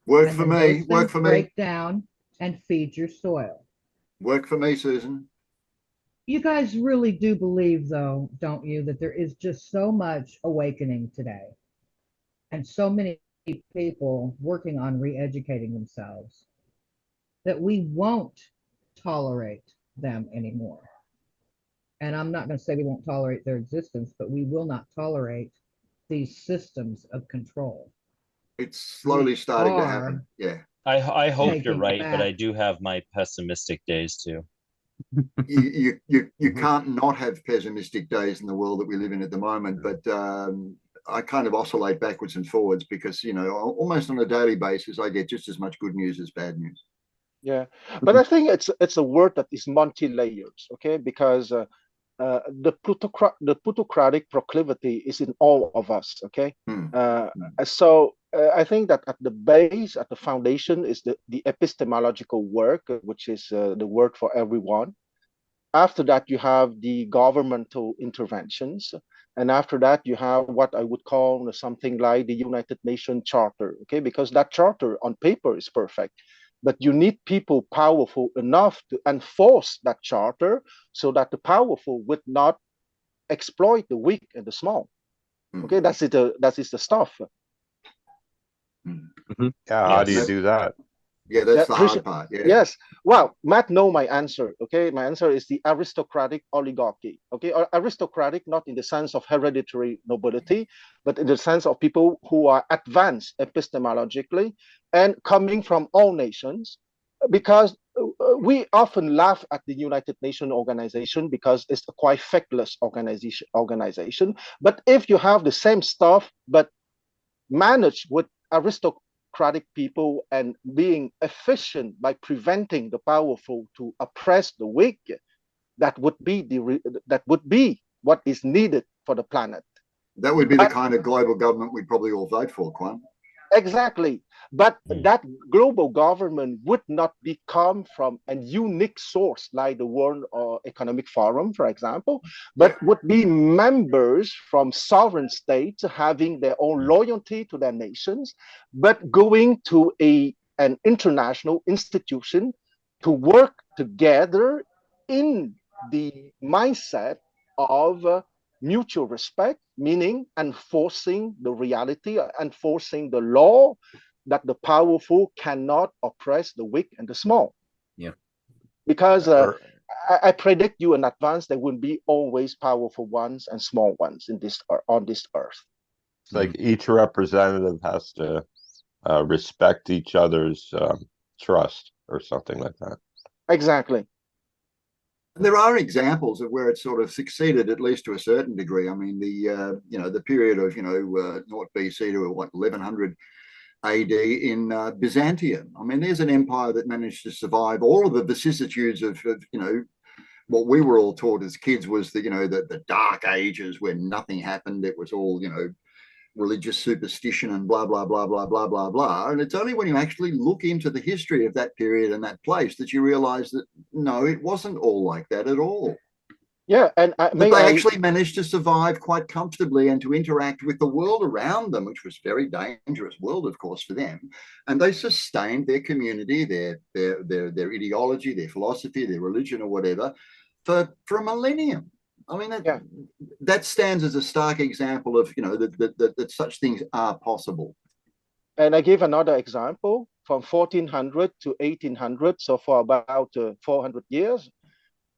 Work And for then me. those Work things for me. break down and feed your soil. Work for me, Susan. You guys really do believe, though, don't you, that there is just so much awakening today and so many people working on re-educating themselves that we won't tolerate them anymore. And I'm not going to say we won't tolerate their existence, but we will not tolerate these systems of control. It's slowly starting to are happen. Yeah. I hope you're taking right, but I back. do have my pessimistic days too. You can't not have pessimistic days in the world that we live in at the moment, but I kind of oscillate backwards and forwards because, you know, almost on a daily basis, I get just as much good news as bad news. Yeah, but I think it's a word that is multi-layers, okay? Because the plutocratic proclivity is in all of us, okay? So I think that at the base, at the foundation, is the epistemological work, which is the work for everyone. After that, you have the governmental interventions. And after that, you have what I would call something like the United Nations Charter, okay? Because that charter on paper is perfect, but you need people powerful enough to enforce that charter so that the powerful would not exploit the weak and the small. Okay, that is the stuff. Yeah, how do you do that? Yeah, that's the hard part. Yeah. Yes. Well, Matt know my answer. Okay, my answer is the aristocratic oligarchy. Okay, or aristocratic not in the sense of hereditary nobility, but in the sense of people who are advanced epistemologically and coming from all nations. Because we often laugh at the United Nations organization because it's a quite feckless organization. But if you have the same stuff but managed with aristocratic people and being efficient by preventing the powerful to oppress the weak, that would be what is needed for the planet. That would be the kind of global government we'd probably all vote for, Quan. Exactly. But that global government would not come from a unique source like the World Economic Forum, for example, but would be members from sovereign states having their own loyalty to their nations, but going to an international institution to work together in the mindset of mutual respect, meaning enforcing the reality, enforcing the law that the powerful cannot oppress the weak and the small. Yeah. Because I predict you in advance there will be always powerful ones and small ones on this earth. It's like each representative has to respect each other's trust or something like that. Exactly. And there are examples of where it sort of succeeded, at least to a certain degree. I mean, the period of naught BC to what 1100 AD in Byzantium. I mean, there's an empire that managed to survive all of the vicissitudes of what we were all taught as kids was the dark ages where nothing happened. It was all religious superstition and blah blah blah blah blah blah blah. And it's only when you actually look into the history of that period and that place that you realize that no, it wasn't all like that at all. Yeah, and they actually managed to survive quite comfortably and to interact with the world around them, which was a very dangerous world, of course, for them. And they sustained their community, their ideology, their philosophy, their religion, or whatever, for a millennium. I mean, that stands as a stark example of that such things are possible. And I give another example from 1400 to 1800, so for about 400 years.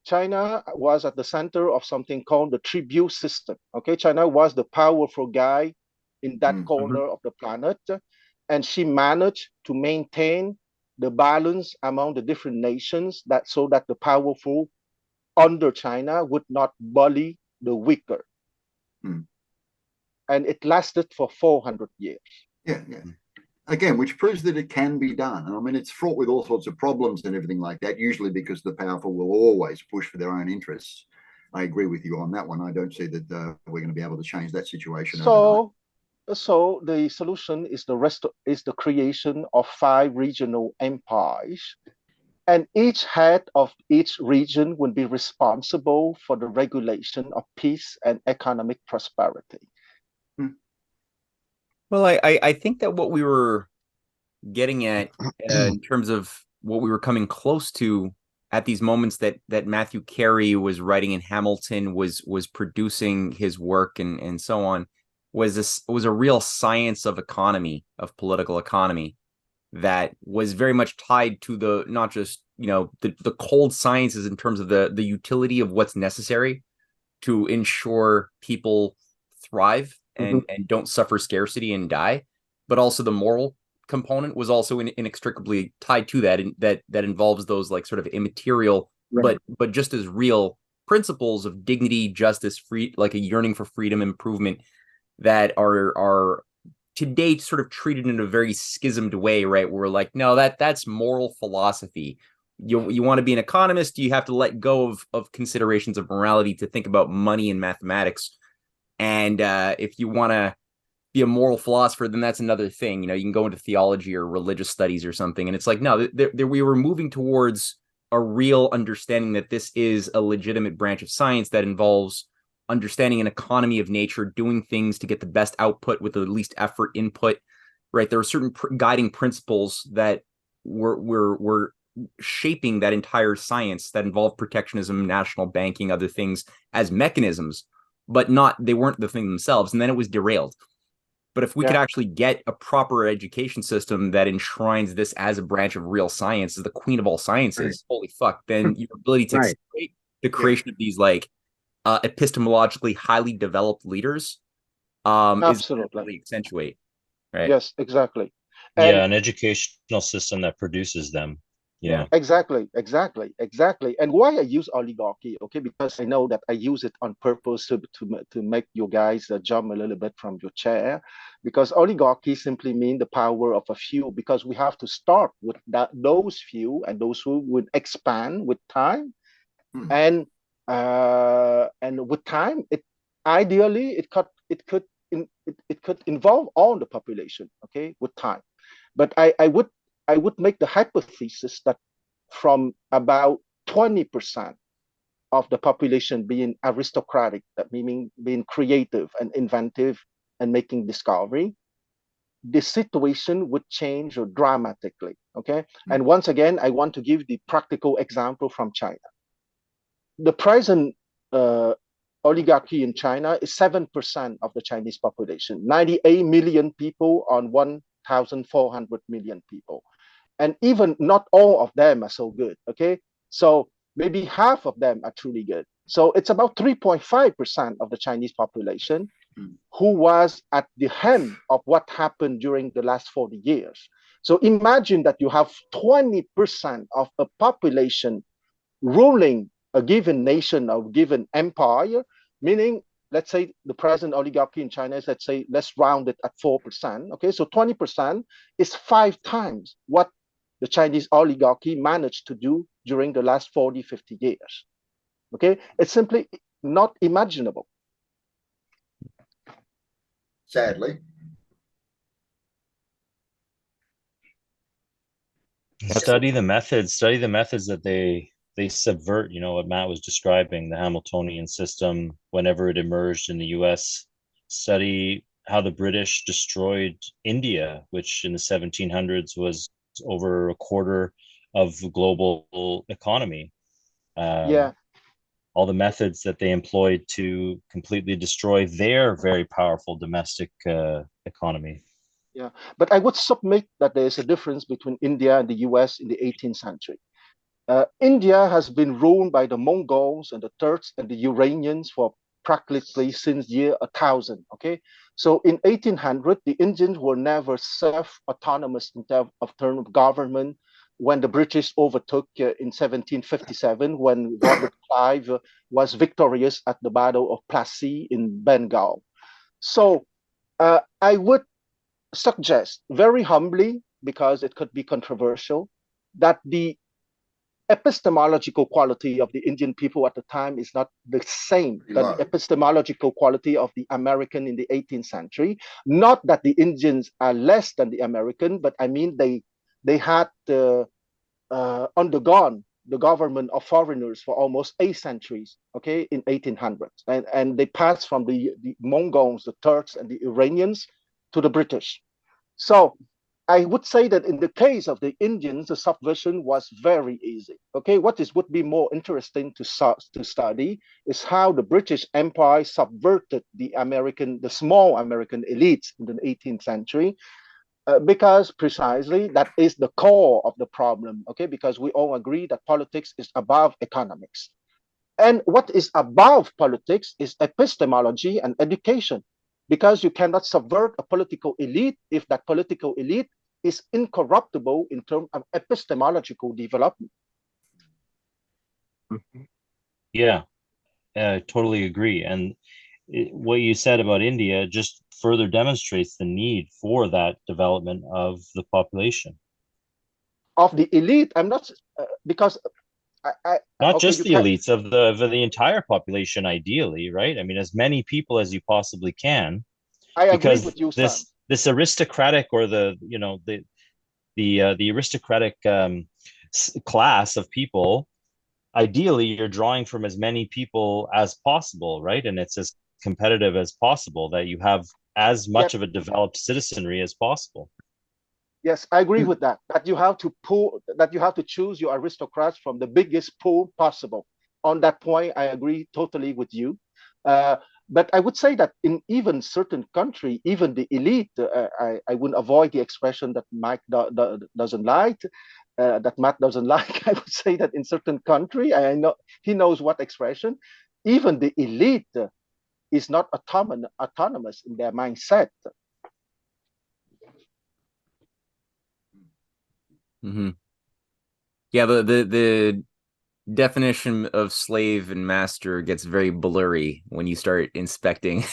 China was at the center of something called the tribute system. Okay, China was the powerful guy in that corner of the planet, and she managed to maintain the balance among the different nations so that the powerful under China would not bully the weaker. And it lasted for 400 years. Yeah. Again, which proves that it can be done. And I mean, it's fraught with all sorts of problems and everything like that, usually because the powerful will always push for their own interests. I agree with you on that one. I don't see that we're going to be able to change that situation overnight. So the solution is the creation of 5 regional empires, and each head of each region will be responsible for the regulation of peace and economic prosperity. Well, I think that what we were getting at in terms of what we were coming close to at these moments that Matthew Carey was writing in Hamilton, was producing his work and so on, was a real science of economy, of political economy, that was very much tied to the, not just, the cold sciences in terms of the utility of what's necessary to ensure people thrive and don't suffer scarcity and die, but also the moral component was also inextricably tied to that, and that involves those like sort of immaterial, right, but just as real principles of dignity, justice, free, like a yearning for freedom, improvement, that are today sort of treated in a very schismed way, right? We're like, no, that's moral philosophy. You want to be an economist, you have to let go of considerations of morality to think about money and mathematics. And if you want to be a moral philosopher, then that's another thing. You can go into theology or religious studies or something. And it's like, no, we were moving towards a real understanding that this is a legitimate branch of science that involves understanding an economy of nature, doing things to get the best output with the least effort input, right? There are certain guiding principles that were shaping that entire science that involve protectionism, national banking, other things as mechanisms, but they weren't the thing themselves. And then it was derailed. But if we could actually get a proper education system that enshrines this as a branch of real science, as the queen of all sciences, holy fuck, then your ability to accelerate the creation of these like epistemologically highly developed leaders is really accentuate. Right? Yes, exactly. And an educational system that produces them. Yeah, exactly. And why I use oligarchy, okay, because I know that I use it on purpose to make you guys jump a little bit from your chair, because oligarchy simply means the power of a few, because we have to start with those few, and those who would expand with time, and with time, ideally it could involve all the population, okay, with time. But I would make the hypothesis that from about 20% of the population being aristocratic, that meaning being creative and inventive and making discovery, the situation would change dramatically, okay? And once again, I want to give the practical example from China. The present oligarchy in China is 7% of the Chinese population, 98 million people on 1,400 million people. And even not all of them are so good, okay? So maybe half of them are truly good. So it's about 3.5% of the Chinese population who was at the hem of what happened during the last 40 years. So imagine that you have 20% of a population ruling a given nation or given empire, meaning, let's say the present oligarchy in China is, let's round it at 4%. Okay, so 20% is 5 times what the Chinese oligarchy managed to do during the last 40, 50 years. Okay, it's simply not imaginable. Sadly. Study the methods that they subvert, what Matt was describing, the Hamiltonian system, whenever it emerged in the US. Study how the British destroyed India, which in the 1700s was over a quarter of the global economy. All the methods that they employed to completely destroy their very powerful domestic economy. Yeah, but I would submit that there is a difference between India and the US in the 18th century. India has been ruled by the Mongols and the Turks and the Iranians for practically since year 1000. Okay, so in 1800, the Indians were never self-autonomous in terms of government. When the British overtook in 1757, when Robert Clive was victorious at the Battle of Plassey in Bengal. So I would suggest very humbly, because it could be controversial, that the epistemological quality of the Indian people at the time is not the same that the epistemological quality of the American in the 18th century. Not that the Indians are less than the American, but I mean they had undergone the government of foreigners for almost 8 centuries, okay, in 1800s. And they passed from the Mongols, the Turks, and the Iranians to the British. So I would say that in the case of the Indians, the subversion was very easy. Okay, would be more interesting to study is how the British Empire subverted the small American elites in the 18th century, because precisely that is the core of the problem. Okay, because we all agree that politics is above economics, and what is above politics is epistemology and education, because you cannot subvert a political elite if that political elite is incorruptible in terms of epistemological development. Yeah, I totally agree. And what you said about India just further demonstrates the need for that development of the population. Of the elite, I'm not, because not just the elites, of the entire population, ideally, right? I mean, as many people as you possibly can. I agree with you, Sam. This aristocratic, or the aristocratic class of people, ideally you're drawing from as many people as possible, right? And it's as competitive as possible, that you have as much of a developed citizenry as possible. Yes, I agree with that. That you have to choose your aristocrats from the biggest pool possible. On that point, I agree totally with you. But I would say that in even certain country, even the elite, I wouldn't avoid the expression that Mike doesn't like, that Matt doesn't like. I would say that in certain country, I know he knows what expression, even the elite is not autonomous in their mindset. Mm-hmm. Yeah, the definition of slave and master gets very blurry when you start inspecting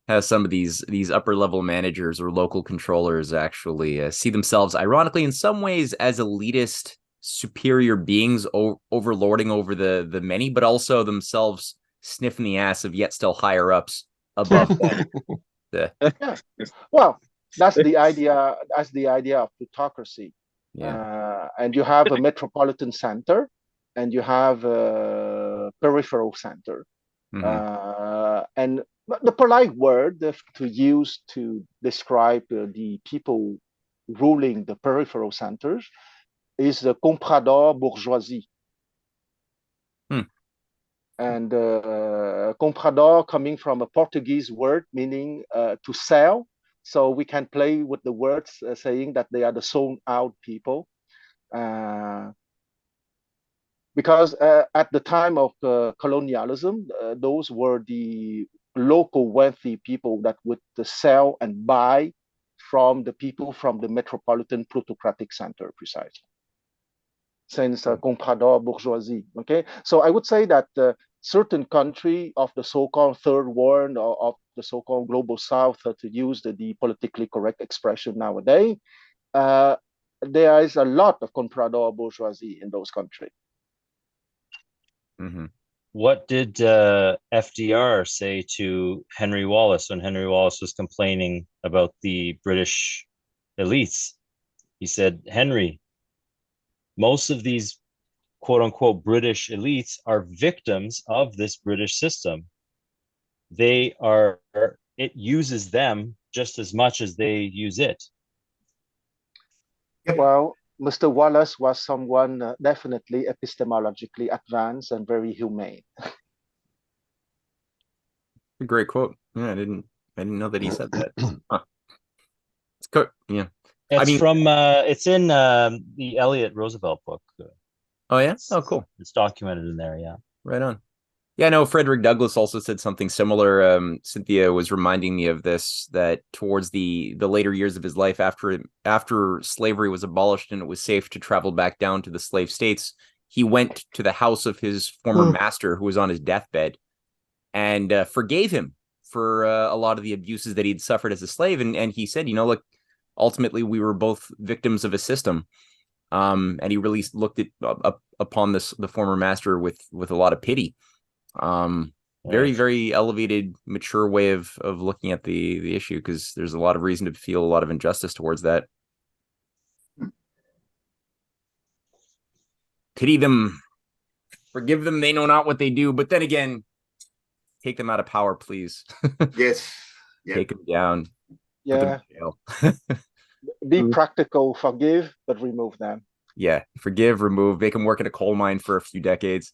how some of these upper level managers or local controllers actually see themselves, ironically, in some ways, as elitist, superior beings overlording over the many, but also themselves sniffing the ass of yet still higher ups above them. Yeah. Well, that's the idea. That's the idea of plutocracy. Yeah. And you have a metropolitan center, and you have a peripheral center. Mm-hmm. And the polite word to use to describe the people ruling the peripheral centers is the comprador bourgeoisie. And comprador coming from a Portuguese word meaning to sell. So we can play with the words saying that they are the sold out people. Because at the time of colonialism, those were the local wealthy people that would sell and buy from the people from the metropolitan plutocratic center, precisely. Since comprador bourgeoisie, okay? So I would say that certain country of the so-called third world or of the so-called global south, to use the politically correct expression nowadays, there is a lot of comprador bourgeoisie in those countries. Mm-hmm. What did FDR say to Henry Wallace when Henry Wallace was complaining about the British elites? He said, Henry, most of these quote unquote British elites are victims of this British system. It uses them just as much as they use it. Well, Mr. Wallace was someone definitely epistemologically advanced and very humane. A great quote. Yeah, I didn't know that he said that. Huh. It's cool. Yeah. It's in the Elliot Roosevelt book. Oh yeah? Oh, cool. It's documented in there, yeah. Right on. Yeah, no, Frederick Douglass also said something similar. Cynthia was reminding me of this, that towards the later years of his life, after slavery was abolished and it was safe to travel back down to the slave states, he went to the house of his former master, who was on his deathbed, and forgave him for a lot of the abuses that he'd suffered as a slave. And he said, look, ultimately we were both victims of a system. And he really looked at upon the former master with a lot of pity. Very, very elevated, mature way of looking at the issue, because there's a lot of reason to feel a lot of injustice towards that. Pity them, forgive them, they know not what they do. But then again, take them out of power, please. Yes. Yeah. Take them down. Yeah. Put them in jail. Be practical, forgive, but remove them. Yeah, forgive, remove, make them work in a coal mine for a few decades.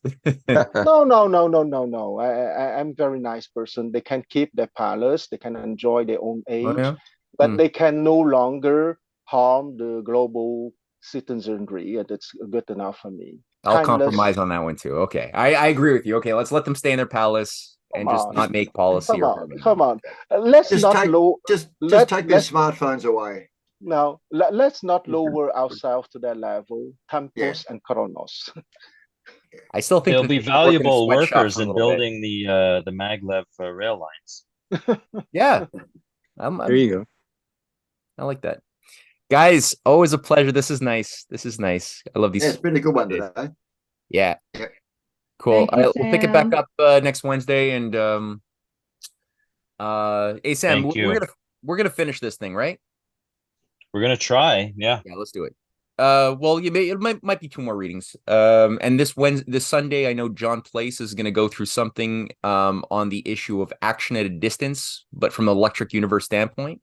No. I'm a very nice person. They can keep their palace, they can enjoy their own age, yeah? but they can no longer harm the global citizenry, and it's good enough for me. I'll Timeless. compromise on that one too. Okay, I agree with you. Okay, let's let them stay in their palace and just not make policy. Come on. Let's just not take, low. Just take their smartphones away. No, let's not lower ourselves to their level. Tempos and Chronos. I still think they'll be valuable workers in building the maglev rail lines. Yeah, there you go. I like that, guys. Always a pleasure. This is nice. This is nice. I love these. Yeah, it's been a good one today. Yeah. Cool. You, we'll pick it back up next Wednesday, and hey Sam, we're gonna finish this thing, right? We're gonna try. Yeah. Yeah, let's do it. Well, it might be 2 more readings. And this Sunday, I know John Place is going to go through something on the issue of action at a distance, but from an electric universe standpoint.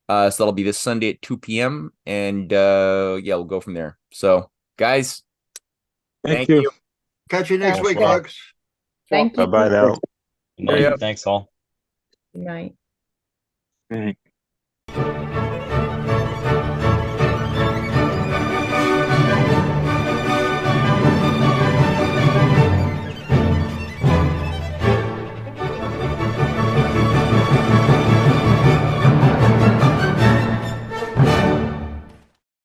So that'll be this Sunday at 2 p.m. And yeah, we'll go from there. So, guys, thank you. Catch you next week, folks. Thank you. Bye now. Good night. Thanks all. Good night. All right.